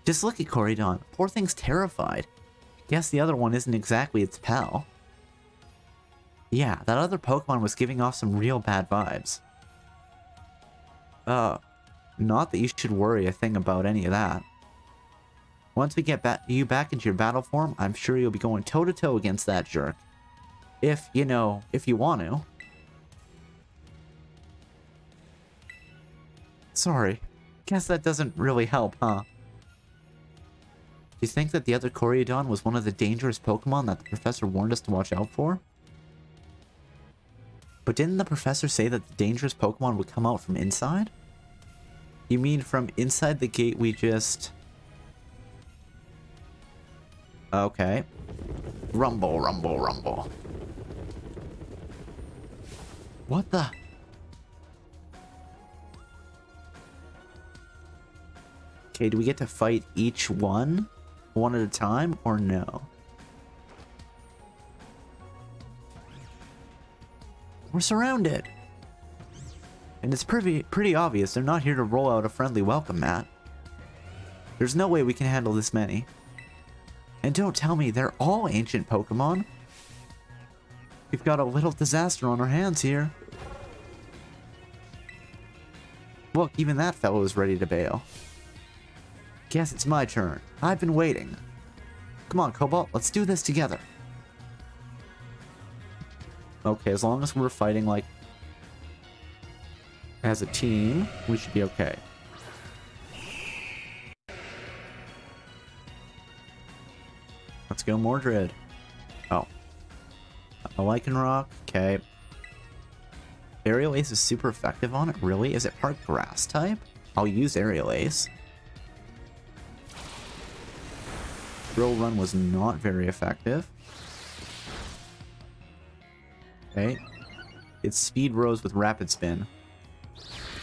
Just look at Koraidon. Poor thing's terrified. Guess the other one isn't exactly its pal. Yeah, that other Pokemon was giving off some real bad vibes. Not that you should worry a thing about any of that. Once we get you back into your battle form, I'm sure you'll be going toe-to-toe against that jerk. If, you know, if you want to. Sorry. Guess that doesn't really help, huh? Do you think that the other Koreodon was one of the dangerous Pokemon that the professor warned us to watch out for? But didn't the professor say that the dangerous Pokemon would come out from inside? You mean from inside the gate we just... Okay. Rumble, rumble, rumble. What the... Okay, do we get to fight each one at a time, or no? We're surrounded! And it's pretty obvious they're not here to roll out a friendly welcome mat. There's no way we can handle this many. And don't tell me they're all ancient Pokemon. We've got a little disaster on our hands here. Look, even that fellow is ready to bail. Guess it's my turn. I've been waiting. Come on, Cobalt, let's do this together. Okay, as long as we're fighting, like, as a team, we should be okay. Let's go, Mordred. Oh. A Lycanroc, okay. Aerial Ace is super effective on it, really? Is it part grass type? I'll use Aerial Ace. Drill Run was not very effective. Okay. Its speed rose with Rapid Spin.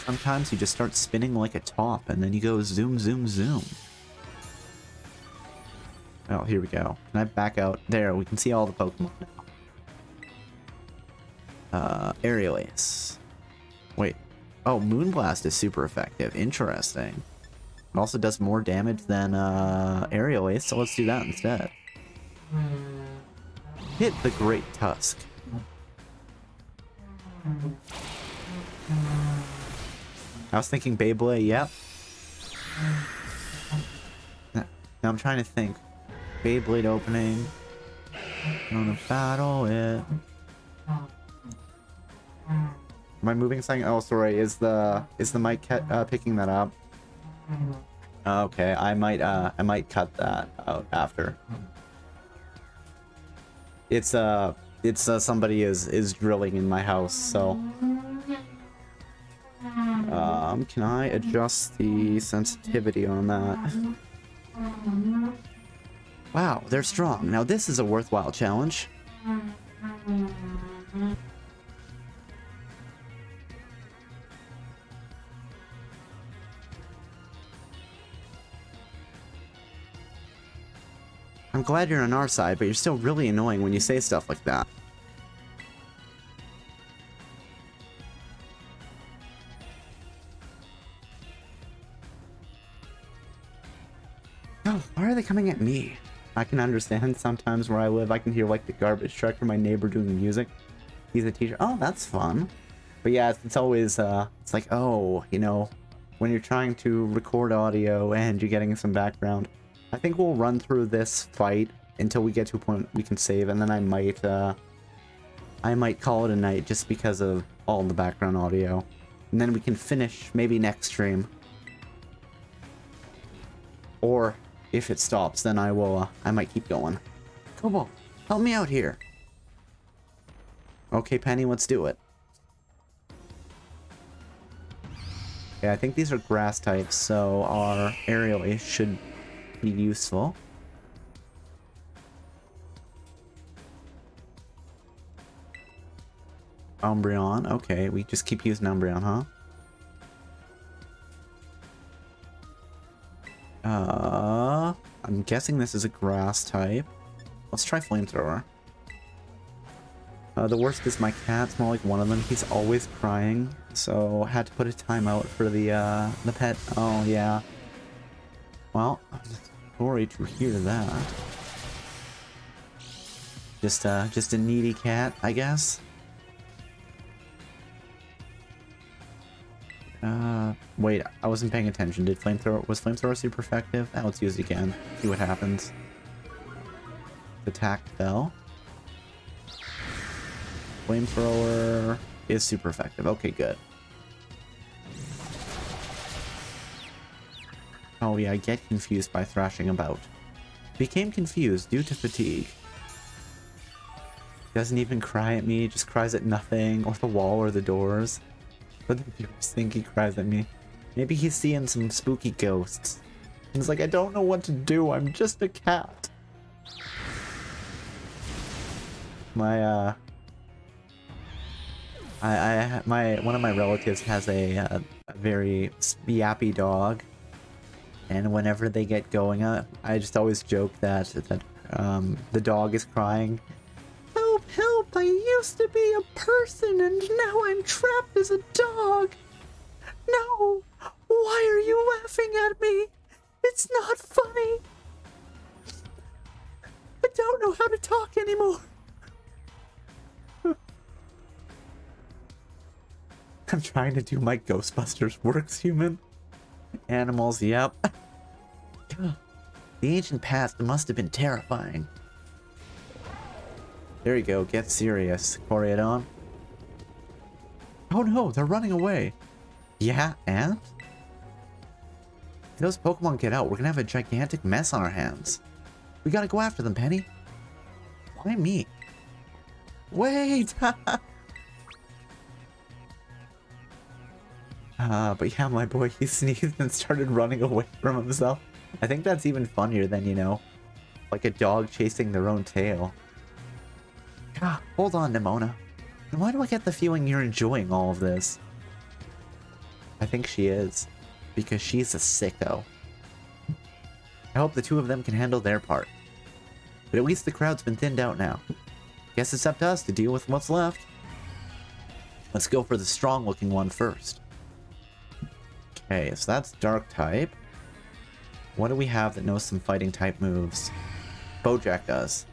Sometimes you just start spinning like a top, and then you go zoom, zoom, zoom. Oh, here we go. Can I back out? There, we can see all the Pokemon now. Aerial Ace. Wait. Oh, Moonblast is super effective. Interesting. It also does more damage than Aerial Ace, so let's do that instead. Hit the Great Tusk. I was thinking Beyblade, yep. Now I'm trying to think. Beyblade opening. Gonna battle it. Am I moving something? Oh, sorry. Is the mic picking that up? Okay, I might cut that out after. It's somebody is drilling in my house, so can I adjust the sensitivity on that? Wow, they're strong. Now this is a worthwhile challenge. I'm glad you're on our side, but you're still really annoying when you say stuff like that. Oh, why are they coming at me? I can understand sometimes where I live, I can hear like the garbage truck or my neighbor doing music. He's a teacher. Oh, that's fun. But yeah, it's always, it's like, oh, you know, when you're trying to record audio and you're getting some background. I think we'll run through this fight until we get to a point we can save, and then I might call it a night just because of all the background audio. And then we can finish maybe next stream. Or if it stops, then I might keep going. Cobalt, help me out here. Okay, Penny, let's do it. Yeah, I think these are grass types, so our Aerial Ace should be useful. Umbreon, okay, we just keep using Umbreon, huh? I'm guessing this is a grass type. Let's try Flamethrower. The worst is my cat's more like one of them. He's always crying, so had to put a timeout for the pet. Oh, yeah. Well, I'm sorry to hear that. Just a needy cat, I guess. Wait, I wasn't paying attention. Was Flamethrower super effective? Now let's use it again. See what happens. Attack fell. Flamethrower is super effective. Okay, good. Oh yeah, I get confused by thrashing about. Became confused due to fatigue. Doesn't even cry at me, just cries at nothing, or the wall, or the doors. But the viewers think he cries at me. Maybe he's seeing some spooky ghosts. He's like, I don't know what to do, I'm just a cat. My, one of my relatives has a very yappy dog. And whenever they get going, I just always joke that the dog is crying. Help, help, I used to be a person and now I'm trapped as a dog. No, why are you laughing at me? It's not funny. I don't know how to talk anymore. I'm trying to do my Ghostbusters works, human. Animals, yep. The ancient past must have been terrifying. There you go, get serious, Coryodon. Oh no, they're running away. Yeah, and? If those Pokemon get out, we're gonna have a gigantic mess on our hands. We gotta go after them, Penny. Why me? Wait! But yeah, my boy, he sneezed and started running away from himself. I think that's even funnier than, you know, like a dog chasing their own tail. Ah, hold on, Nimona. And why do I get the feeling you're enjoying all of this? I think she is, because she's a sicko. I hope the two of them can handle their part. But at least the crowd's been thinned out now. Guess it's up to us to deal with what's left. Let's go for the strong-looking one first. Okay, so that's dark type. What do we have that knows some fighting type moves? Bojack does.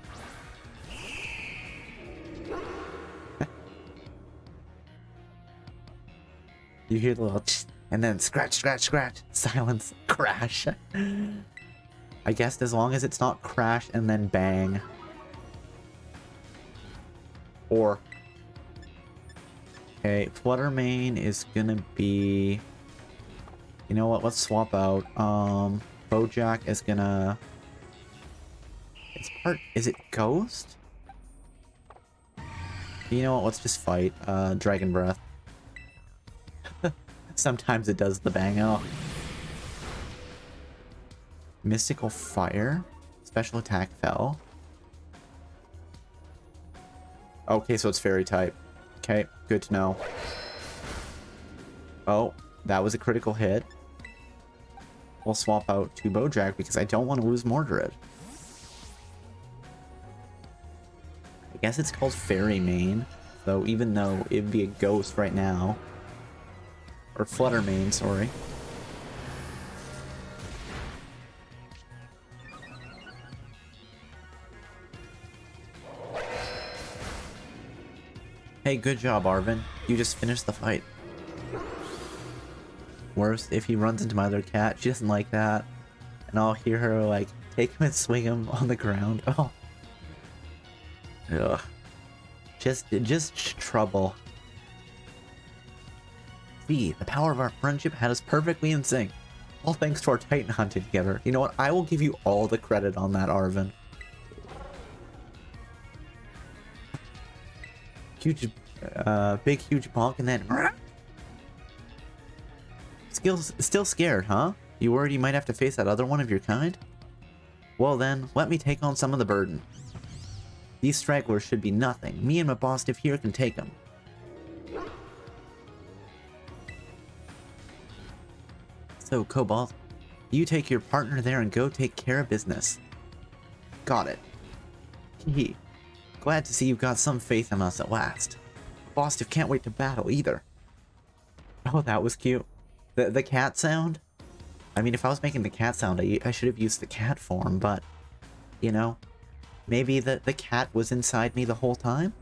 You hear the little and then scratch, scratch, scratch, silence, crash. I guess as long as it's not crash and then bang. Or... Okay, Flutter Mane is gonna be... You know what, let's swap out. Bojack is gonna... It's part... Is it Ghost? You know what, let's just fight. Dragon Breath. Sometimes it does the bang out. Mystical Fire. Special attack fell. Okay, so it's fairy type. Okay, good to know. Oh, that was a critical hit. We'll swap out to Bojack because I don't want to lose Mordred. I guess it's called Fairy Mane, though even though it'd be a ghost right now. Or Flutter Mane, sorry. Hey, good job, Arven. You just finished the fight. Worse, if he runs into my other cat, she doesn't like that. And I'll hear her, like, take him and swing him on the ground. Oh. Ugh. Just trouble. See, the power of our friendship had us perfectly in sync. All thanks to our Titan hunting together. You know what? I will give you all the credit on that, Arven. Huge, big, huge bonk, and then... Still scared, huh? You worried you might have to face that other one of your kind? Well then, let me take on some of the burden. These stragglers should be nothing. Me and my boss here can take them. So, Cobalt, you take your partner there and go take care of business. Got it. Hee. Glad to see you've got some faith in us at last. Bostiff can't wait to battle either. Oh, that was cute. The cat sound? I mean, if I was making the cat sound, I should have used the cat form, but, you know, maybe the cat was inside me the whole time?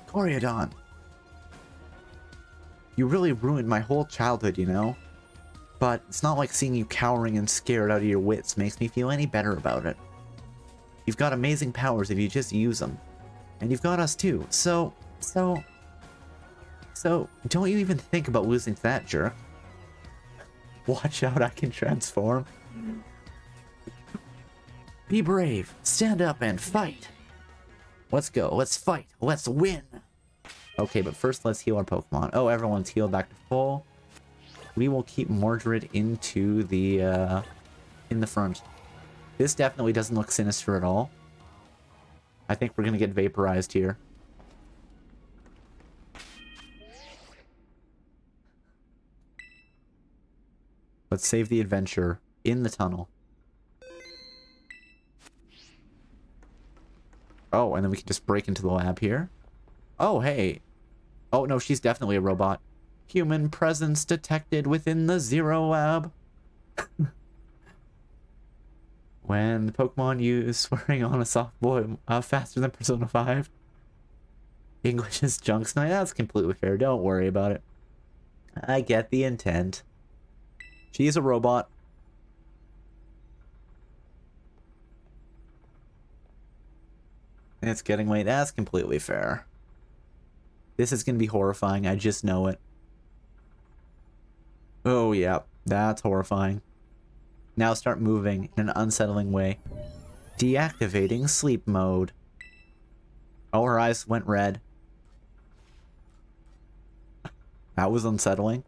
Coryodon. You really ruined my whole childhood, you know? But it's not like seeing you cowering and scared out of your wits makes me feel any better about it. You've got amazing powers if you just use them. And you've got us too. So don't you even think about losing to that jerk. Watch out, I can transform. Be brave. Stand up and fight. Let's go. Let's fight. Let's win. Okay, but first let's heal our Pokemon. Oh, everyone's healed back to full. We will keep Mordred into the, in the front. This definitely doesn't look sinister at all. I think we're gonna get vaporized here. Let's save the adventure in the tunnel. Oh, and then we can just break into the lab here. Oh, hey. Oh, no, she's definitely a robot. Human presence detected within the Zero Lab. When the Pokemon use swearing on a soft boy faster than Persona 5. English is junk tonight. That's completely fair. Don't worry about it. I get the intent. She's a robot. It's getting late. That's completely fair. This is going to be horrifying. I just know it. Oh, yeah. That's horrifying. Now start moving in an unsettling way. Deactivating sleep mode. Oh, her eyes went red. That was unsettling.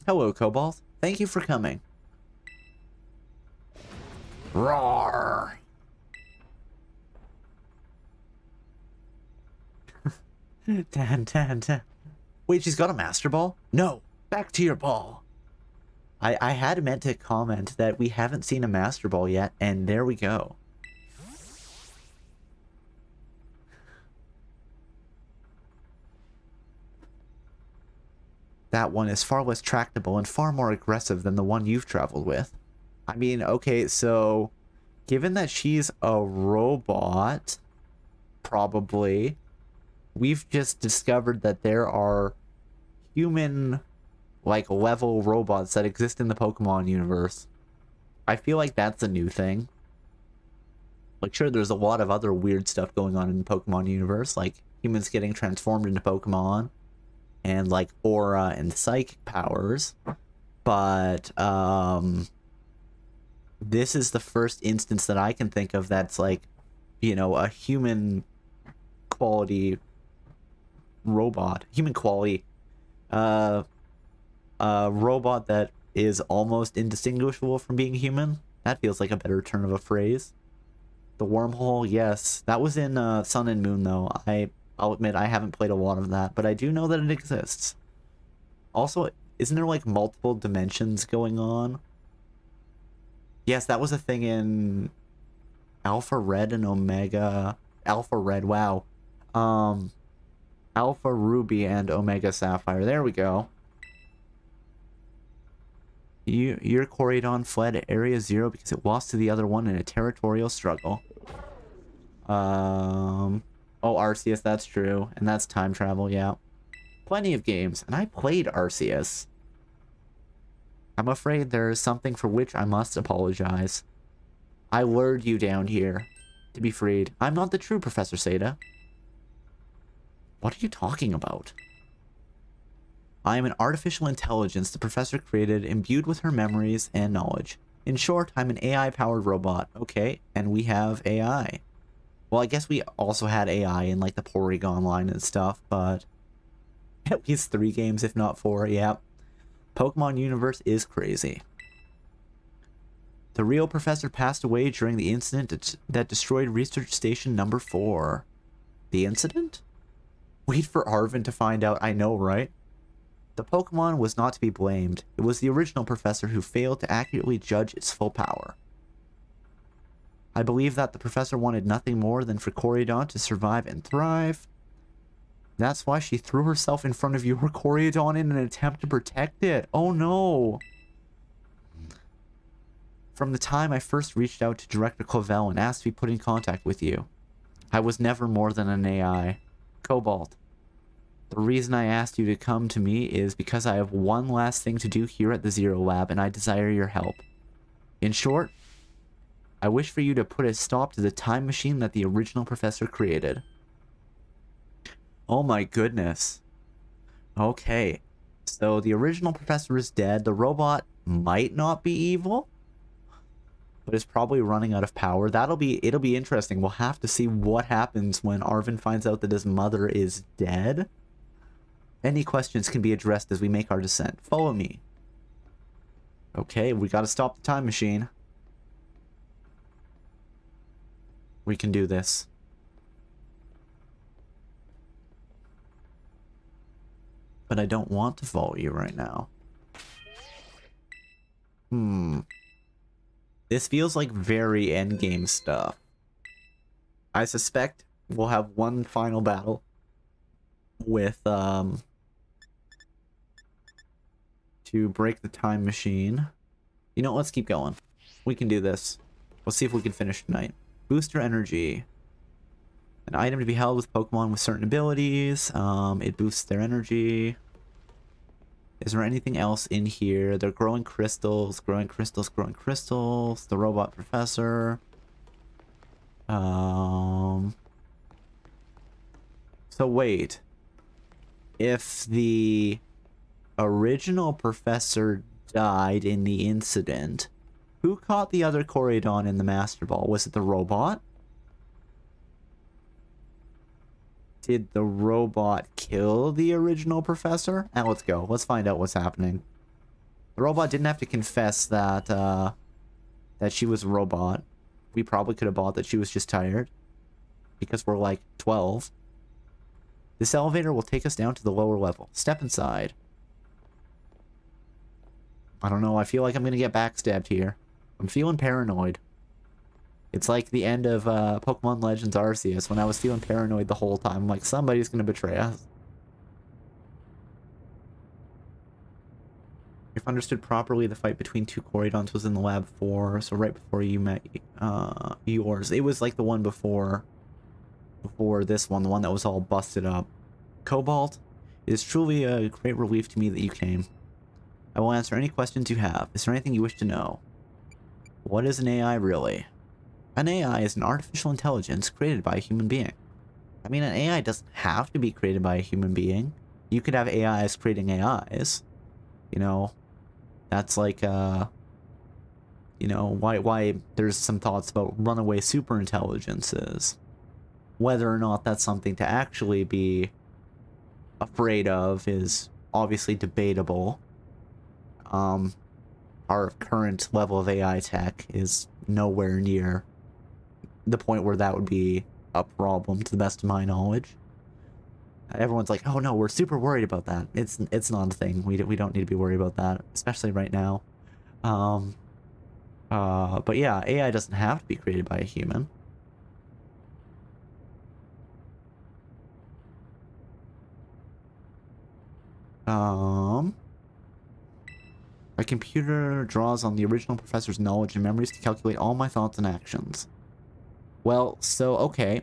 Hello, Cobalt. Thank you for coming. Roar! Tan. Wait, she's got a Master Ball? No! Back to your ball! I had meant to comment that we haven't seen a Master Ball yet, and there we go. That one is far less tractable and far more aggressive than the one you've traveled with. I mean, okay, so given that she's a robot, probably, we've just discovered that there are human, like, level robots that exist in the Pokemon universe. I feel like that's a new thing. Like, sure, there's a lot of other weird stuff going on in the Pokemon universe, like humans getting transformed into Pokemon, and, like, aura and psychic powers. But, this is the first instance that I can think of that's, like, you know, a human quality robot. Human quality. A robot that is almost indistinguishable from being human. That feels like a better turn of a phrase. The wormhole, yes. That was in Sun and Moon, though. I'll admit I haven't played a lot of that, but I do know that it exists. Also, isn't there, like, multiple dimensions going on? Yes, that was a thing in Alpha Red and Omega... Alpha Red, wow. Alpha Ruby and Omega Sapphire. There we go. Your Corydon fled Area 0 because it lost to the other one in a territorial struggle. Oh, Arceus, that's true. And that's time travel, yeah. Plenty of games, and I played Arceus. I'm afraid there is something for which I must apologize. I lured you down here to be freed. I'm not the true Professor Seda. What are you talking about? I am an artificial intelligence the professor created, imbued with her memories and knowledge. In short, I'm an AI-powered robot. Okay, and we have AI. Well, I guess we also had AI in, like, the Porygon line and stuff, but at least 3 games, if not 4, yeah. Pokemon universe is crazy. The real professor passed away during the incident that destroyed Research Station number 4. The incident? Wait for Arvin to find out, I know, right? The Pokemon was not to be blamed. It was the original professor who failed to accurately judge its full power. I believe that the professor wanted nothing more than for Corydon to survive and thrive. That's why she threw herself in front of your Corydon in an attempt to protect it. Oh no! From the time I first reached out to Director Clavel and asked to be put in contact with you, I was never more than an AI. Cobalt. The reason I asked you to come to me is because I have one last thing to do here at the Zero Lab, and I desire your help. In short, I wish for you to put a stop to the time machine that the original professor created. Oh my goodness. Okay. So the original professor is dead. The robot might not be evil, but is probably running out of power. It'll be interesting. We'll have to see what happens when Arvin finds out that his mother is dead. Any questions can be addressed as we make our descent. Follow me. Okay, we gotta stop the time machine. We can do this. But I don't want to follow you right now. This feels like very endgame stuff. I suspect we'll have one final battle with, to break the time machine. You know, let's keep going. We can do this. Let's see if we can finish tonight. Booster energy. An item to be held with Pokemon with certain abilities. It boosts their energy. Is there anything else in here? They're growing crystals, growing crystals, growing crystals. The robot professor. So wait. If the original professor died in the incident, who caught the other Corydon in the Master Ball? Was it the robot? Did the robot kill the original professor? And let's go. Let's find out what's happening. The robot didn't have to confess that that she was a robot. We probably could have bought that she was just tired, because we're like 12. This elevator will take us down to the lower level. Step inside. I don't know. I feel like I'm gonna get backstabbed here. I'm feeling paranoid. It's like the end of Pokemon Legends Arceus, when I was feeling paranoid the whole time. I'm like, somebody's gonna betray us. If understood properly, the fight between two Corydons was in the lab 4, so right before you met yours. It was like the one before this one, the one that was all busted up. Cobalt, it is truly a great relief to me that you came. I will answer any questions you have. Is there anything you wish to know? What is an AI really? An AI is an artificial intelligence created by a human being. I mean, an AI doesn't have to be created by a human being. You could have AIs creating AIs. You know, that's like, you know, why there's some thoughts about runaway superintelligences. Whether or not that's something to actually be afraid of is obviously debatable. Our current level of AI tech is nowhere near the point where that would be a problem, to the best of my knowledge. Everyone's like, oh no, we're super worried about that. It's not a thing. We don't need to be worried about that, especially right now. But yeah, AI doesn't have to be created by a human. My computer draws on the original professor's knowledge and memories to calculate all my thoughts and actions. Well, so, okay.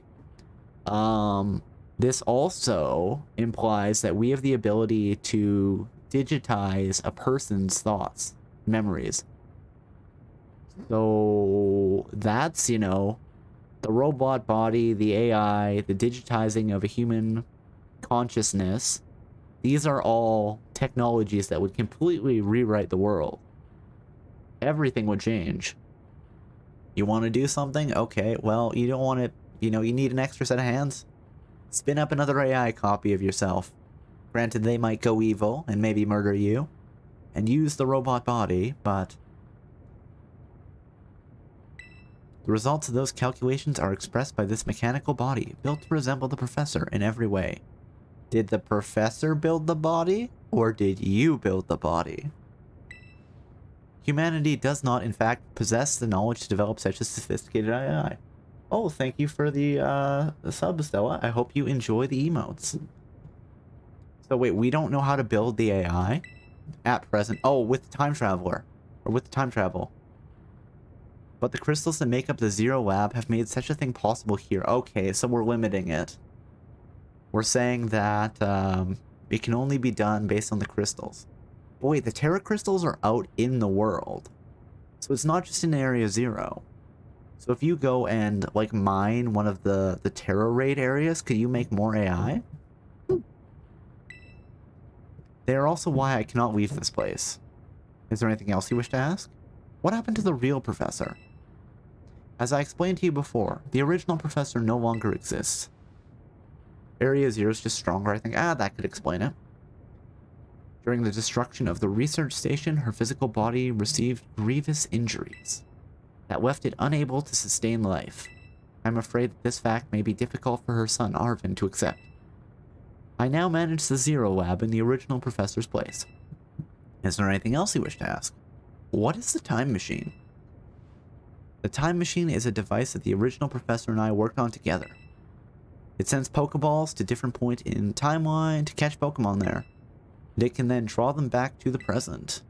This also implies that we have the ability to digitize a person's thoughts, memories. So, that's, you know, the robot body, the AI, the digitizing of a human consciousness. These are all technologies that would completely rewrite the world. Everything would change. You want to do something? Okay, well, you don't want it, you know, you need an extra set of hands. Spin up another AI copy of yourself. Granted, they might go evil and maybe murder you and use the robot body, but the results of those calculations are expressed by this mechanical body, built to resemble the professor in every way. Did the professor build the body, or did you build the body? Humanity does not, in fact, possess the knowledge to develop such a sophisticated AI. Oh, thank you for the sub, Stella. I hope you enjoy the emotes. So wait, we don't know how to build the AI at present. Oh, with the time traveler, or with the time travel. But the crystals that make up the Zero Lab have made such a thing possible here. Okay, so we're limiting it. We're saying that it can only be done based on the crystals. But wait, the Terra crystals are out in the world. So it's not just in Area 0. So if you go and, like, mine one of the terror raid areas, could you make more AI? They are also why I cannot leave this place. Is there anything else you wish to ask? What happened to the real professor? As I explained to you before, the original professor no longer exists. Area Zero is just stronger, I think. That could explain it. During the destruction of the research station, her physical body received grievous injuries that left it unable to sustain life. I'm afraid that this fact may be difficult for her son, Arvin, to accept. I now manage the Zero Lab in the original professor's place. Is there anything else you wish to ask? What is the time machine? The time machine is a device that the original professor and I worked on together. It sends Pokeballs to different points in timeline to catch Pokemon there. And it can then draw them back to the present.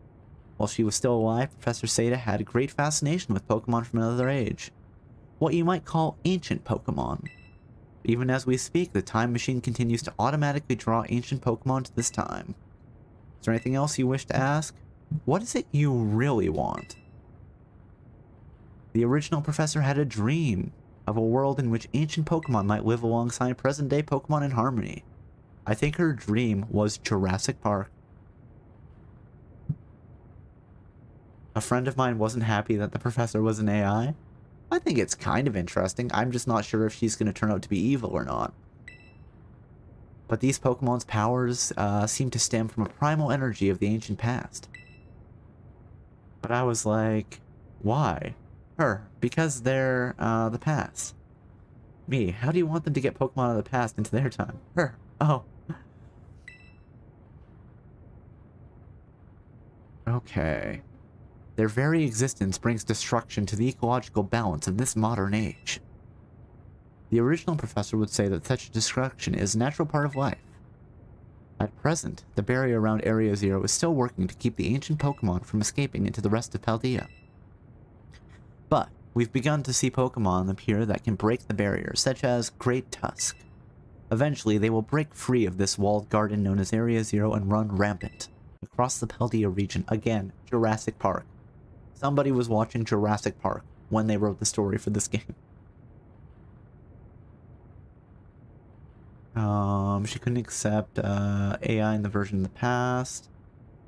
While she was still alive, Professor Seda had a great fascination with Pokemon from another age. What you might call ancient Pokemon. Even as we speak, the time machine continues to automatically draw ancient Pokemon to this time. Is there anything else you wish to ask? What is it you really want? The original professor had a dream of a world in which ancient Pokemon might live alongside present-day Pokemon in harmony. I think her dream was Jurassic Park. A friend of mine wasn't happy that the professor was an AI. I think it's kind of interesting. I'm just not sure if she's going to turn out to be evil or not. But these Pokemon's powers seem to stem from a primal energy of the ancient past. But I was like, why? Her, because they're the past. Me, how do you want them to get Pokemon of the past into their time? Her, oh. Okay. Their very existence brings destruction to the ecological balance of this modern age. The original professor would say that such destruction is a natural part of life. At present, the barrier around Area Zero is still working to keep the ancient Pokemon from escaping into the rest of Paldea. But we've begun to see Pokemon appear that can break the barrier, such as Great Tusk. Eventually, they will break free of this walled garden known as Area Zero and run rampant across the Paldea region. Again, Jurassic Park. Somebody was watching Jurassic Park when they wrote the story for this game. She couldn't accept AI in the version in the past.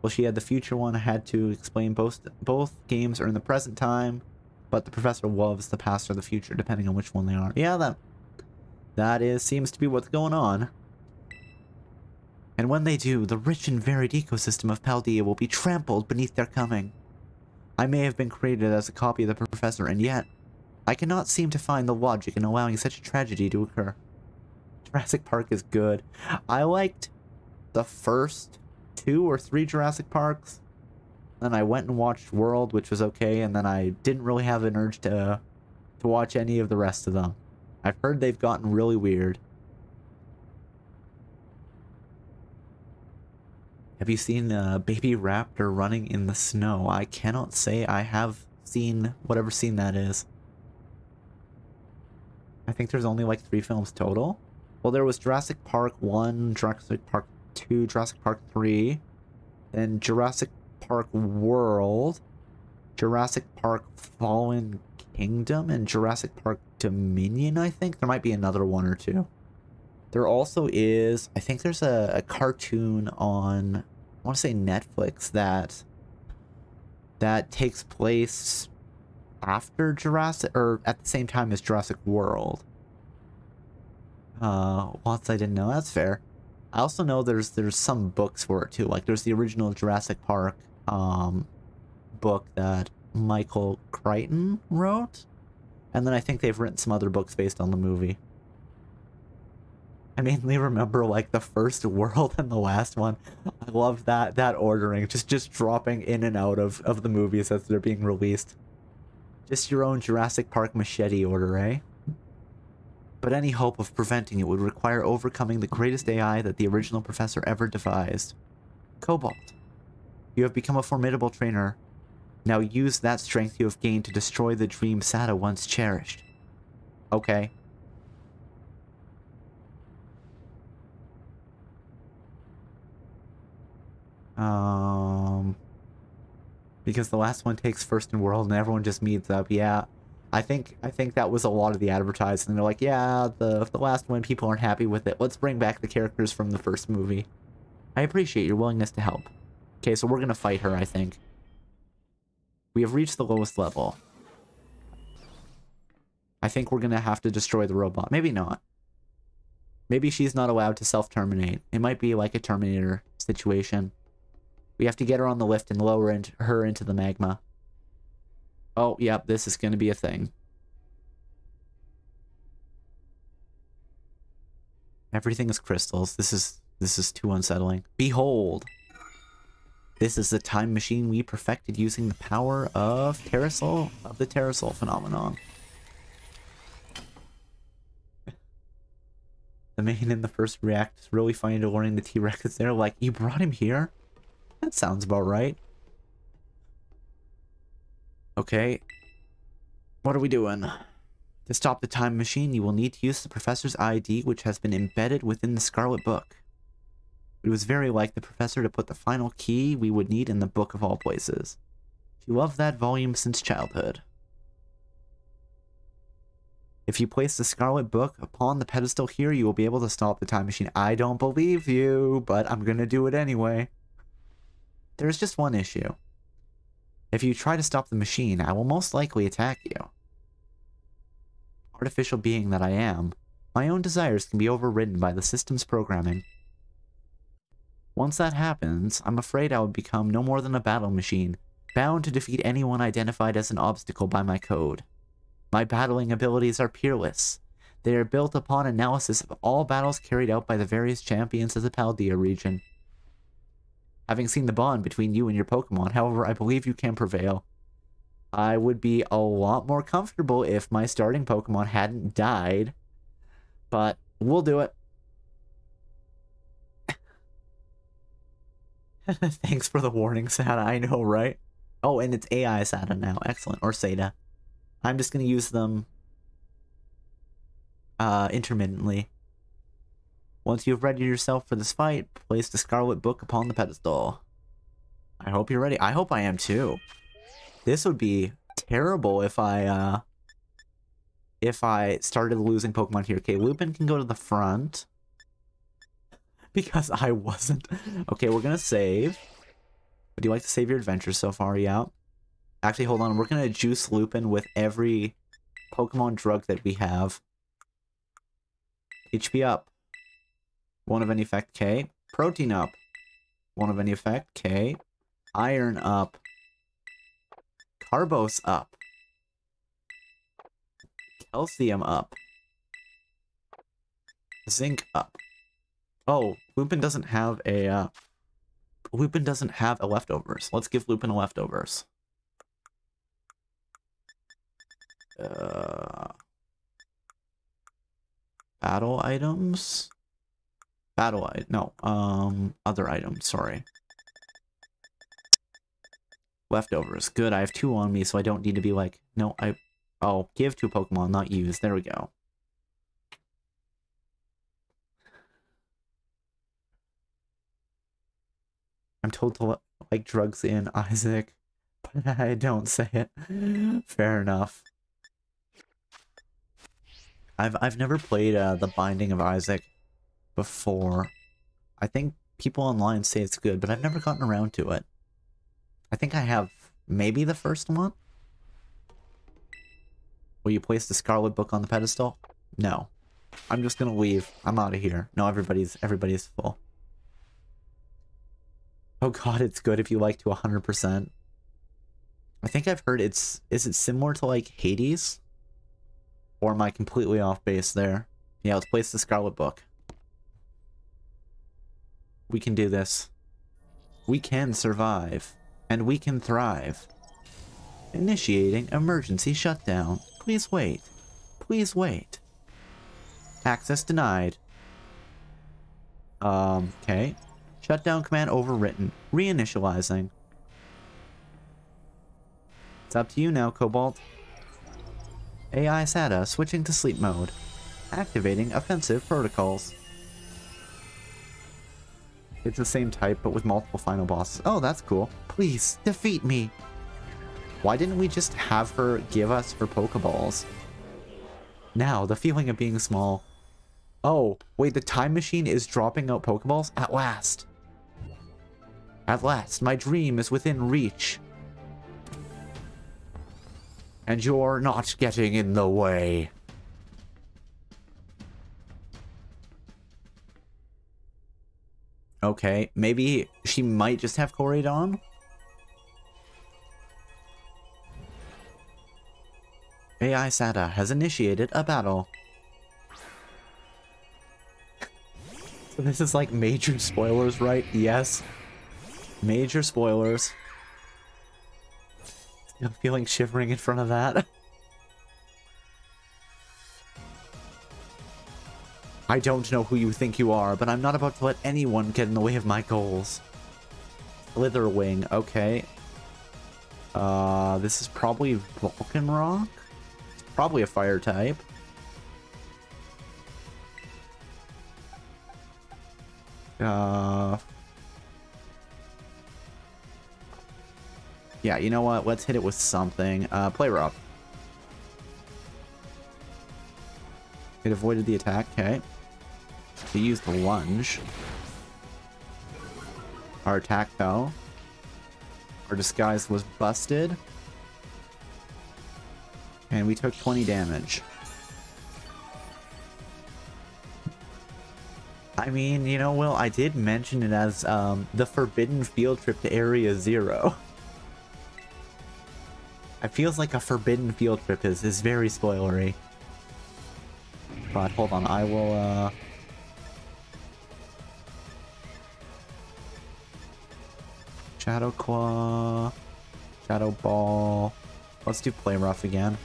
Well, she had the future one. I had to explain both games are in the present time, but the professor loves the past or the future, depending on which one they are. Yeah, that seems to be what's going on. And when they do, the rich and varied ecosystem of Paldea will be trampled beneath their coming. I may have been created as a copy of the professor, and yet, I cannot seem to find the logic in allowing such a tragedy to occur. Jurassic Park is good. I liked the first 2 or 3 Jurassic Parks. Then I went and watched World, which was okay, and then I didn't really have an urge to watch any of the rest of them. I've heard they've gotten really weird. Have you seen a baby raptor running in the snow? I cannot say I have seen whatever scene that is. I think there's only like 3 films total. Well, there was Jurassic Park 1, Jurassic Park 2, Jurassic Park 3, then Jurassic Park World, Jurassic Park Fallen Kingdom, and Jurassic Park Dominion, I think. There might be another 1 or 2. There also is, I think there's a cartoon on, I want to say Netflix, that takes place after Jurassic, or at the same time as Jurassic World. Once I didn't know, that's fair. I also know there's some books for it too, like there's the original Jurassic Park book that Michael Crichton wrote, and then I think they've written some other books based on the movie. I mainly remember like the first World and the last one. I love that ordering, just dropping in and out of the movies as they're being released. Just your own Jurassic Park machete order, eh? But any hope of preventing it would require overcoming the greatest AI that the original professor ever devised. Cobalt. You have become a formidable trainer. Now use that strength you have gained to destroy the dream Sada once cherished. Okay. Because the last one takes first in world and everyone just meets up. Yeah. I think that was a lot of the advertising. They're like, yeah, the last one, people aren't happy with it. Let's bring back the characters from the first movie. I appreciate your willingness to help. Okay, so we're gonna fight her, I think. We have reached the lowest level. I think we're gonna have to destroy the robot. Maybe not. Maybe she's not allowed to self-terminate. It might be like a Terminator situation. We have to get her on the lift and lower her into the magma. Oh, yep, this is gonna be a thing. Everything is crystals. This is too unsettling. Behold! This is the time machine we perfected using the power of the Terrasol phenomenon. The main in the first react is really funny to learning the T-Rex is there. Like, you brought him here? That sounds about right. Okay. What are we doing? To stop the time machine, you will need to use the professor's ID, which has been embedded within the Scarlet Book. It was very like the professor to put the final key we would need in the book of all places. She loved that volume since childhood. If you place the Scarlet Book upon the pedestal here, you will be able to stop the time machine. I don't believe you, but I'm gonna do it anyway. There's just one issue. If you try to stop the machine, I will most likely attack you. Artificial being that I am, my own desires can be overridden by the system's programming. Once that happens, I'm afraid I would become no more than a battle machine, bound to defeat anyone identified as an obstacle by my code. My battling abilities are peerless. They are built upon analysis of all battles carried out by the various champions of the Paldea region. Having seen the bond between you and your Pokemon, however, I believe you can prevail. I would be a lot more comfortable if my starting Pokemon hadn't died, but we'll do it. Thanks for the warning, Sada. I know, right? Oh, and it's AI Sada now. Excellent. Or Sada. I'm just going to use them intermittently. Once you've readied yourself for this fight, place the Scarlet Book upon the pedestal. I hope you're ready. I hope I am too. This would be terrible if I started losing Pokemon here. Okay, Lupin can go to the front. Because I wasn't. Okay, we're gonna save. Would you like to save your adventure so far? Yeah. Actually, hold on. We're gonna juice Lupin with every Pokemon drug that we have. HP up. One of any effect, K. Protein up. One of any effect, K. Iron up. Carbos up. Calcium up. Zinc up. Oh, Lupin doesn't have a, leftovers. Let's give Lupin a leftovers. Battle items? Other items, sorry. Leftovers. Good, I have 2 on me, so I don't need to be like, oh, give to a Pokemon, not use. There we go. I'm told to like drugs in Isaac, but I don't say it. Fair enough. I've never played The Binding of Isaac before. I think people online say it's good, but I've never gotten around to it. I think I have maybe the first one. Will you place the Scarlet Book on the pedestal? No. I'm just gonna leave. I'm out of here. No, everybody's full. Oh god, it's good if you like to 100%. I think I've heard is it similar to like Hades? Or am I completely off base there? Yeah, let's place the Scarlet Book. We can do this. We can survive. And we can thrive. Initiating emergency shutdown. Please wait. Please wait. Access denied. Okay. Shutdown command overwritten. Reinitializing. It's up to you now, Cobalt. AI SATA switching to sleep mode. Activating offensive protocols. It's the same type, but with multiple final bosses. Oh, that's cool. Please, defeat me. Why didn't we just have her give us her Pokeballs? Now, the feeling of being small. Oh, wait, the time machine is dropping out Pokeballs? At last. At last, my dream is within reach. And you're not getting in the way. Okay, maybe she might just have Koridon? AI SATA has initiated a battle. So this is like major spoilers, right? Yes. Major spoilers. I'm feeling shivering in front of that. I don't know who you think you are, but I'm not about to let anyone get in the way of my goals. Slitherwing, okay. This is probably Vulcan Rock? It's probably a fire type. Yeah, you know what? Let's hit it with something. Play rough. It avoided the attack, okay. We used the lunge. Our attack fell. Our disguise was busted. And we took 20 damage. I mean, you know, Will, I did mention it as the forbidden field trip to Area 0. It feels like a forbidden field trip is very spoilery. But hold on, I will, Shadow Claw, Shadow Ball. Let's do Play Rough again.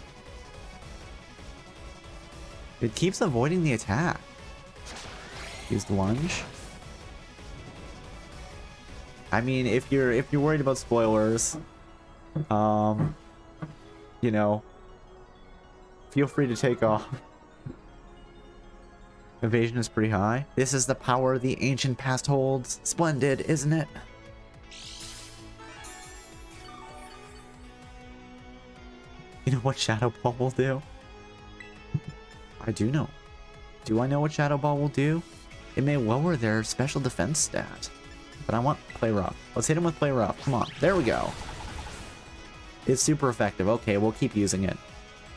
It keeps avoiding the attack. Use the lunge. I mean, if you're worried about spoilers, you know, feel free to take off. Evasion is pretty high. This is the power the ancient past holds. Splendid, isn't it? You know what Shadow Ball will do? I do know. Do I know what Shadow Ball will do? It may lower their special defense stat. But I want Play Rough. Let's hit him with Play Rough. Come on. There we go. It's super effective. Okay, we'll keep using it.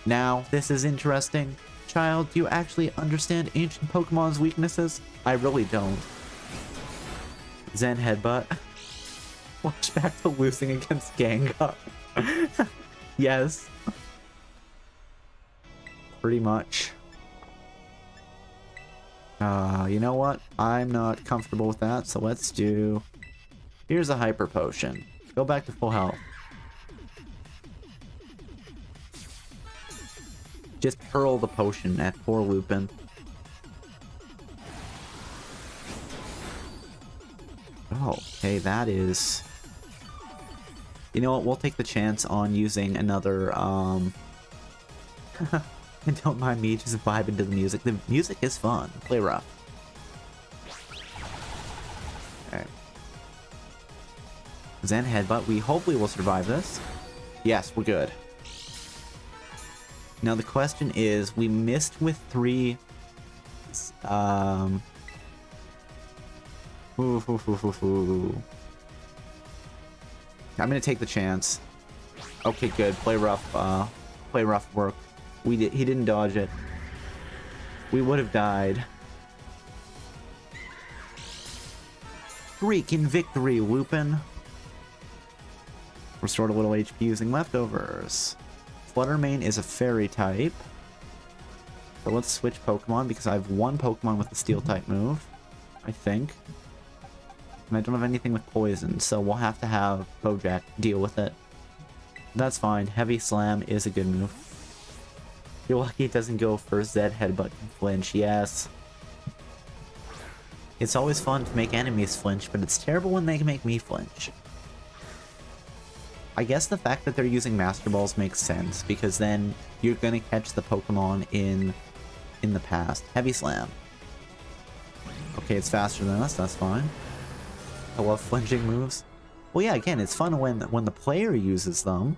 Now, this is interesting. Child, do you actually understand ancient Pokemon's weaknesses? I really don't. Zen Headbutt. Flashback to losing against Gengar. Yes. Pretty much. You know what? I'm not comfortable with that, so let's do... Here's a Hyper Potion. Go back to full health. Just hurl the potion at poor Lupin. Oh, okay, that is... You know what? We'll take the chance on using another, And don't mind me just vibing to the music. The music is fun. Play rough. Okay. Zen Headbutt. We hopefully will survive this. Yes, we're good. Now the question is, we missed with 3... I'm gonna take the chance. Okay, good. Play rough. Play rough work. He didn't dodge it. We would have died. Freaking victory, Lupin. Restored a little HP using leftovers. Fluttermane is a fairy type. So let's switch Pokemon because I have one Pokemon with the steel type move, I think. And I don't have anything with poison, so we'll have to have Bojack deal with it. That's fine. Heavy Slam is a good move. You're lucky it doesn't go for Zed Headbutt and flinch, yes. It's always fun to make enemies flinch, but it's terrible when they make me flinch. I guess the fact that they're using Master Balls makes sense, because then you're gonna catch the Pokemon in the past. Heavy Slam. Okay, it's faster than us, that's fine. I love flinching moves. Well, yeah, again, it's fun when the player uses them.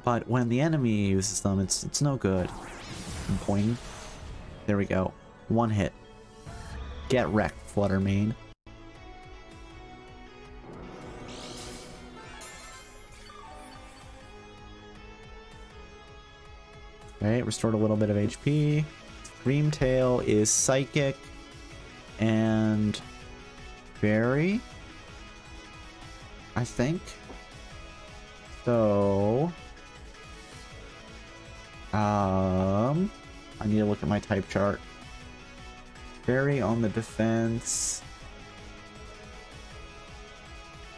But when the enemy uses them, it's no good. Boing. There we go. One hit. Get wrecked, Fluttermane. Okay, restored a little bit of HP. Screamtail is Psychic and Fairy, I think. So, I need to look at my type chart. Fairy on the defense.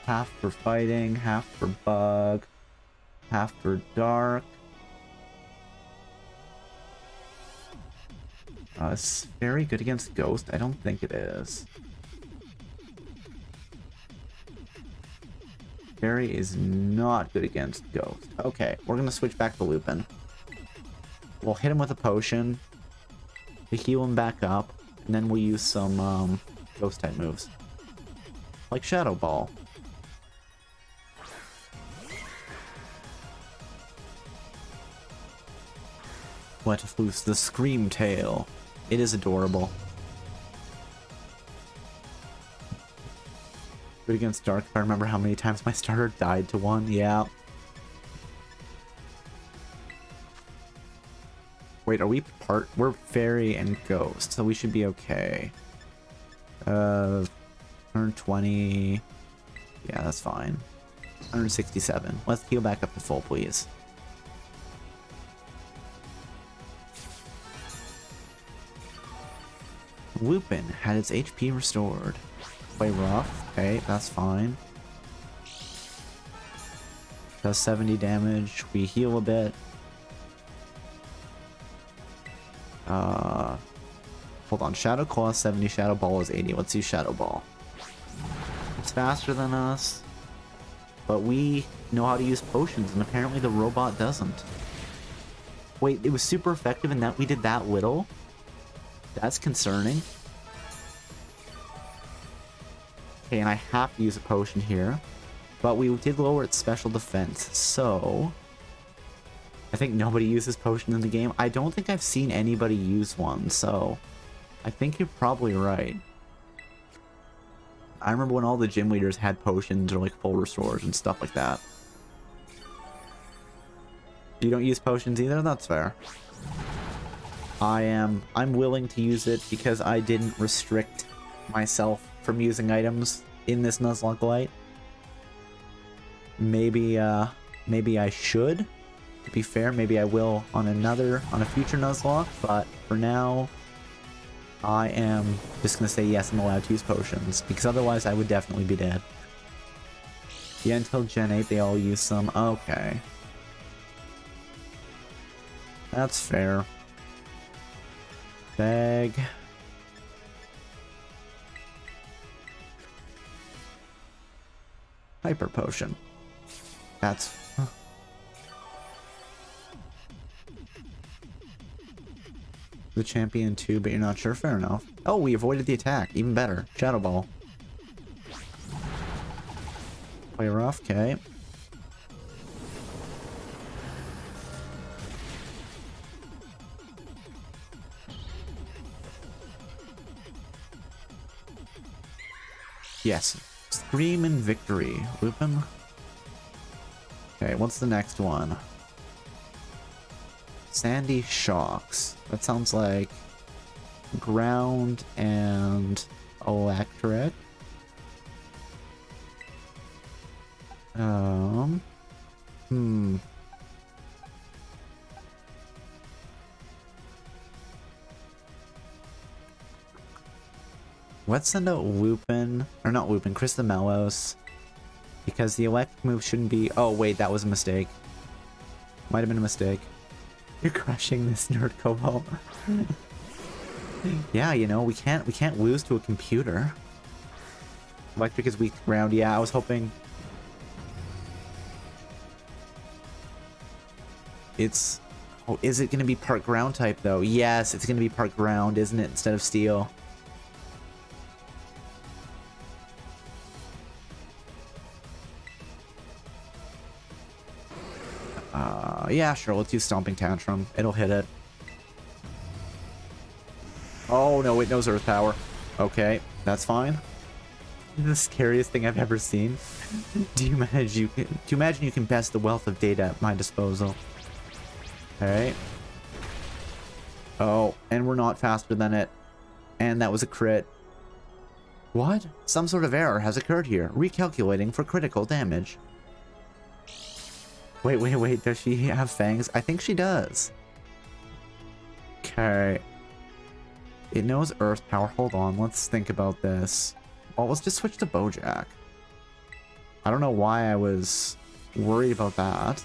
Half for fighting, half for bug, half for dark. Is Fairy good against Ghost? I don't think it is. Fairy is not good against Ghost. Okay, we're gonna switch back to Lupin. We'll hit him with a potion to heal him back up, and then we'll use some Ghost type moves. Like Shadow Ball. Let loose the Screamtail. It is adorable. Good against Dark, if I remember how many times my starter died to one. Yeah. Wait, are we part? We're Fairy and Ghost, so we should be okay. 120. Yeah, that's fine. 167. Let's heal back up to full, please. Lupin had its HP restored. Play rough. Okay, that's fine. Does 70 damage. We heal a bit. Hold on. Shadow Claw 70. Shadow Ball is 80. Let's use Shadow Ball. It's faster than us. But we know how to use potions, and apparently the robot doesn't. Wait, it was super effective in that we did that little? That's concerning. Okay, and I have to use a potion here. But we did lower its special defense, so... I think nobody uses potions in the game. I don't think I've seen anybody use one, so... I think you're probably right. I remember when all the gym leaders had potions or like full restores and stuff like that. You don't use potions either? That's fair. I'm willing to use it because I didn't restrict myself from using items in this Nuzlocke-Lite. Maybe I should. To be fair, maybe I will on a future Nuzlocke, but for now, I am just gonna say yes, I'm allowed to use potions, because otherwise I would definitely be dead. Yeah, until Gen 8 they all use some. Okay. That's fair. Bag. Hyper Potion. That's... Huh. The champion too, but you're not sure? Fair enough. Oh, we avoided the attack. Even better. Shadow Ball. Play rough, okay. Yes. Scream in victory. Lupin. Okay, what's the next one? Sandy Shocks. That sounds like ground and electric. Let's send out Lupin, or not Lupin, Christomelos, because the electric move shouldn't be... Oh wait, that was a mistake. Might have been a mistake. You're crushing this nerd Cobalt. Yeah, you know, we can't lose to a computer. Electric is weak to ground. Yeah, I was hoping... It's... Oh, is it gonna be part ground type though? Yes, it's gonna be part ground, isn't it, instead of steel? Yeah, sure, let's use Stomping Tantrum. It'll hit it. Oh, no, it knows Earth Power. Okay, that's fine. The scariest thing I've ever seen. Do you imagine you can best the wealth of data at my disposal? Alright. Oh, and we're not faster than it. And that was a crit. What? Some sort of error has occurred here. Recalculating for critical damage. Wait. Does she have fangs? I think she does. Okay. It knows Earth Power. Hold on, let's think about this. Well, let's just switch to Bojack. I don't know why I was worried about that.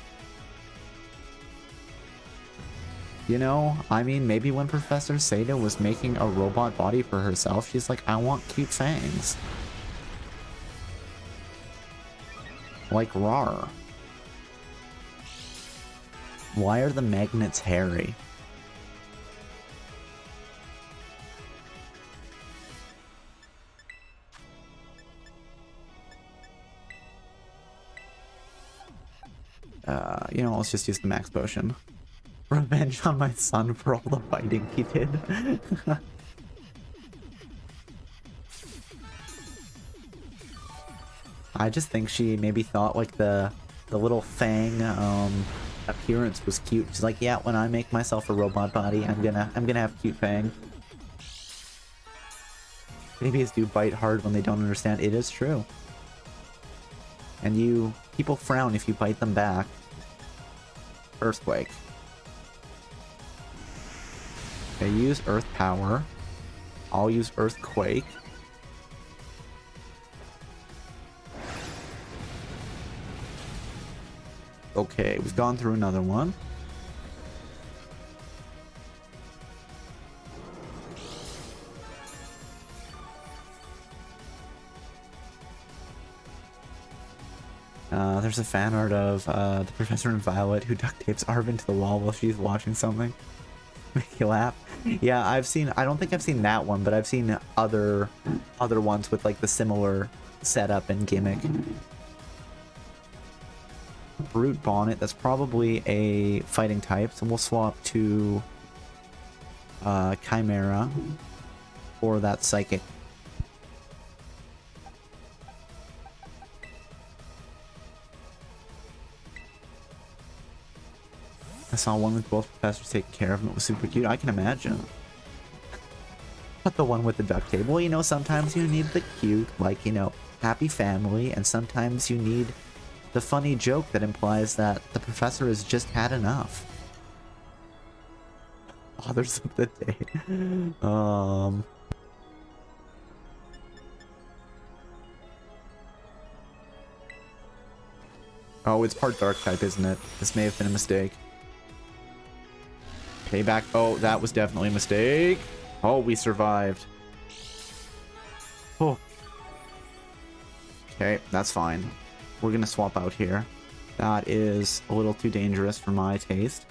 You know, I mean, maybe when Professor Seda was making a robot body for herself, she's like, I want cute fangs. Like rawr. Why are the magnets hairy? You know, let's just use the max potion. Revenge on my son for all the fighting he did. I just think she maybe thought like the little fang appearance was cute. She's like, yeah, when I make myself a robot body, I'm gonna have cute fang. Babies do bite hard when they don't understand. It is true. And people frown if you bite them back. Earthquake. Okay, use Earth Power. I'll use Earthquake. Okay, we've gone through another one. There's a fan art of the Professor and Violet who duct tapes Arvin to the wall while she's watching something. Make you laugh. Yeah, I don't think I've seen that one, but I've seen other ones with like the similar setup and gimmick. Brute Bonnet, that's probably a fighting type, so we'll swap to Chimera for that Psychic. I saw one with both professors taking care of him. It was super cute. I can imagine. But the one with the duct tape. Well, you know, sometimes you need the cute, like, you know, happy family, and sometimes you need the funny joke that implies that the professor has just had enough. Fathers of the day. Oh, it's part dark type, isn't it? This may have been a mistake. Payback. Oh, that was definitely a mistake. Oh, we survived. Oh. Okay, that's fine. We're gonna swap out here. That is a little too dangerous for my taste.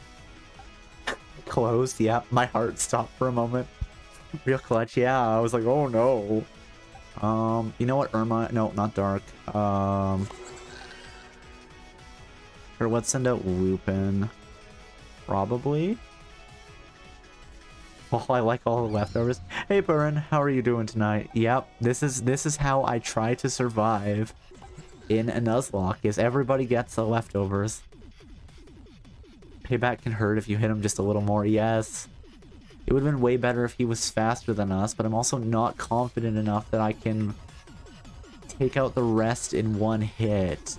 Closed, yeah. My heart stopped for a moment. Real clutch, yeah. I was like, oh no. You know what, Irma? No, not dark. Or let's send out Lupin. Probably. Oh, I like all the leftovers. Hey, Burin, how are you doing tonight? Yep, this is how I try to survive in a Nuzlocke, is everybody gets the leftovers. Payback can hurt if you hit him just a little more, yes. It would have been way better if he was faster than us, but I'm also not confident enough that I can take out the rest in one hit.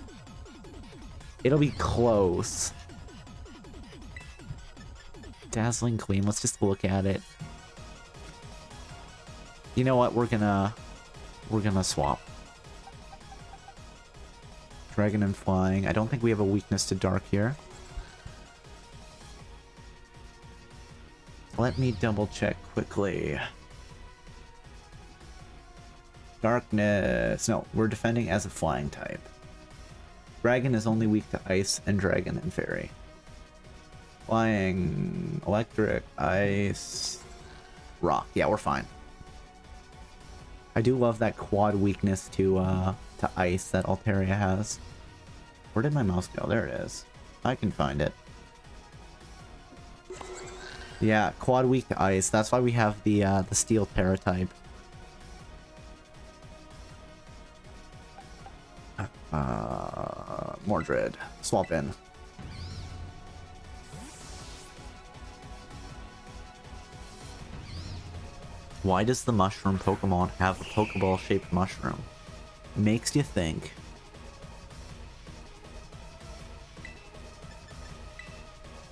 It'll be close. Dazzling Gleam, let's just look at it. You know what, we're gonna swap. Dragon and Flying. I don't think we have a weakness to Dark here. Let me double check quickly. Darkness. No, we're defending as a flying type. Dragon is only weak to Ice and Dragon and Fairy. Flying, Electric, Ice, Rock. Yeah, we're fine. I do love that quad weakness to Ice that Altaria has. Where did my mouse go? There it is. I can find it. Yeah, quad weak to ice. That's why we have the steel Terra type. Mordred. Swap in. Why does the mushroom Pokemon have a Pokeball-shaped mushroom? Makes you think.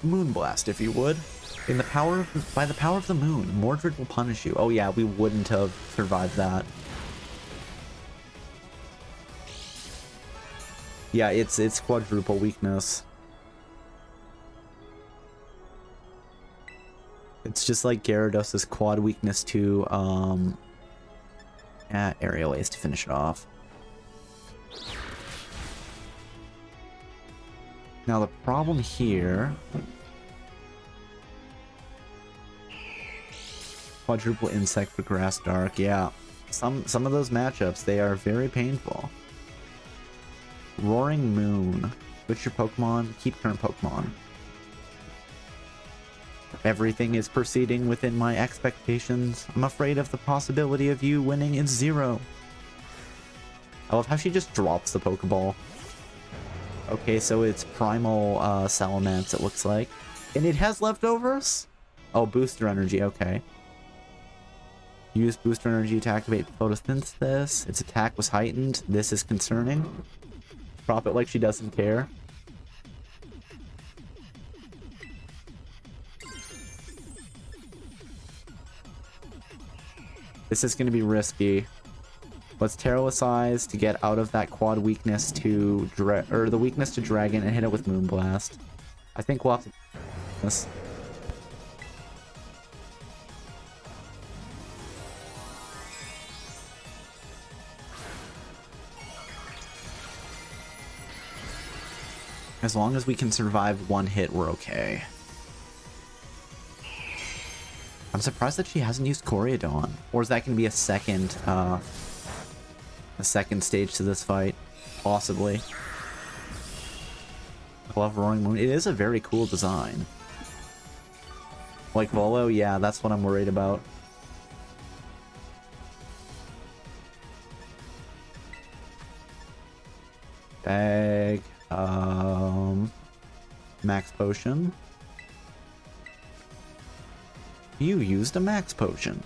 Moonblast, if you would. By the power of the moon, Mordred will punish you. Oh yeah, we wouldn't have survived that. Yeah, it's quadruple weakness. It's just like Gyarados' quad weakness to aerial ace to finish it off. Now the problem here, quadruple insect for grass dark. Yeah, some of those matchups, they are very painful. Roaring Moon. Switch your Pokemon, keep current Pokemon. Everything is proceeding within my expectations. I'm afraid of the possibility of you winning is 0. I love how she just drops the Pokeball. Okay, so it's Primal Salamence, it looks like. And it has leftovers? Oh, Booster Energy, okay. Use Booster Energy to activate Photosynthesis. Its attack was heightened. This is concerning. Drop it like she doesn't care. This is going to be risky. Let's Terroricize to get out of that quad weakness to the weakness to Dragon and hit it with Moonblast. I think we'll have to this. As long as we can survive one hit, we're okay. I'm surprised that she hasn't used Coryodon. Or is that going to be a second stage to this fight? Possibly. I love Roaring Moon. It is a very cool design. Like Volo, yeah, that's what I'm worried about. Bag. Max Potion. You used a Max Potion.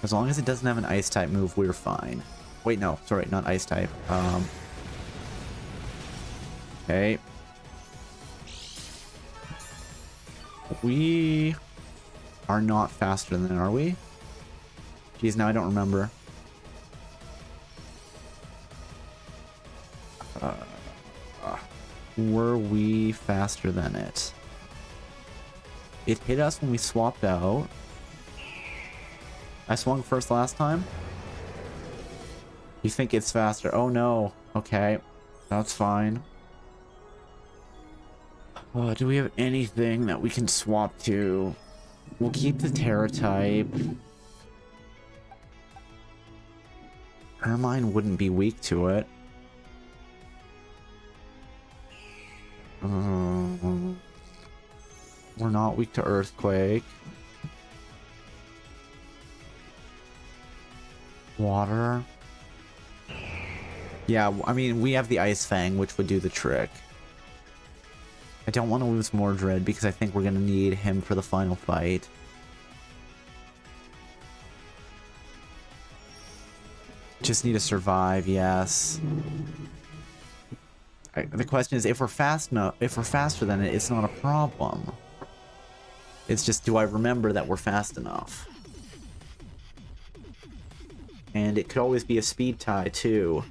As long as it doesn't have an Ice type move, we're fine. Wait, no, sorry, not Ice type. Okay. We are not faster than, are we? Geez, now I don't remember. Were we faster than it? It hit us when we swapped out. I swung first last time. You think it's faster? Oh no. Okay. That's fine. Do we have anything that we can swap to? We'll keep the Terra type. Ermine wouldn't be weak to it. We're not weak to Earthquake. Water. Yeah, I mean, we have the Ice Fang, which would do the trick. I don't want to lose Mordred because I think we're going to need him for the final fight. Just need to survive, yes. The question is, if we're faster than it, it's not a problem. It's just, do I remember that we're fast enough? And it could always be a speed tie too.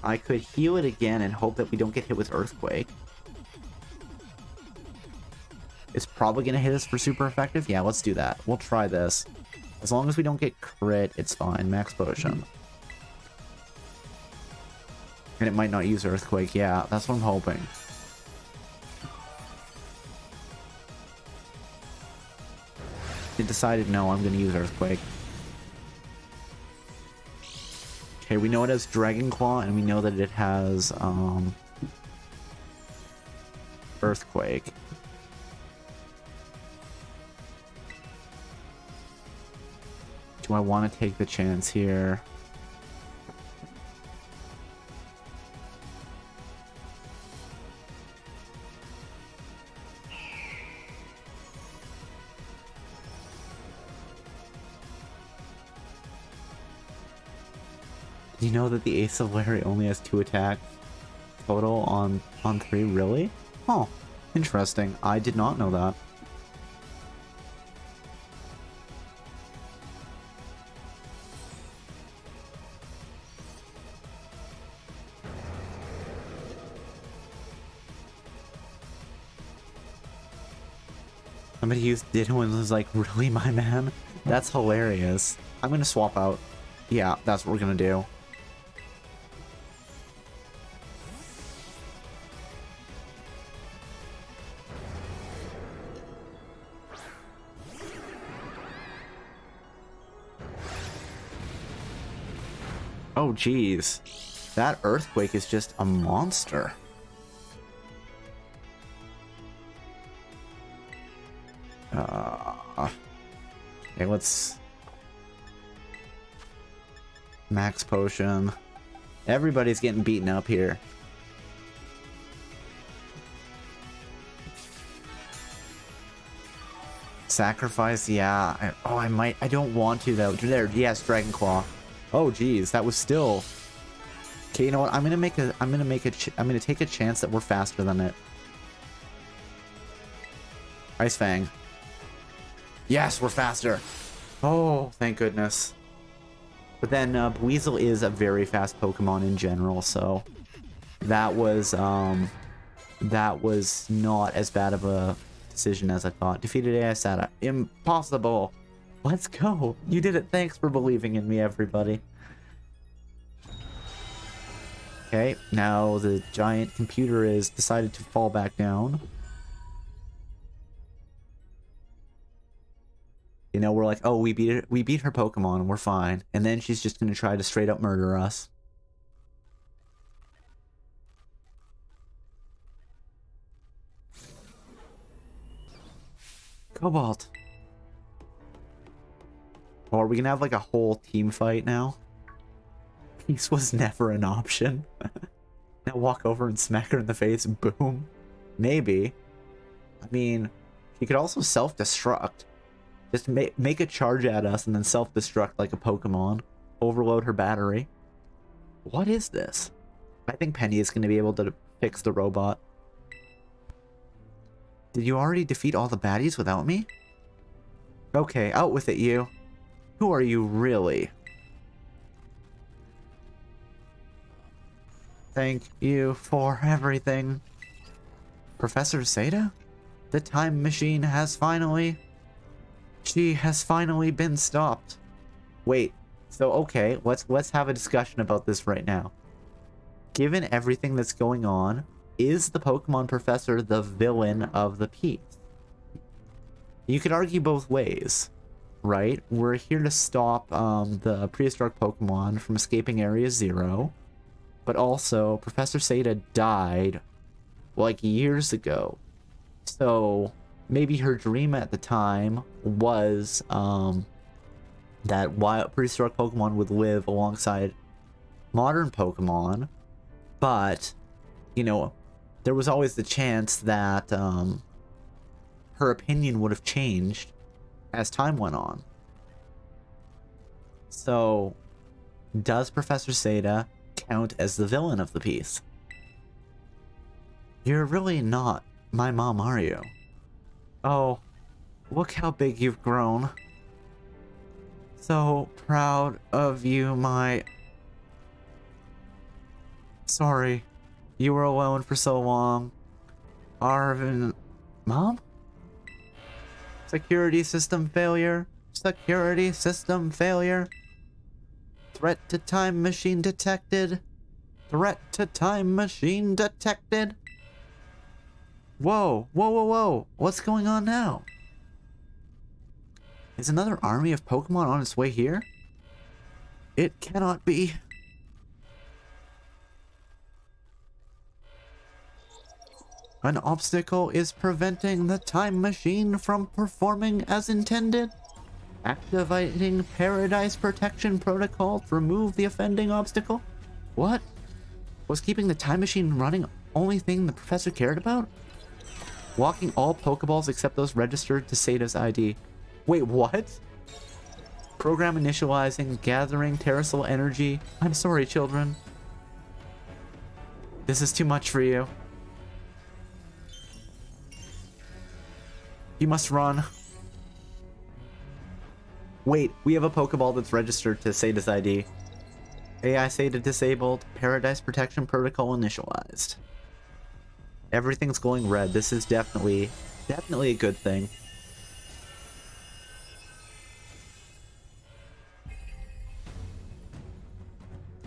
I could heal it again and hope that we don't get hit with Earthquake. It's probably gonna hit us for super effective. Yeah, let's do that. We'll try this. As long as we don't get crit, it's fine. Max Potion. And it might not use Earthquake. Yeah, that's what I'm hoping. It decided, no, I'm going to use Earthquake. Okay, we know it has Dragon Claw, and we know that it has, Earthquake. Do I want to take the chance here? Do you know that the Ace of Larry only has 2 attacks total on 3? Really? Oh, interesting. I did not know that. Somebody used Ditto and was like, really, my man? That's hilarious. I'm gonna swap out. Yeah, that's what we're gonna do. Oh, geez. That Earthquake is just a monster. Okay, let's... Max Potion. Everybody's getting beaten up here. Sacrifice, yeah. I don't want to, though. There, yes, Dragon Claw. Oh, geez, that was still... Okay, you know what? I'm gonna take a chance that we're faster than it. Ice Fang. Yes, we're faster. Oh, thank goodness. But then Buizel is a very fast Pokemon in general, so that was not as bad of a decision as I thought. Defeated Aisata. Impossible. Let's go. You did it. Thanks for believing in me, everybody. Okay, now the giant computer is decided to fall back down. You know, we're like, oh, we beat her Pokemon, we're fine. And then she's just gonna try to straight up murder us. Cobalt. Oh, are we gonna have like a whole team fight now? Peace was never an option. Now walk over and smack her in the face, boom. Maybe. I mean, she could also self-destruct. Just make a charge at us and then self-destruct like a Pokemon. Overload her battery. What is this? I think Penny is going to be able to fix the robot. Did you already defeat all the baddies without me? Okay, out with it, you. Who are you really? Thank you for everything. Professor Seda? The time machine has finally... She has finally been stopped. Wait, so okay, let's have a discussion about this right now. Given everything that's going on, is the Pokemon Professor the villain of the piece? You could argue both ways, right? We're here to stop the prehistoric Pokemon from escaping Area 0, but also Professor Seda died like years ago. So maybe her dream at the time was that wild prehistoric Pokemon would live alongside modern Pokemon, but, you know, there was always the chance that her opinion would have changed as time went on. So, does Professor Seda count as the villain of the piece? You're really not my mom, are you? Oh, look how big you've grown. So proud of you, my... Sorry, you were alone for so long. Arvin... Mom? Security system failure. Security system failure. Threat to time machine detected. Threat to time machine detected. Whoa, whoa, whoa, whoa. What's going on now? Is another army of Pokemon on its way here? It cannot be. An obstacle is preventing the time machine from performing as intended. Activating Paradise Protection Protocol to remove the offending obstacle. What? Was keeping the time machine running only thing the professor cared about? Walking all Pokeballs except those registered to Sada's ID. Wait, what? Program initializing, gathering Terrestrial energy. I'm sorry, children. This is too much for you. You must run. Wait, we have a Pokeball that's registered to Sada's ID. AI Sada disabled. Paradise Protection Protocol initialized. Everything's glowing red. This is definitely a good thing.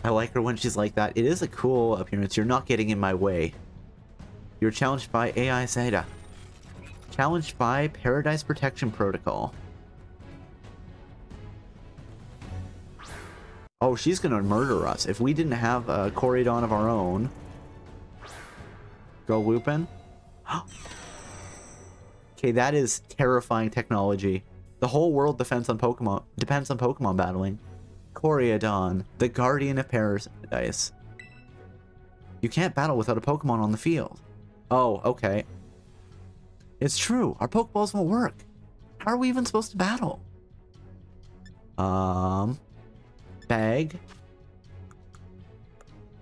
I like her when she's like that. It is a cool appearance. You're not getting in my way. You're challenged by AI Sada. Challenged by Paradise Protection Protocol. Oh, she's gonna murder us. If we didn't have a Koridon of our own. Go Lupin. Okay, that is terrifying technology. The whole world depends on Pokemon battling. Koridon, the guardian of paradise. You can't battle without a Pokemon on the field. Oh, okay. It's true. Our Pokeballs won't work. How are we even supposed to battle? Bag.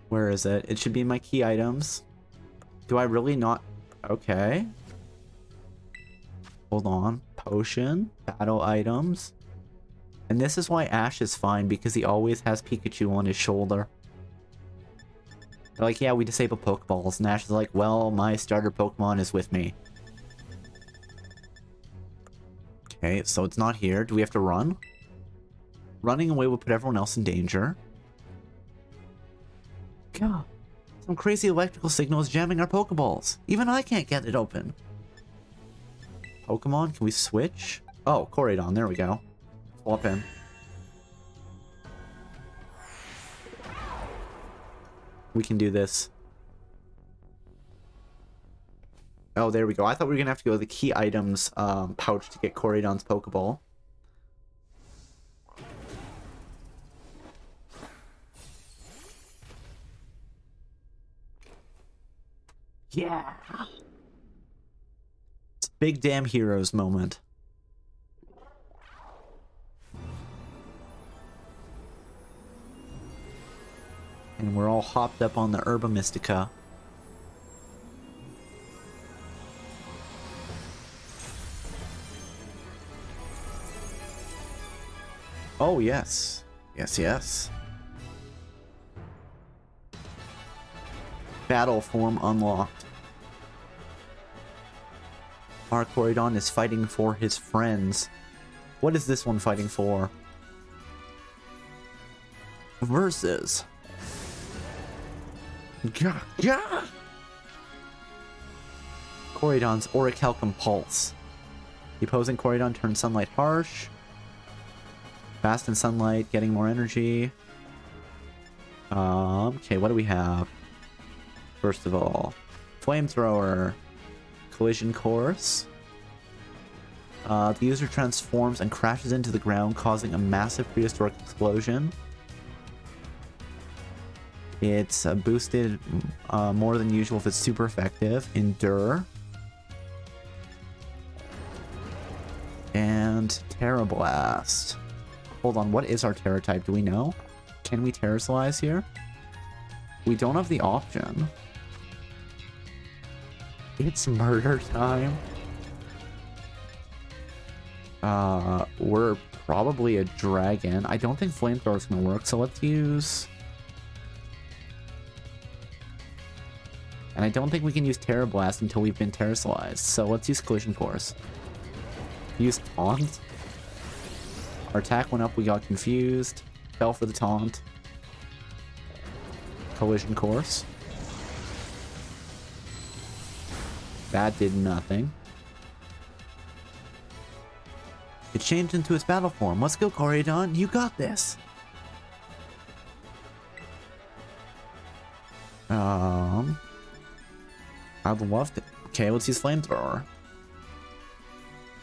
Where is it? It should be in my key items. Do I really not? Okay. Hold on. Potion. Battle items. And this is why Ash is fine, because he always has Pikachu on his shoulder. They're like, yeah, we disable Pokeballs. And Ash is like, well, my starter Pokemon is with me. Okay, so it's not here. Do we have to run? Running away would put everyone else in danger. God. Some crazy electrical signal is jamming our Pokeballs. Even I can't get it open. Pokemon, can we switch? Oh, Koridon, there we go. Swap in. We can do this. Oh, there we go. I thought we were gonna have to go to the key items pouch to get Koridon's Pokeball. Yeah. It's big damn heroes moment. And we're all hopped up on the Herba Mystica. Oh, yes. Yes, yes. Battle form unlocked. Our Koridon is fighting for his friends. What is this one fighting for? Versus. Gah, gah! Koridon's Orichalcum Pulse. The opposing Koridon turns Sunlight harsh. Fast in Sunlight, getting more energy. Okay, what do we have? First of all, Flamethrower. Collision Course. The user transforms and crashes into the ground, causing a massive prehistoric explosion. It's boosted more than usual if it's super effective. Endure. And Terra Blast. Hold on, what is our Terra type? Do we know? Can we Terrasilize here? We don't have the option. It's murder time. We're probably a dragon. I don't think Flamethrower is going to work, so let's use... And I don't think we can use Terra Blast until we've been Terrasilized, so let's use Collision Course. Use Taunt. Our attack went up, we got confused. Fell for the Taunt. Collision Course. That did nothing. It changed into its battle form. Let's go, Koridon. You got this. I'd love to... Okay, let's use flamethrower.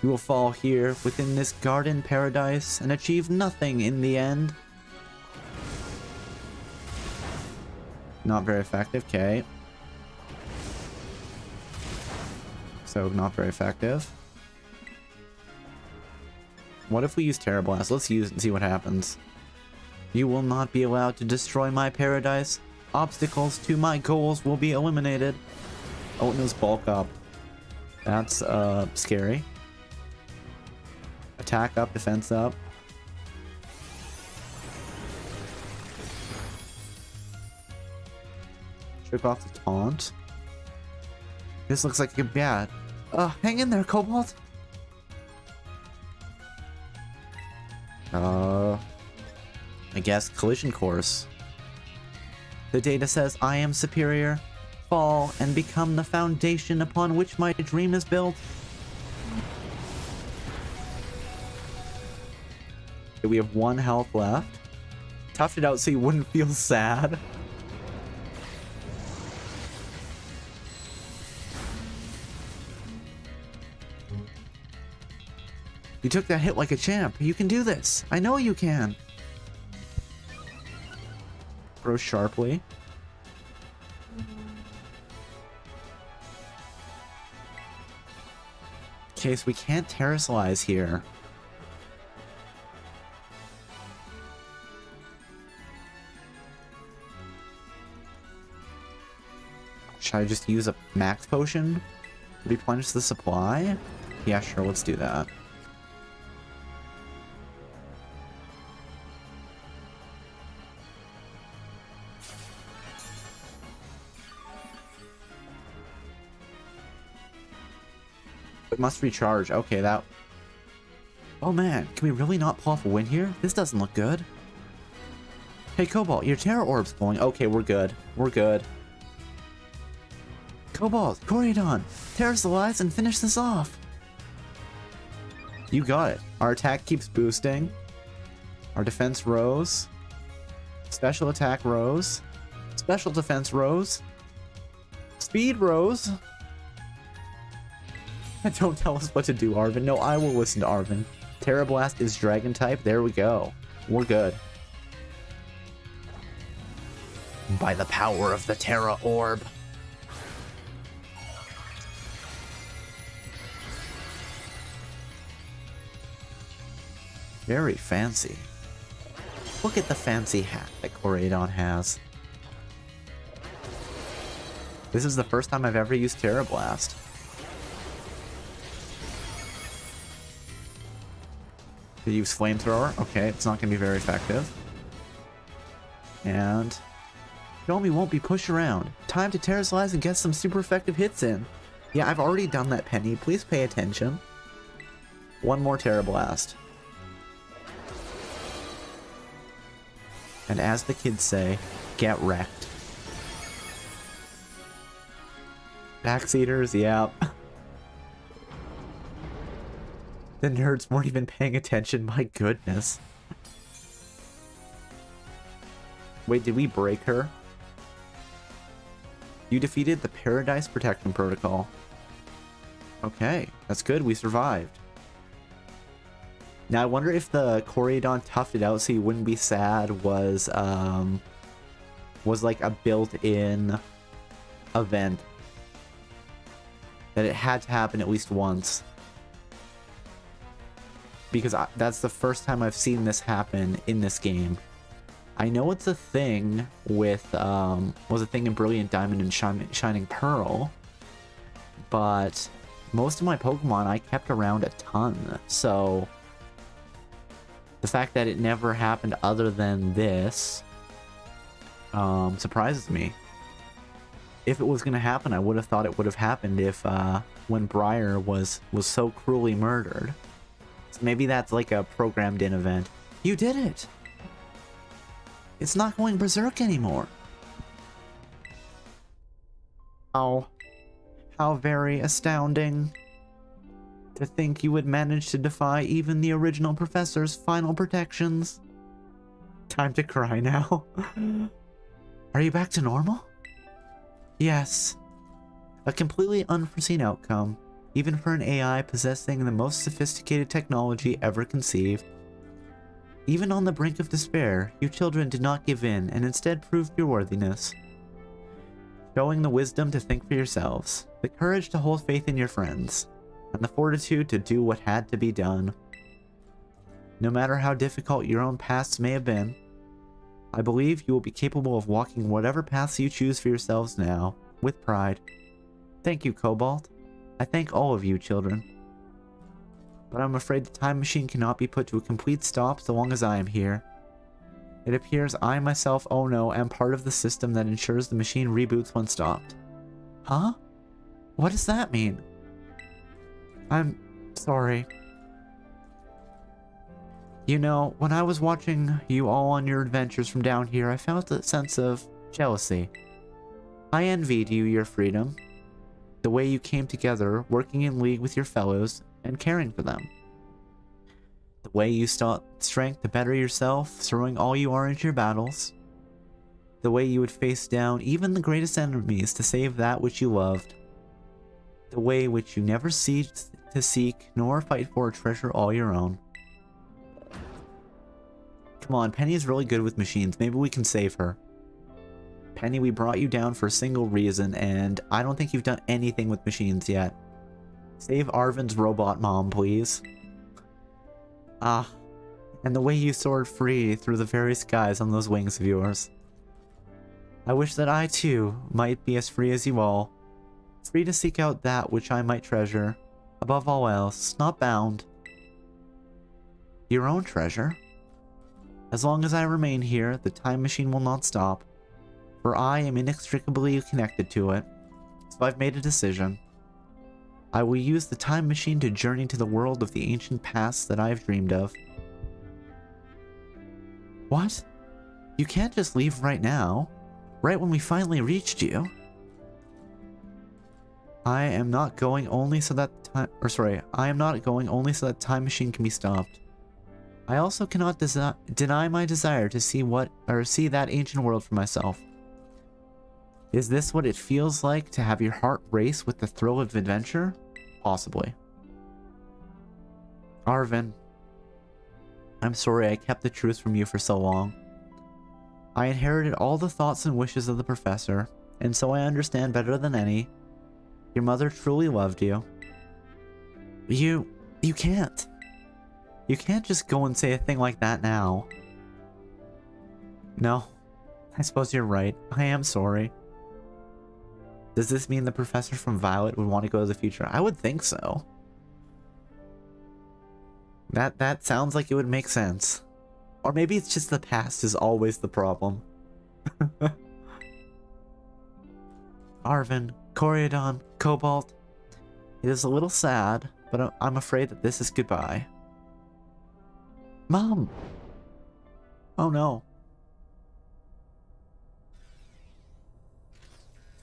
You will fall here within this garden paradise and achieve nothing in the end. Not very effective, okay. So, not very effective. What if we use Terra Blast? Let's use it and see what happens. You will not be allowed to destroy my paradise. Obstacles to my goals will be eliminated. Oh, and it was bulk up. That's, scary. Attack up, defense up. Trick off the taunt. This looks like you're bad. Hang in there, Cobalt! I guess collision course. The data says I am superior. Fall and become the foundation upon which my dream is built. Okay, we have 1 health left. Toughed it out so you wouldn't feel sad. You took that hit like a champ. You can do this. I know you can. Throw sharply. Okay, so we can't terrasolise here. Should I just use a max potion? Replenish the supply? Yeah, sure, let's do that. It must recharge. Okay, that... Oh man, can we really not pull off a win here? This doesn't look good. Hey Cobalt, your Terra Orb's going. Okay, we're good. We're good. Cobalt, Corydon, terrasolise and finish this off. You got it. Our attack keeps boosting. Our defense rose. Special attack rose. Special defense rose. Speed rose. Don't tell us what to do, Arvin. No, I will listen to Arvin. Terra Blast is Dragon type. There we go. We're good. By the power of the Terra Orb. Very fancy. Look at the fancy hat that Corydon has. This is the first time I've ever used Terra Blast. Use flamethrower. Okay, it's not going to be very effective. And Yomi won't be pushed around. Time to terrasolise and get some super effective hits in. Yeah, I've already done that, Penny. Please pay attention. 1 more Terra Blast. And as the kids say, get wrecked. Backseaters, yeah. The nerds weren't even paying attention, my goodness. Wait, did we break her? You defeated the Paradise Protection Protocol. Okay, that's good, we survived. Now I wonder if the Corydon toughed it out so you wouldn't be sad was like a built-in event. That it had to happen at least once. Because that's the first time I've seen this happen in this game. I know it's a thing with, was a thing in Brilliant Diamond and Shining Pearl, but most of my Pokemon I kept around a ton, so the fact that it never happened other than this surprises me. If it was going to happen, I would have thought it would have happened if when Briar was so cruelly murdered. So maybe that's like a programmed in event. You did it! It's not going berserk anymore. Oh, how very astounding. To think you would manage to defy even the original professor's final protections. Time to cry now. Are you back to normal? Yes. A completely unforeseen outcome, even for an AI possessing the most sophisticated technology ever conceived. Even on the brink of despair, you children did not give in and instead proved your worthiness. Showing the wisdom to think for yourselves, the courage to hold faith in your friends, and the fortitude to do what had to be done. No matter how difficult your own pasts may have been, I believe you will be capable of walking whatever paths you choose for yourselves now, with pride. Thank you, Cobalt. I thank all of you, children. But I'm afraid the time machine cannot be put to a complete stop so long as I am here. It appears I myself, oh no, am part of the system that ensures the machine reboots when stopped. Huh? What does that mean? I'm sorry. You know, when I was watching you all on your adventures from down here, I felt a sense of jealousy. I envied you your freedom, the way you came together, working in league with your fellows, and caring for them. The way you sought strength to better yourself, throwing all you are into your battles. The way you would face down even the greatest enemies to save that which you loved. The way which you never ceased to seek nor fight for or treasure all your own. Come on, Penny's really good with machines. Maybe we can save her. Penny, we brought you down for a single reason, and I don't think you've done anything with machines yet. Save Arvin's robot mom, please. Ah, and the way you soared free through the very skies on those wings of yours. I wish that I, too, might be as free as you all. Free to seek out that which I might treasure. Above all else, not bound. Your own treasure? As long as I remain here, the time machine will not stop. For I am inextricably connected to it. So I've made a decision. I will use the time machine to journey to the world of the ancient past that I have dreamed of. What? You can't just leave right now. Right when we finally reached you. I am not going only so that I am not going only so that time machine can be stopped. I also cannot deny my desire to see that ancient world for myself. Is this what it feels like to have your heart race with the thrill of adventure? Possibly. Arvin, I'm sorry I kept the truth from you for so long. I inherited all the thoughts and wishes of the professor, and so I understand better than any. Your mother truly loved you. You can't. You can't just go and say a thing like that now. No, I suppose you're right. I am sorry. Does this mean the professor from Violet would want to go to the future? I would think so. That sounds like it would make sense. Or maybe it's just the past is always the problem. Arvin, Coriodon, Cobalt. It is a little sad, but I'm afraid that this is goodbye. Mom! Oh no.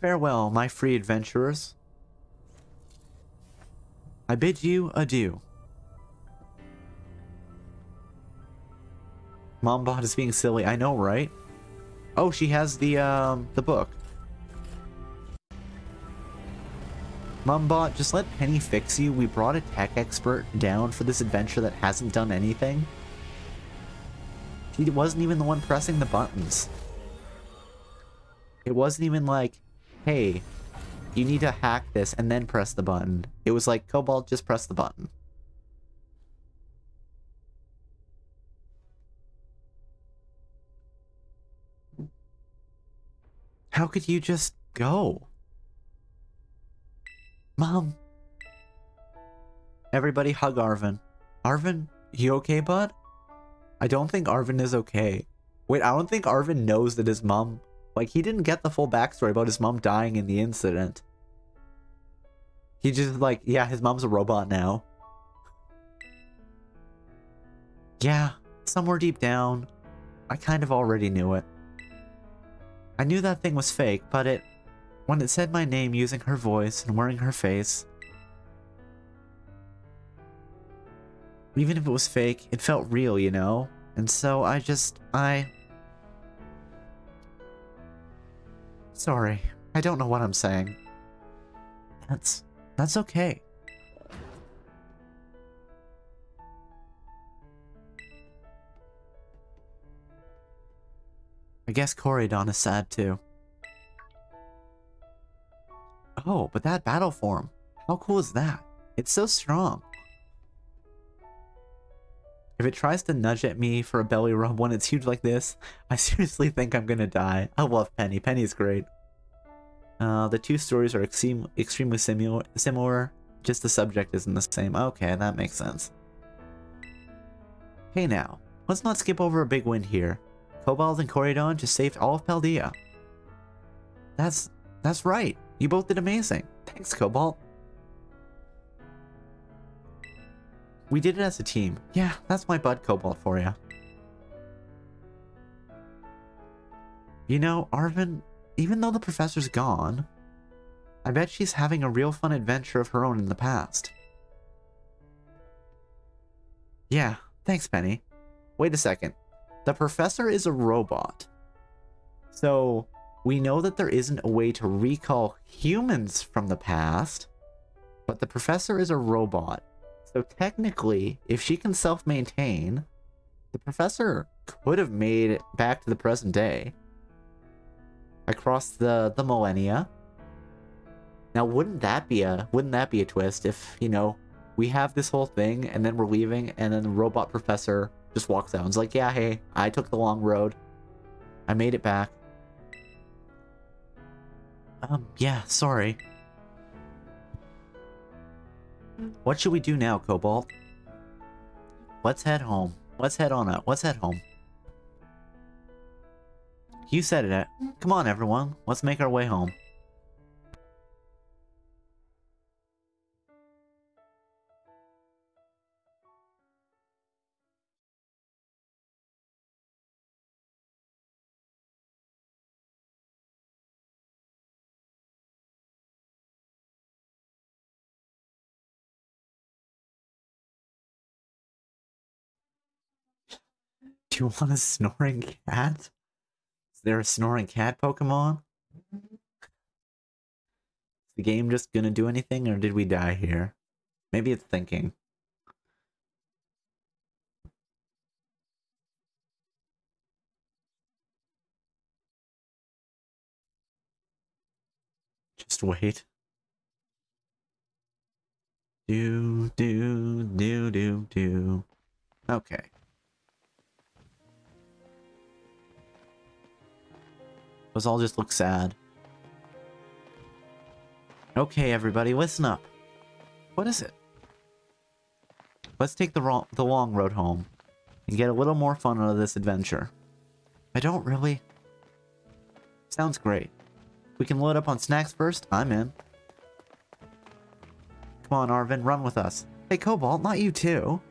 Farewell, my free adventurers. I bid you adieu. Mombot is being silly. I know, right? Oh, she has the book. Mombot, just let Penny fix you. We brought a tech expert down for this adventure that hasn't done anything. She wasn't even the one pressing the buttons. It wasn't even like, hey, you need to hack this and then press the button. It was like, Cobalt, just press the button. How could you just go? Mom. Everybody hug Arvin. Arvin, you okay, bud? I don't think Arvin is okay. Wait, I don't think Arvin knows that his mom... Like, he didn't get the full backstory about his mom dying in the incident. He just like, yeah, his mom's a robot now. Yeah, somewhere deep down, I kind of already knew it. I knew that thing was fake, but when it said my name using her voice and wearing her face, even if it was fake, it felt real, you know? And so Sorry, I don't know what I'm saying. That's okay. I guess Corydon is sad too. Oh, but that battle form. How cool is that? It's so strong. If it tries to nudge at me for a belly rub when it's huge like this, I seriously think I'm gonna die. I love Penny. Penny's great. The two stories are extremely similar. Just the subject isn't the same. Okay, that makes sense. Hey now, let's not skip over a big win here. Cobalt and Corydon just saved all of Paldea. That's right. You both did amazing. Thanks, Cobalt. We did it as a team. Yeah, that's my bud, Cobalt, for you. You know, Arvin, even though the professor's gone, I bet she's having a real fun adventure of her own in the past. Yeah, thanks, Penny. Wait a second. The professor is a robot. So, we know that there isn't a way to recall humans from the past, but the professor is a robot. So technically, if she can self-maintain, the professor could have made it back to the present day. Across the millennia. Now wouldn't that be a twist if, you know, we have this whole thing and then we're leaving and then the robot professor just walks out and is like, yeah, hey, I took the long road. I made it back. Yeah, sorry. What should we do now, Cobalt? Let's head home. Let's head on out. Let's head home. You said it. Come on, everyone. Let's make our way home. Do you want a snoring cat? Is there a snoring cat Pokemon? Is the game just gonna do anything, or did we die here? Maybe it's thinking. Just wait. Do. Okay. Those all just look sad. Okay, everybody, listen up. What is it? Let's take the long road home and get a little more fun out of this adventure. I don't really... Sounds great. We can load up on snacks first. I'm in. Come on, Arvin, run with us. Hey, Cobalt, not you too.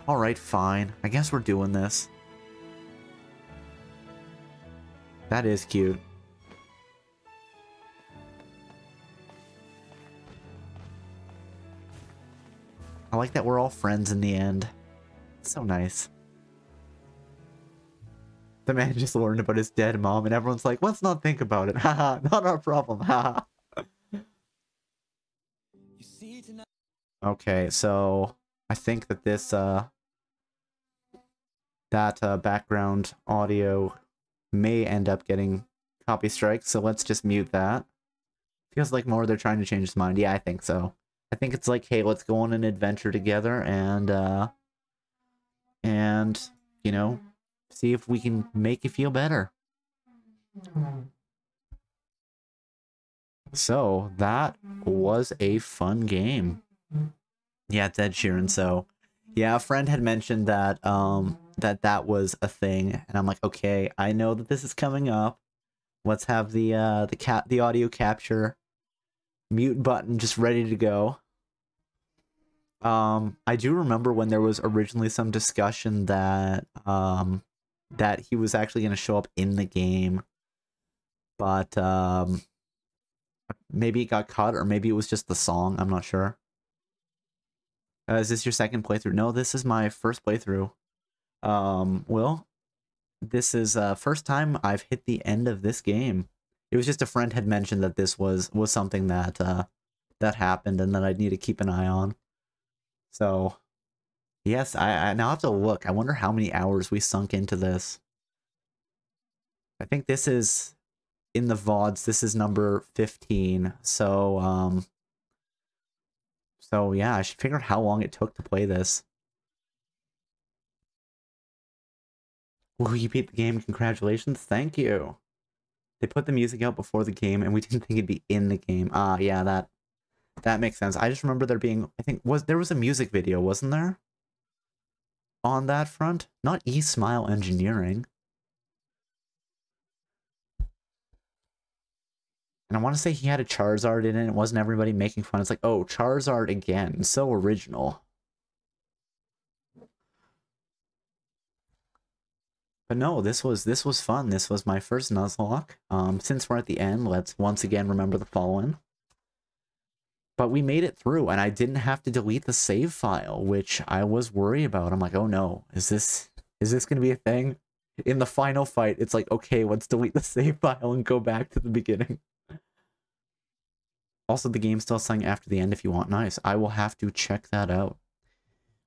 Alright, fine. I guess we're doing this. That is cute. I like that we're all friends in the end. It's so nice. The man just learned about his dead mom and everyone's like, let's not think about it. Haha, not our problem. Haha. Okay, so I think that this background audio may end up getting copy strikes, so let's just mute that. Feels like more they're trying to change his mind. Yeah, I think so. I think it's like, hey, let's go on an adventure together and you know, see if we can make you feel better. So, that was a fun game. Yeah, it's Ed Sheeran, so... Yeah, a friend had mentioned that, that was a thing, and I'm like, okay, I know that this is coming up. Let's have the audio capture mute button just ready to go. I do remember when there was originally some discussion that, that he was actually going to show up in the game, but, maybe it got cut, or maybe it was just the song, I'm not sure. Is this your second playthrough? No, this is my first playthrough. Will? this is first time I've hit the end of this game. It was just a friend had mentioned that this was something that that happened and that I'd need to keep an eye on. So, yes, I now have to look. I wonder how many hours we sunk into this. I think this is in the VODs. This is number 15. So yeah, I should figure out how long it took to play this. Well, you beat the game. Congratulations. Thank you. They put the music out before the game, and we didn't think it'd be in the game. Ah, yeah, that makes sense. I just remember there being, I think, there was a music video, wasn't there? On that front? Not E-Smile Engineering. And I want to say he had a Charizard in it, and wasn't everybody making fun? It's like, oh, Charizard again. So original. But no, this was fun. This was my first Nuzlocke. Since we're at the end, let's once again remember the following. But we made it through, and I didn't have to delete the save file, which I was worried about. I'm like, oh no, is this gonna be a thing? In the final fight, it's like, okay, let's delete the save file and go back to the beginning. Also, the game's still saying after the end if you want. Nice. I will have to check that out.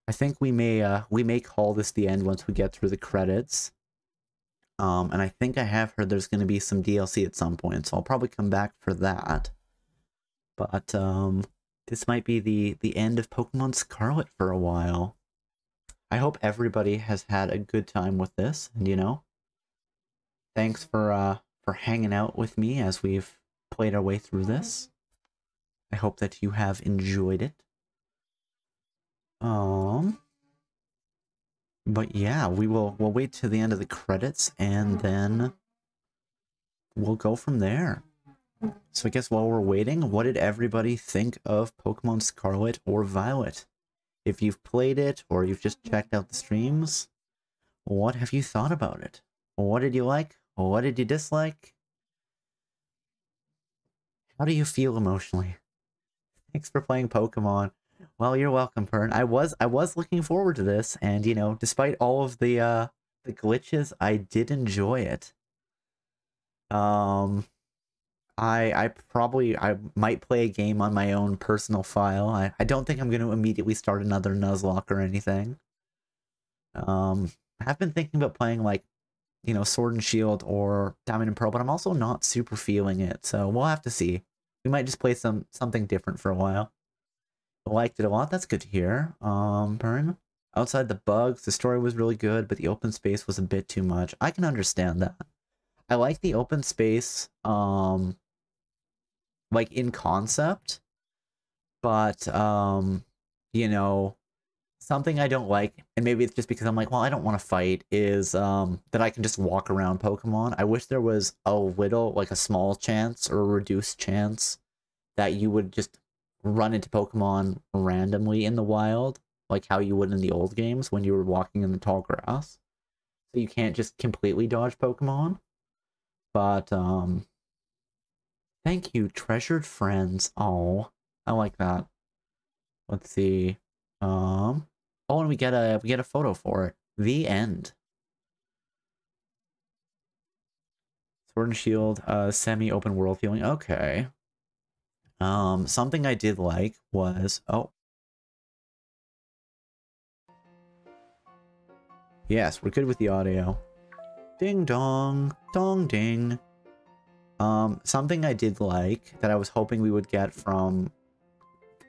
I think we may call this the end once we get through the credits. And I think I have heard there's going to be some DLC at some point, so I'll probably come back for that. But this might be the end of Pokemon Scarlet for a while. I hope everybody has had a good time with this, and you know, thanks for hanging out with me as we've played our way through this. I hope that you have enjoyed it. But yeah, we'll wait to the end of the credits and then we'll go from there. So I guess while we're waiting, what did everybody think of Pokemon Scarlet or Violet? If you've played it or you've just checked out the streams, what have you thought about it? What did you like? What did you dislike? How do you feel emotionally? Thanks for playing Pokemon. Well, you're welcome, Pern. I was looking forward to this, and you know, despite all of the glitches, I did enjoy it. I might play a game on my own personal file. I don't think I'm going to immediately start another Nuzlocke or anything. I've been thinking about playing like, you know, Sword and Shield or Diamond and Pearl, but I'm also not super feeling it, so we'll have to see. We might just play something different for a while. I liked it a lot. That's good to hear. Pern. Outside the bugs, the story was really good, but the open space was a bit too much. I can understand that. I like the open space, like in concept, but you know, something I don't like, and maybe it's just because I'm like, well, I don't want to fight, is that I can just walk around Pokemon. I wish there was a little, like a small chance or a reduced chance that you would just run into Pokemon randomly in the wild, like how you would in the old games when you were walking in the tall grass. So you can't just completely dodge Pokemon. But thank you, treasured friends. Oh, I like that. Let's see. Oh, and we get a photo for it. The end. Sword and Shield, semi-open world feeling. Okay. Something I did like was, oh. Yes, we're good with the audio. Ding dong, dong ding. Something I did like that I was hoping we would get from,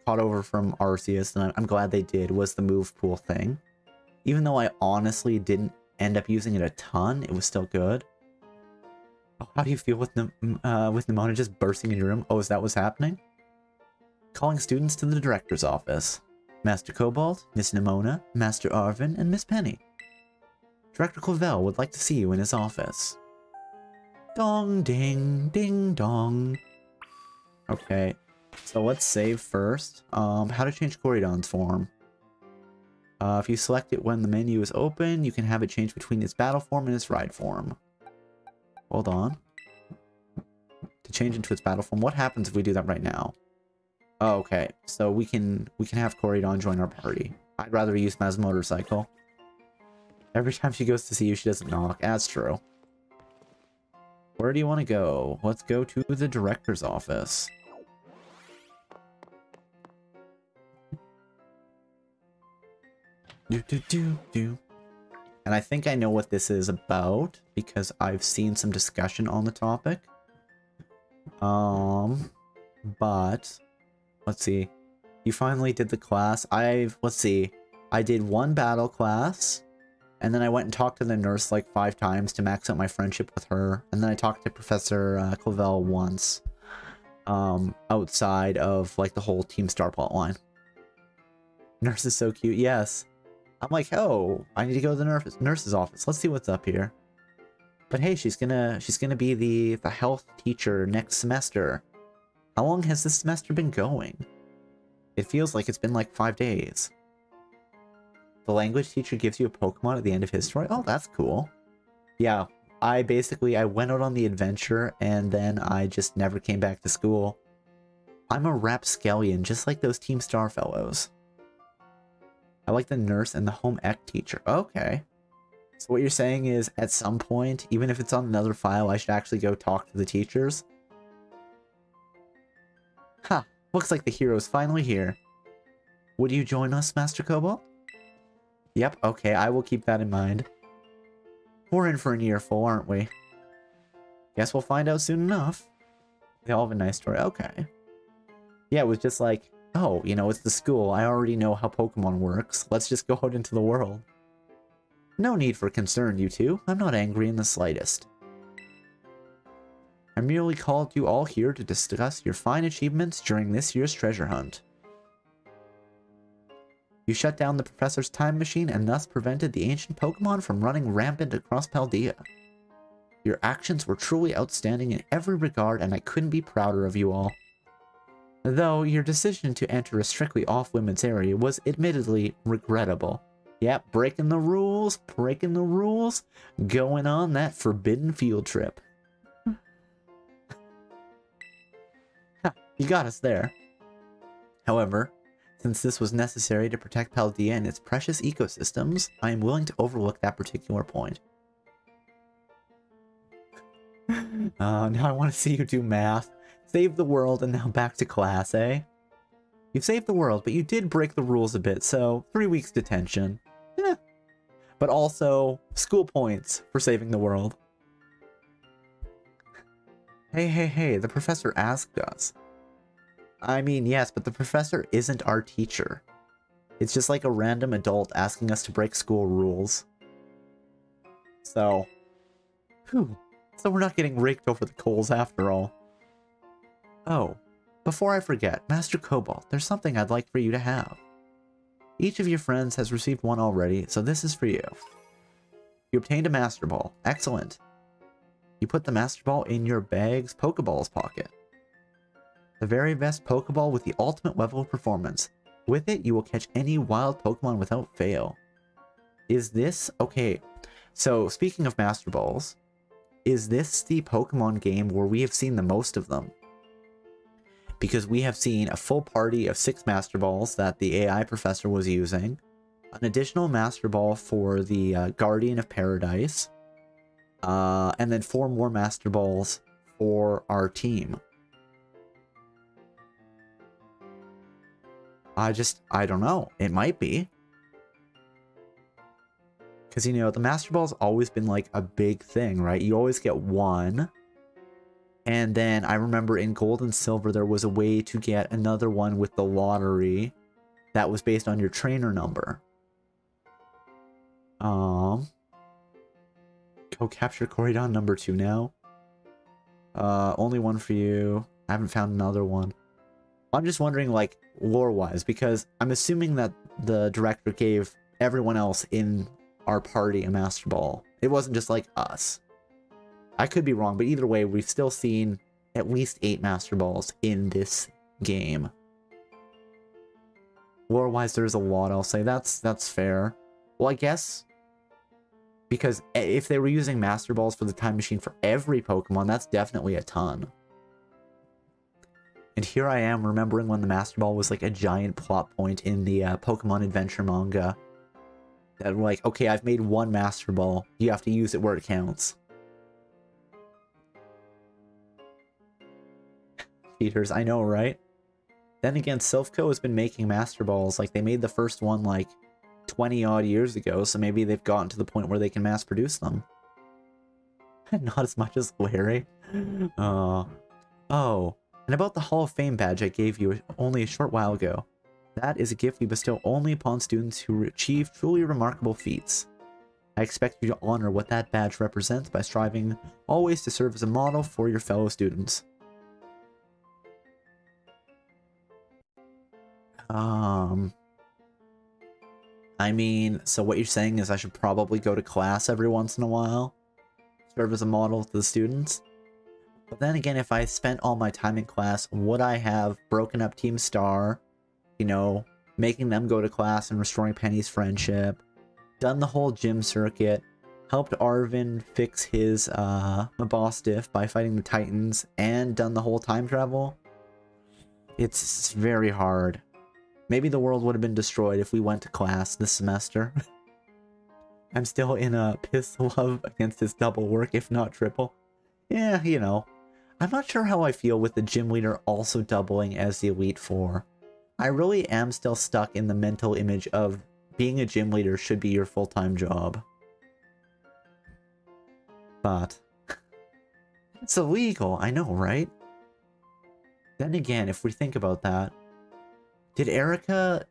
caught over from Arceus, and I'm glad they did, was the move pool thing. Even though I honestly didn't end up using it a ton, it was still good. Oh, how do you feel with Nimona just bursting in your room? Oh, is that what's happening? Calling students to the director's office. Master Cobalt, Miss Nimona, Master Arvin, and Miss Penny. Director Clavel would like to see you in his office. Dong ding, ding dong. Okay, so let's save first. How to change Corydon's form. If you select it when the menu is open, you can have it change between its battle form and its ride form. Hold on. To change into its battle form, what happens if we do that right now? Oh, okay, so we can have Corydon join our party. I'd rather use Ma's motorcycle. Every time she goes to see you, she doesn't knock. That's true. Where do you want to go? Let's go to the director's office. Do. And I think I know what this is about because I've seen some discussion on the topic. But let's see. You finally did the class. Let's see. I did one battle class, and then I went and talked to the nurse like 5 times to max out my friendship with her. And then I talked to Professor Clavel once, outside of like the whole Team Star plot line. Nurse is so cute. Yes. I'm like, oh, I need to go to the nurse's office. Let's see what's up here. But hey, she's gonna be the health teacher next semester. How long has this semester been going? It feels like it's been like 5 days. The language teacher gives you a Pokemon at the end of his story. Oh, that's cool. Yeah, I went out on the adventure and then I just never came back to school. I'm a rapscallion, just like those Team Star fellows. I like the nurse and the home ec teacher. Okay. So what you're saying is, at some point, even if it's on another file, I should actually go talk to the teachers? Ha! Huh, looks like the hero's finally here. Would you join us, Master Cobalt? Yep, okay, I will keep that in mind. We're in for an earful, aren't we? Guess we'll find out soon enough. They all have a nice story. Okay. Yeah, it was just like, oh, you know, it's the school. I already know how Pokemon works. Let's just go out into the world. No need for concern, you two. I'm not angry in the slightest. I merely called you all here to discuss your fine achievements during this year's treasure hunt. You shut down the professor's time machine and thus prevented the ancient Pokemon from running rampant across Paldea. Your actions were truly outstanding in every regard, and I couldn't be prouder of you all. Though your decision to enter a strictly off-limits area was admittedly regrettable. Yep, breaking the rules, going on that forbidden field trip. Ha, you got us there. However, since this was necessary to protect Paldea and its precious ecosystems, I am willing to overlook that particular point. Now I want to see you do math. Save the world and now back to class, eh? You saved the world, but you did break the rules a bit, so 3 weeks detention. Eh. But also, school points for saving the world. Hey, the professor asked us. I mean, yes, but the professor isn't our teacher. It's just like a random adult asking us to break school rules. So, whew. So we're not getting raked over the coals after all. Oh, before I forget, Master Cobalt, there's something I'd like for you to have. Each of your friends has received one already, so this is for you. You obtained a Master Ball. Excellent. You put the Master Ball in your bag's Pokeballs pocket. The very best Pokeball with the ultimate level of performance. With it, you will catch any wild Pokemon without fail. Is this... Okay, so speaking of Master Balls, is this the Pokemon game where we have seen the most of them? Because we have seen a full party of 6 Master Balls that the AI professor was using, an additional Master Ball for the Guardian of Paradise, and then 4 more Master Balls for our team. I don't know. It might be. Because, you know, the Master Ball's always been like a big thing, right? You always get one. And then I remember in Gold and Silver, there was a way to get another one with the lottery that was based on your trainer number. Go capture Corydon number 2 now. Only one for you. I haven't found another one. I'm just wondering, like, lore-wise, because I'm assuming that the director gave everyone else in our party a Master Ball. It wasn't just like us. I could be wrong, but either way, we've still seen at least 8 Master Balls in this game. Lore-wise, there's a lot, I'll say. That's fair. Well, I guess... because if they were using Master Balls for the time machine for every Pokemon, that's definitely a ton. And here I am remembering when the Master Ball was like a giant plot point in the Pokemon Adventure manga. That like, okay, I've made one Master Ball. You have to use it where it counts. Cheaters, I know, right? Then again, Silphco has been making Master Balls. Like, they made the first one, like, 20-odd years ago, so maybe they've gotten to the point where they can mass produce them. Not as much as Larry. Oh, and about the Hall of Fame badge I gave you only a short while ago. That is a gift we bestow only upon students who achieve truly remarkable feats. I expect you to honor what that badge represents by striving always to serve as a model for your fellow students. I mean, so what you're saying is I should probably go to class every once in a while? Serve as a model to the students? But then again, if I spent all my time in class, would I have broken up Team Star, you know, making them go to class and restoring Penny's friendship, done the whole gym circuit, helped Arvin fix his boss diff by fighting the Titans, and done the whole time travel? It's very hard. Maybe the world would have been destroyed if we went to class this semester. I'm still in a piss love against his double work, if not triple. Yeah, you know. I'm not sure how I feel with the gym leader also doubling as the Elite Four. I really am still stuck in the mental image of being a gym leader should be your full-time job. But it's illegal, I know, right? Then again, if we think about that, did Erica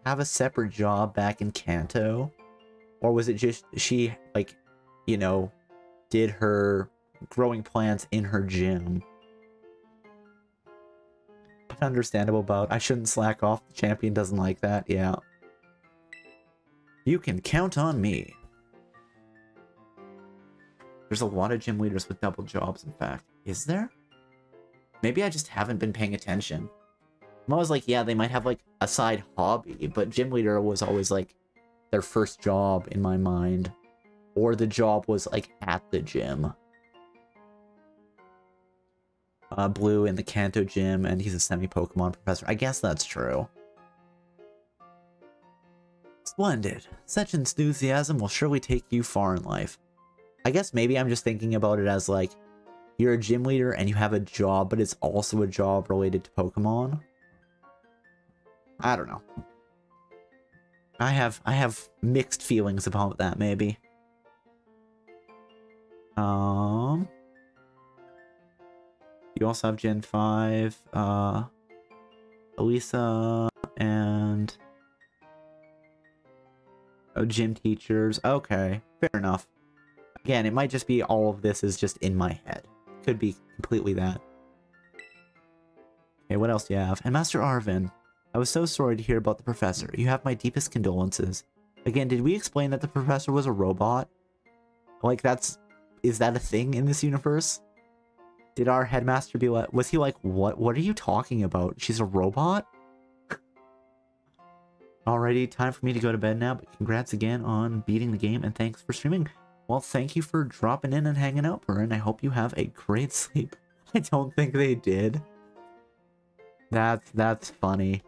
have a separate job back in Kanto? Or was it just she, like, you know, did her growing plants in her gym? But understandable about, I shouldn't slack off, the champion doesn't like that, yeah. You can count on me. There's a lot of gym leaders with double jobs, in fact. Is there? Maybe I just haven't been paying attention. I'm always like, yeah, they might have, like, a side hobby, but gym leader was always, like, their first job in my mind. Or the job was, like, at the gym. Blue in the Kanto gym, and he's a semi-Pokemon professor. I guess that's true. Splendid. Such enthusiasm will surely take you far in life. I guess maybe I'm just thinking about it as, like, you're a gym leader and you have a job, but it's also a job related to Pokemon. I don't know. I have mixed feelings about that, maybe. You also have Gen 5, Elisa, and gym teachers. Okay, fair enough. Again, it might just be all of this is just in my head. Could be completely that. Okay, what else do you have? And Master Arvin. I was so sorry to hear about the professor. You have my deepest condolences. Again, did we explain that the professor was a robot? Like, is that a thing in this universe? Did our headmaster be like, was he like, what are you talking about? She's a robot? Alrighty, time for me to go to bed now, but congrats again on beating the game, and thanks for streaming. Well, thank you for dropping in and hanging out, Burn. I hope you have a great sleep. I don't think they did. That's funny.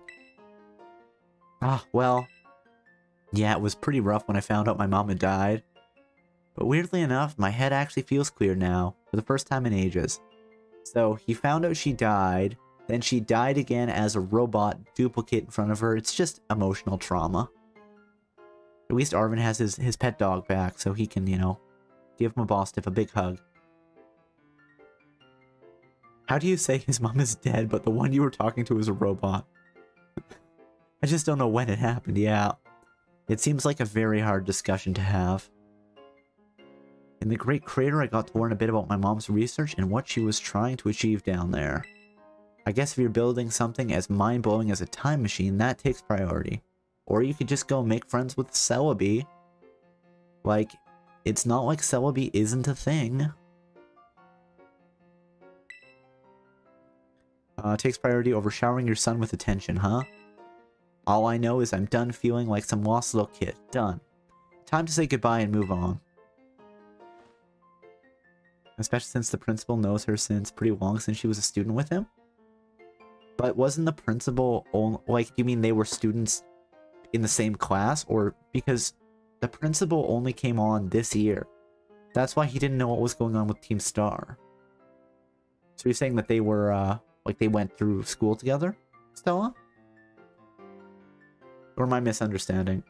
Ah, well, yeah, it was pretty rough when I found out my mom had died. But weirdly enough, my head actually feels clear now, for the first time in ages. So, he found out she died, then she died again as a robot duplicate in front of her. It's just emotional trauma. At least Arvin has his pet dog back, so he can, you know, give him a boss diff, a big hug. How do you say his mom is dead, but the one you were talking to is a robot? I just don't know when it happened, yeah. It seems like a very hard discussion to have. In the Great Crater, I got to learn a bit about my mom's research and what she was trying to achieve down there. I guess if you're building something as mind-blowing as a time machine, that takes priority. Or you could just go make friends with Celebi. Like, it's not like Celebi isn't a thing. Takes priority over showering your son with attention, huh? All I know is I'm done feeling like some lost little kid. Done. Time to say goodbye and move on. Especially since the principal knows her since pretty long since she was a student with him. But wasn't the principal, like, you mean they were students in the same class, or because the principal only came on this year. That's why he didn't know what was going on with Team Star. So you're saying that they were, like they went through school together, Stella? Or am I misunderstanding?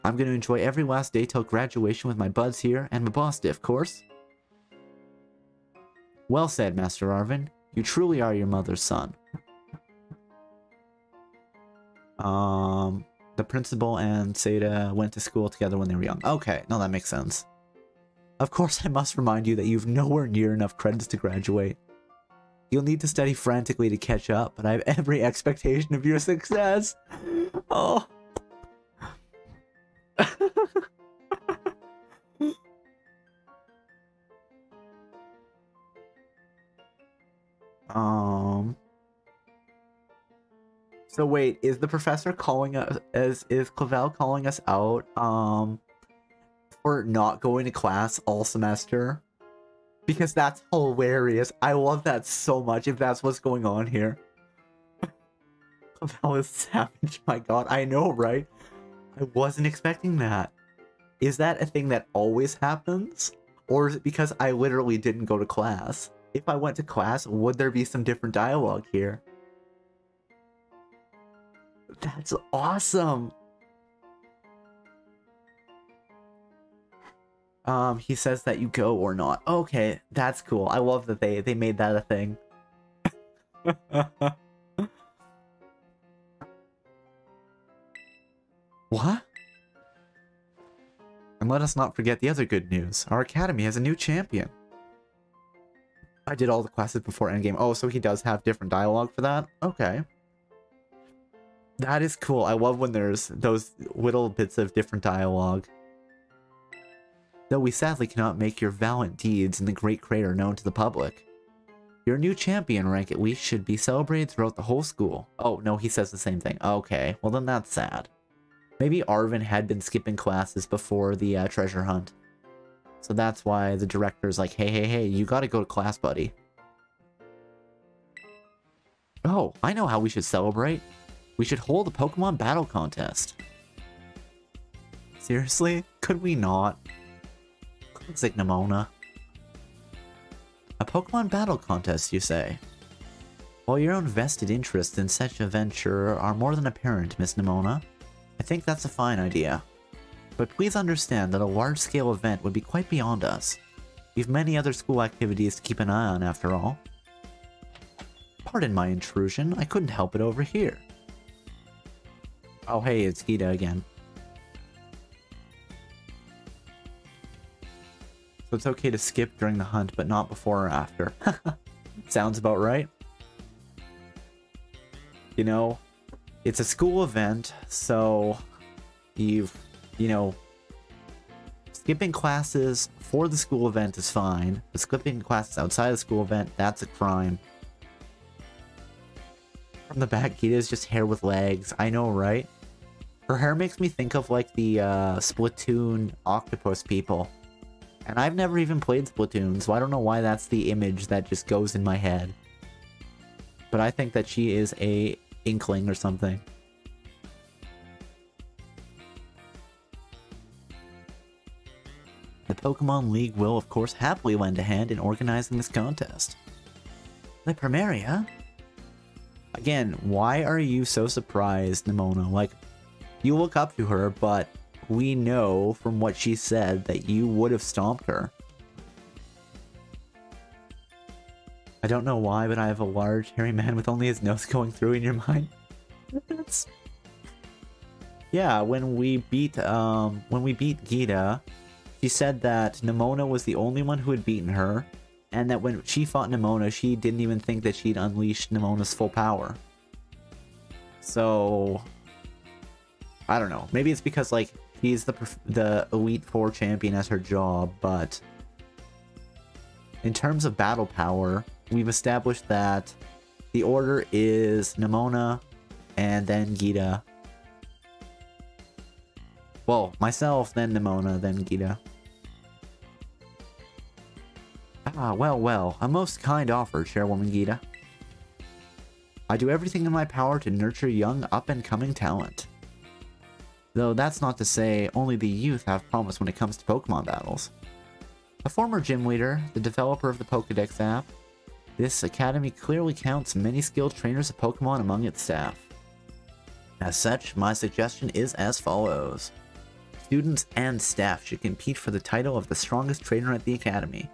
I'm going to enjoy every last day till graduation with my buds here and my boss, of course. Well said, Master Arvin. You truly are your mother's son. The principal and Seda went to school together when they were young. Okay, no, that makes sense. Of course, I must remind you that you've nowhere near enough credits to graduate. You'll need to study frantically to catch up, but I have every expectation of your success. Oh. So wait, is the professor calling us, is Clavel calling us out, for not going to class all semester? Because that's hilarious. I love that so much if that's what's going on here. Clavel is savage, my god, I know, right? I wasn't expecting that. Is that a thing that always happens? Or is it because I literally didn't go to class? If I went to class, would there be some different dialogue here? That's awesome! He says that you go or not. Okay, that's cool. I love that they made that a thing. What? And let us not forget the other good news. Our academy has a new champion. I did all the classes before endgame. Oh, so he does have different dialogue for that? Okay. That is cool. I love when there's those little bits of different dialogue. Though we sadly cannot make your valiant deeds in the Great Crater known to the public. Your new champion rank at least should be celebrated throughout the whole school. Oh, no, he says the same thing. Okay, well then that's sad. Maybe Arvin had been skipping classes before the treasure hunt. So that's why the director's like, hey, you gotta go to class, buddy. Oh, I know how we should celebrate. We should hold a Pokemon battle contest. Seriously? Could we not? Classic Nimona. A Pokemon battle contest, you say? While your own vested interests in such a venture are more than apparent, Miss Nimona, I think that's a fine idea. But please understand that a large-scale event would be quite beyond us. We've many other school activities to keep an eye on, after all. Pardon my intrusion, I couldn't help it over here. Oh hey, it's Gita again. So it's okay to skip during the hunt, but not before or after. Sounds about right. You know, it's a school event, so you know, skipping classes for the school event is fine, but skipping classes outside the school event, that's a crime. From the back, Gita's just hair with legs. I know, right? Her hair makes me think of like the Splatoon octopus people. And I've never even played Splatoon, so I don't know why that's the image that just goes in my head. But I think that she is a inkling or something. The Pokemon League will, of course, happily lend a hand in organizing this contest. The Primaria? Again, why are you so surprised, Nimona? Like, you look up to her, but we know from what she said that you would have stomped her. I don't know why, but I have a large, hairy man with only his nose going through in your mind. That's... Yeah, when we beat Gita, she said that Nimona was the only one who had beaten her, and that when she fought Nimona, she didn't even think that she'd unleashed Nimona's full power. So... I don't know. Maybe it's because, like, she's the Elite Four champion as her job, but... in terms of battle power, we've established that the order is Nimona, and then Gita. Well, myself, then Nimona, then Gita. Ah, well, a most kind offer, Chairwoman Gita. I do everything in my power to nurture young, up-and-coming talent. Though that's not to say only the youth have promise when it comes to Pokemon battles. A former gym leader, the developer of the Pokedex app, this academy clearly counts many skilled trainers of Pokemon among its staff. As such, my suggestion is as follows. Students and staff should compete for the title of the strongest trainer at the academy.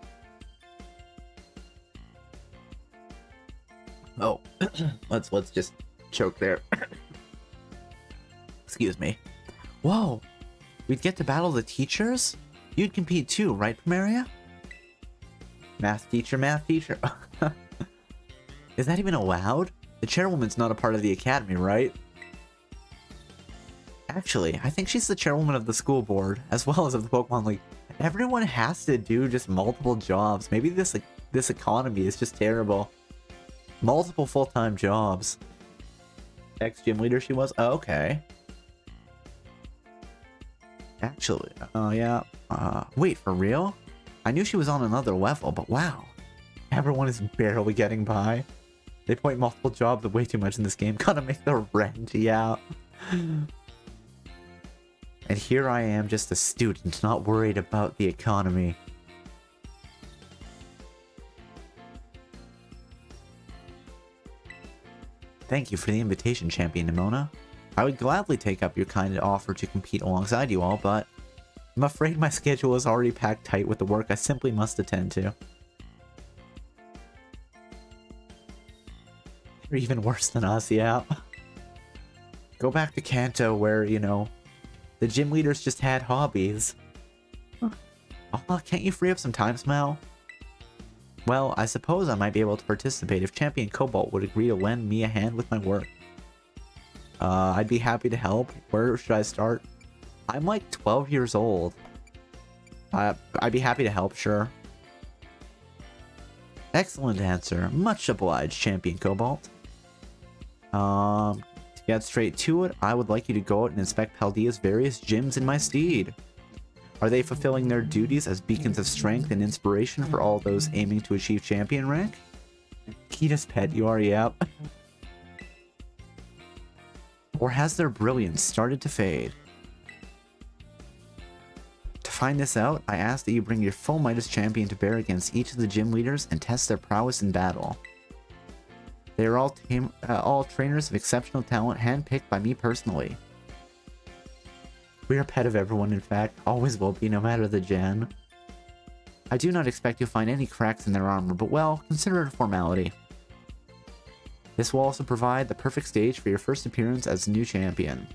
Oh, let's just choke there. Excuse me. Whoa! We'd get to battle the teachers? You'd compete too, right, Primaria? Math teacher, math teacher. Is that even allowed? The chairwoman's not a part of the academy, right? Actually, I think she's the chairwoman of the school board, as well as of the Pokemon League. Everyone has to do just multiple jobs. Maybe this economy is just terrible. Multiple full-time jobs. Ex-gym leader she was? Oh, okay. Actually, yeah. Wait, for real? I knew she was on another level, but wow. Everyone is barely getting by. They point multiple jobs way too much in this game. Gotta make the rent, yeah. And here I am, just a student, not worried about the economy. Thank you for the invitation, Champion Nimona. I would gladly take up your kind offer to compete alongside you all, but I'm afraid my schedule is already packed tight with the work I simply must attend to. You're even worse than us, yeah. Go back to Kanto where, you know, the gym leaders just had hobbies. Oh, can't you free up some time, Smell? Well, I suppose I might be able to participate if Champion Cobalt would agree to lend me a hand with my work. I'd be happy to help. Where should I start? I'm like 12 years old. I'd be happy to help, sure. Excellent answer. Much obliged, Champion Cobalt. To get straight to it, I would like you to go out and inspect Paldea's various gyms in my steed. Are they fulfilling their duties as beacons of strength and inspiration for all those aiming to achieve champion rank? Kita's pet, you are, yep. Or has their brilliance started to fade? To find this out, I ask that you bring your full might as champion to bear against each of the gym leaders and test their prowess in battle. They are all trainers of exceptional talent handpicked by me personally. We are pet of everyone, in fact, always will be, no matter the gen. I do not expect you'll find any cracks in their armor, but well, consider it a formality. This will also provide the perfect stage for your first appearance as the new champion.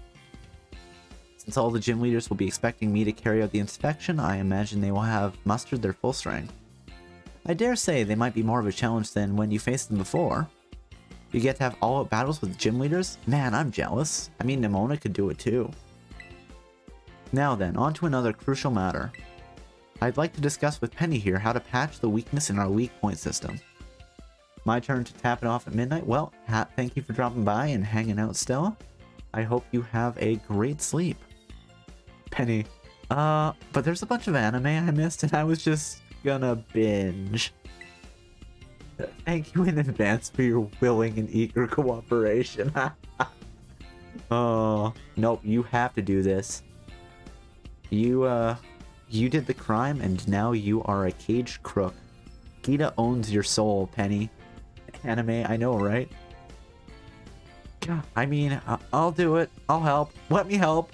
Since all the gym leaders will be expecting me to carry out the inspection, I imagine they will have mustered their full strength. I dare say they might be more of a challenge than when you faced them before. You get to have all-out battles with gym leaders? Man, I'm jealous. I mean, Nimona could do it too. Now then, on to another crucial matter. I'd like to discuss with Penny here how to patch the weakness in our weak point system. My turn to tap it off at midnight? Well, thank you for dropping by and hanging out, Stella. I hope you have a great sleep. Penny, but there's a bunch of anime I missed and I was just gonna binge. Thank you in advance for your willing and eager cooperation. Oh, nope, you have to do this. You did the crime and now you are a caged crook. Gita owns your soul, Penny. Anime, I know, right? God, I mean, I'll do it. I'll help. Let me help.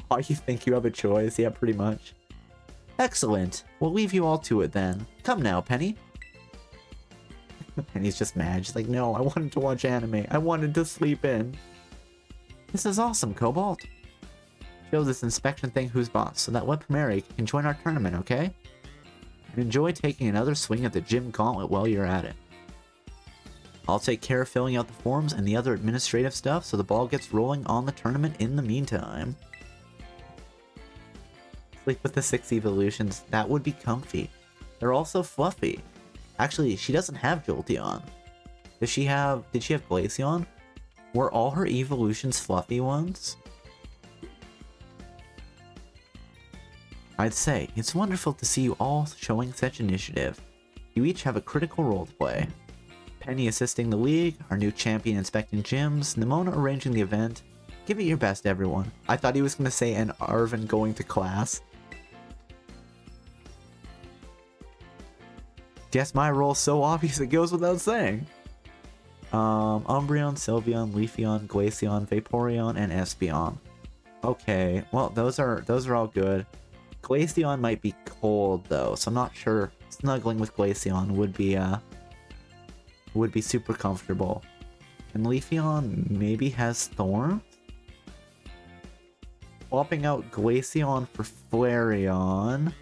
Oh, you think you have a choice? Yeah, pretty much. Excellent. We'll leave you all to it then. Come now, Penny. Penny's just mad. She's like, no, I wanted to watch anime. I wanted to sleep in. This is awesome, Cobalt. Show this inspection thing who's boss, so that Web Mary can join our tournament, okay? And enjoy taking another swing at the gym gauntlet while you're at it. I'll take care of filling out the forms and the other administrative stuff so the ball gets rolling on the tournament in the meantime. Sleep with the 6 evolutions, that would be comfy. They're also fluffy. Actually, she doesn't have Jolteon. Did she have Glaceon? Were all her evolutions fluffy ones? I'd say, it's wonderful to see you all showing such initiative. You each have a critical role to play. Penny assisting the league, our new champion inspecting gyms, Nimona arranging the event. Give it your best, everyone. I thought he was going to say, and Arvin going to class. Guess my role's so obvious it goes without saying. Umbreon, Sylveon, Leafeon, Glaceon, Vaporeon, and Espeon. Okay, well those are all good. Glaceon might be cold though, so I'm not sure snuggling with Glaceon would be super comfortable. And Leafeon maybe has Thorns? Swapping out Glaceon for Flareon.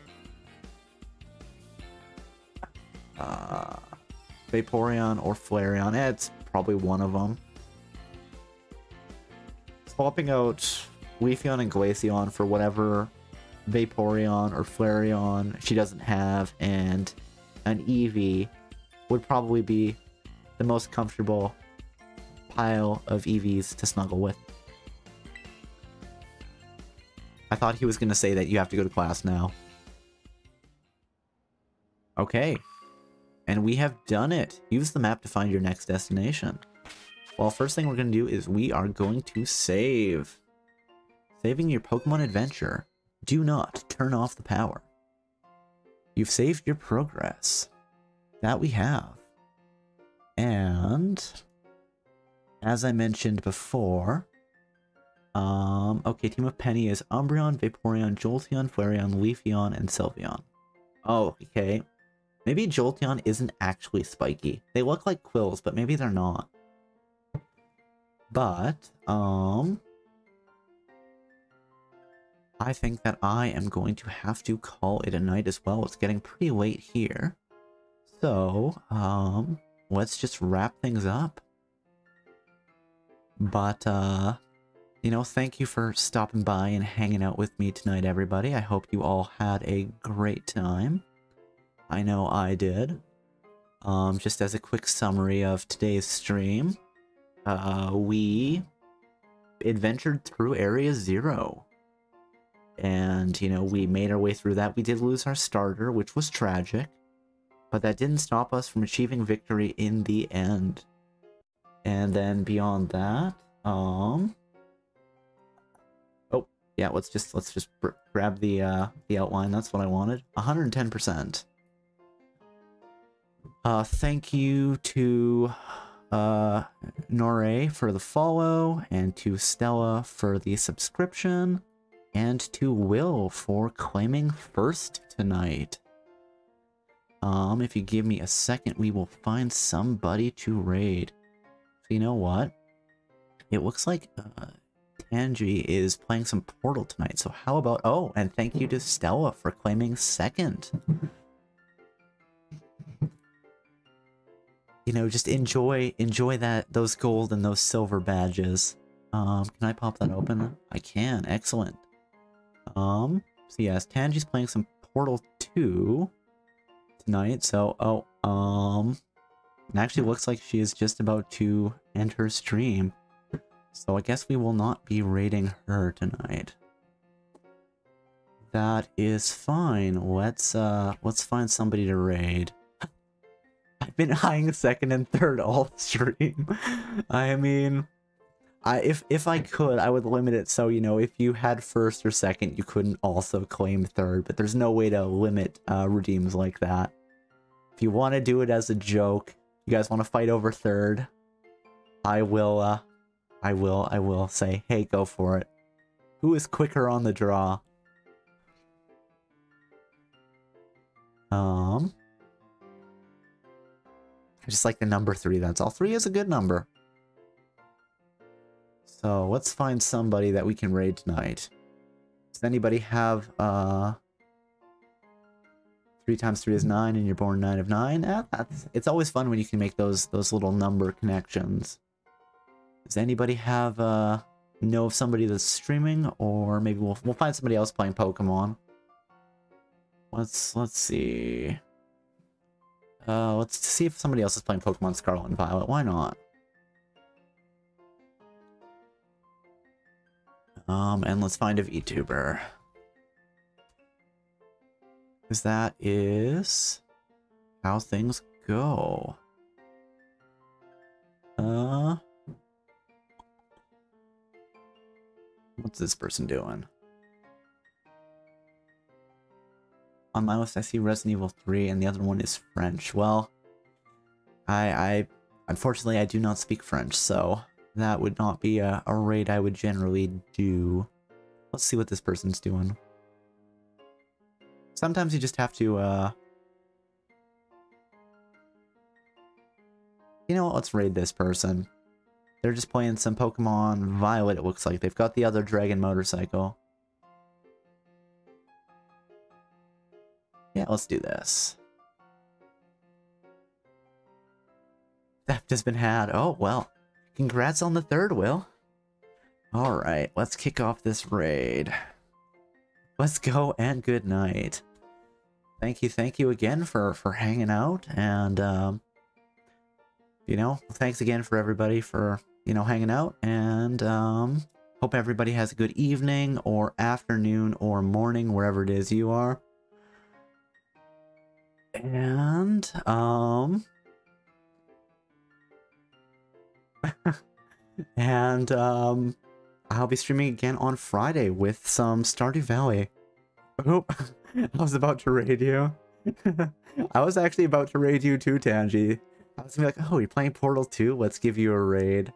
Vaporeon or Flareon. It's probably one of them. Swapping out Leafeon and Glaceon for whatever Vaporeon or Flareon she doesn't have, and an Eevee would probably be the most comfortable pile of EVs to snuggle with. I thought he was going to say that you have to go to class now. Okay. And we have done it. Use the map to find your next destination. Well, first thing we're going to do is we are going to save. Saving your Pokemon adventure. Do not turn off the power. You've saved your progress. That we have. And as I mentioned before, okay, team of Penny is Umbreon, Vaporeon, Jolteon, Flareon, Leafeon, and Sylveon. Oh, okay. Maybe Jolteon isn't actually spiky. They look like quills, but maybe they're not. But, I think that I am going to have to call it a night as well. It's getting pretty late here. So, let's just wrap things up. But, you know, thank you for stopping by and hanging out with me tonight, everybody. I hope you all had a great time. I know I did. Just as a quick summary of today's stream, we adventured through Area 0. And, you know, we made our way through that. We did lose our starter, which was tragic. But that didn't stop us from achieving victory in the end. And then beyond that, oh, yeah, let's just grab the outline. That's what I wanted. 110%. Thank you to Noré for the follow, and to Stella for the subscription, and to Will for claiming first tonight. If you give me a second, we will find somebody to raid. So you know what? It looks like Tangy is playing some Portal tonight, so how about... Oh, and thank you to Stella for claiming second. You know, just enjoy those gold and those silver badges. Can I pop that open? I can. Excellent. So yes, Tangy's playing some Portal 2 tonight. So, it actually looks like she is just about to end her stream. So I guess we will not be raiding her tonight. That is fine. Let's find somebody to raid. I've been eyeing second and third all stream. I mean, if I could, I would limit it so, you know, if you had first or second, you couldn't also claim third, but there's no way to limit redeems like that. If you want to do it as a joke, you guys want to fight over third, I will say, hey, go for it. Who is quicker on the draw? I just like the number 3, that's all. 3 is a good number. So let's find somebody that we can raid tonight. Does anybody have 3 times 3 is 9 and you're born 9 of 9? It's always fun when you can make those little number connections. Does anybody have know of somebody that's streaming, or maybe we'll find somebody else playing Pokemon. Let's see. Let's see if somebody else is playing Pokemon Scarlet and Violet. Why not? And let's find a VTuber. Because that is how things go. What's this person doing? On my list, I see Resident Evil 3, and the other one is French. Well, unfortunately, I do not speak French, so that would not be a raid I would generally do. Let's see what this person's doing. Sometimes you just have to, you know what, let's raid this person. They're just playing some Pokemon Violet, it looks like. They've got the other dragon motorcycle. Yeah, let's do this. Theft has been had. Oh, well. Congrats on the third, Will. Alright, let's kick off this raid. Let's go, and good night. Thank you again for hanging out, and, you know, thanks again for everybody for, you know, hanging out, and, hope everybody has a good evening, or afternoon, or morning, wherever it is you are. And, and, I'll be streaming again on Friday with some Stardew Valley. Oh, I was about to raid you. I was actually about to raid you too, Tangy. I was gonna be like, oh, you're playing Portal 2? Let's give you a raid.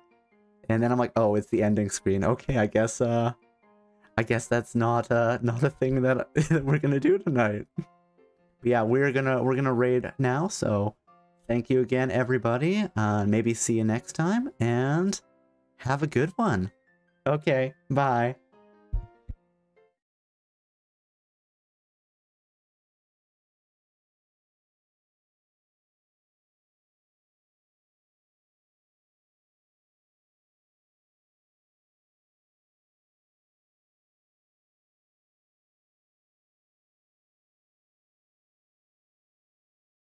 And then I'm like, oh, it's the ending screen. Okay, I guess that's not a thing that we're gonna do tonight. But yeah, we're gonna raid now, so thank you again, everybody. Maybe see you next time, and have a good one. Okay, bye.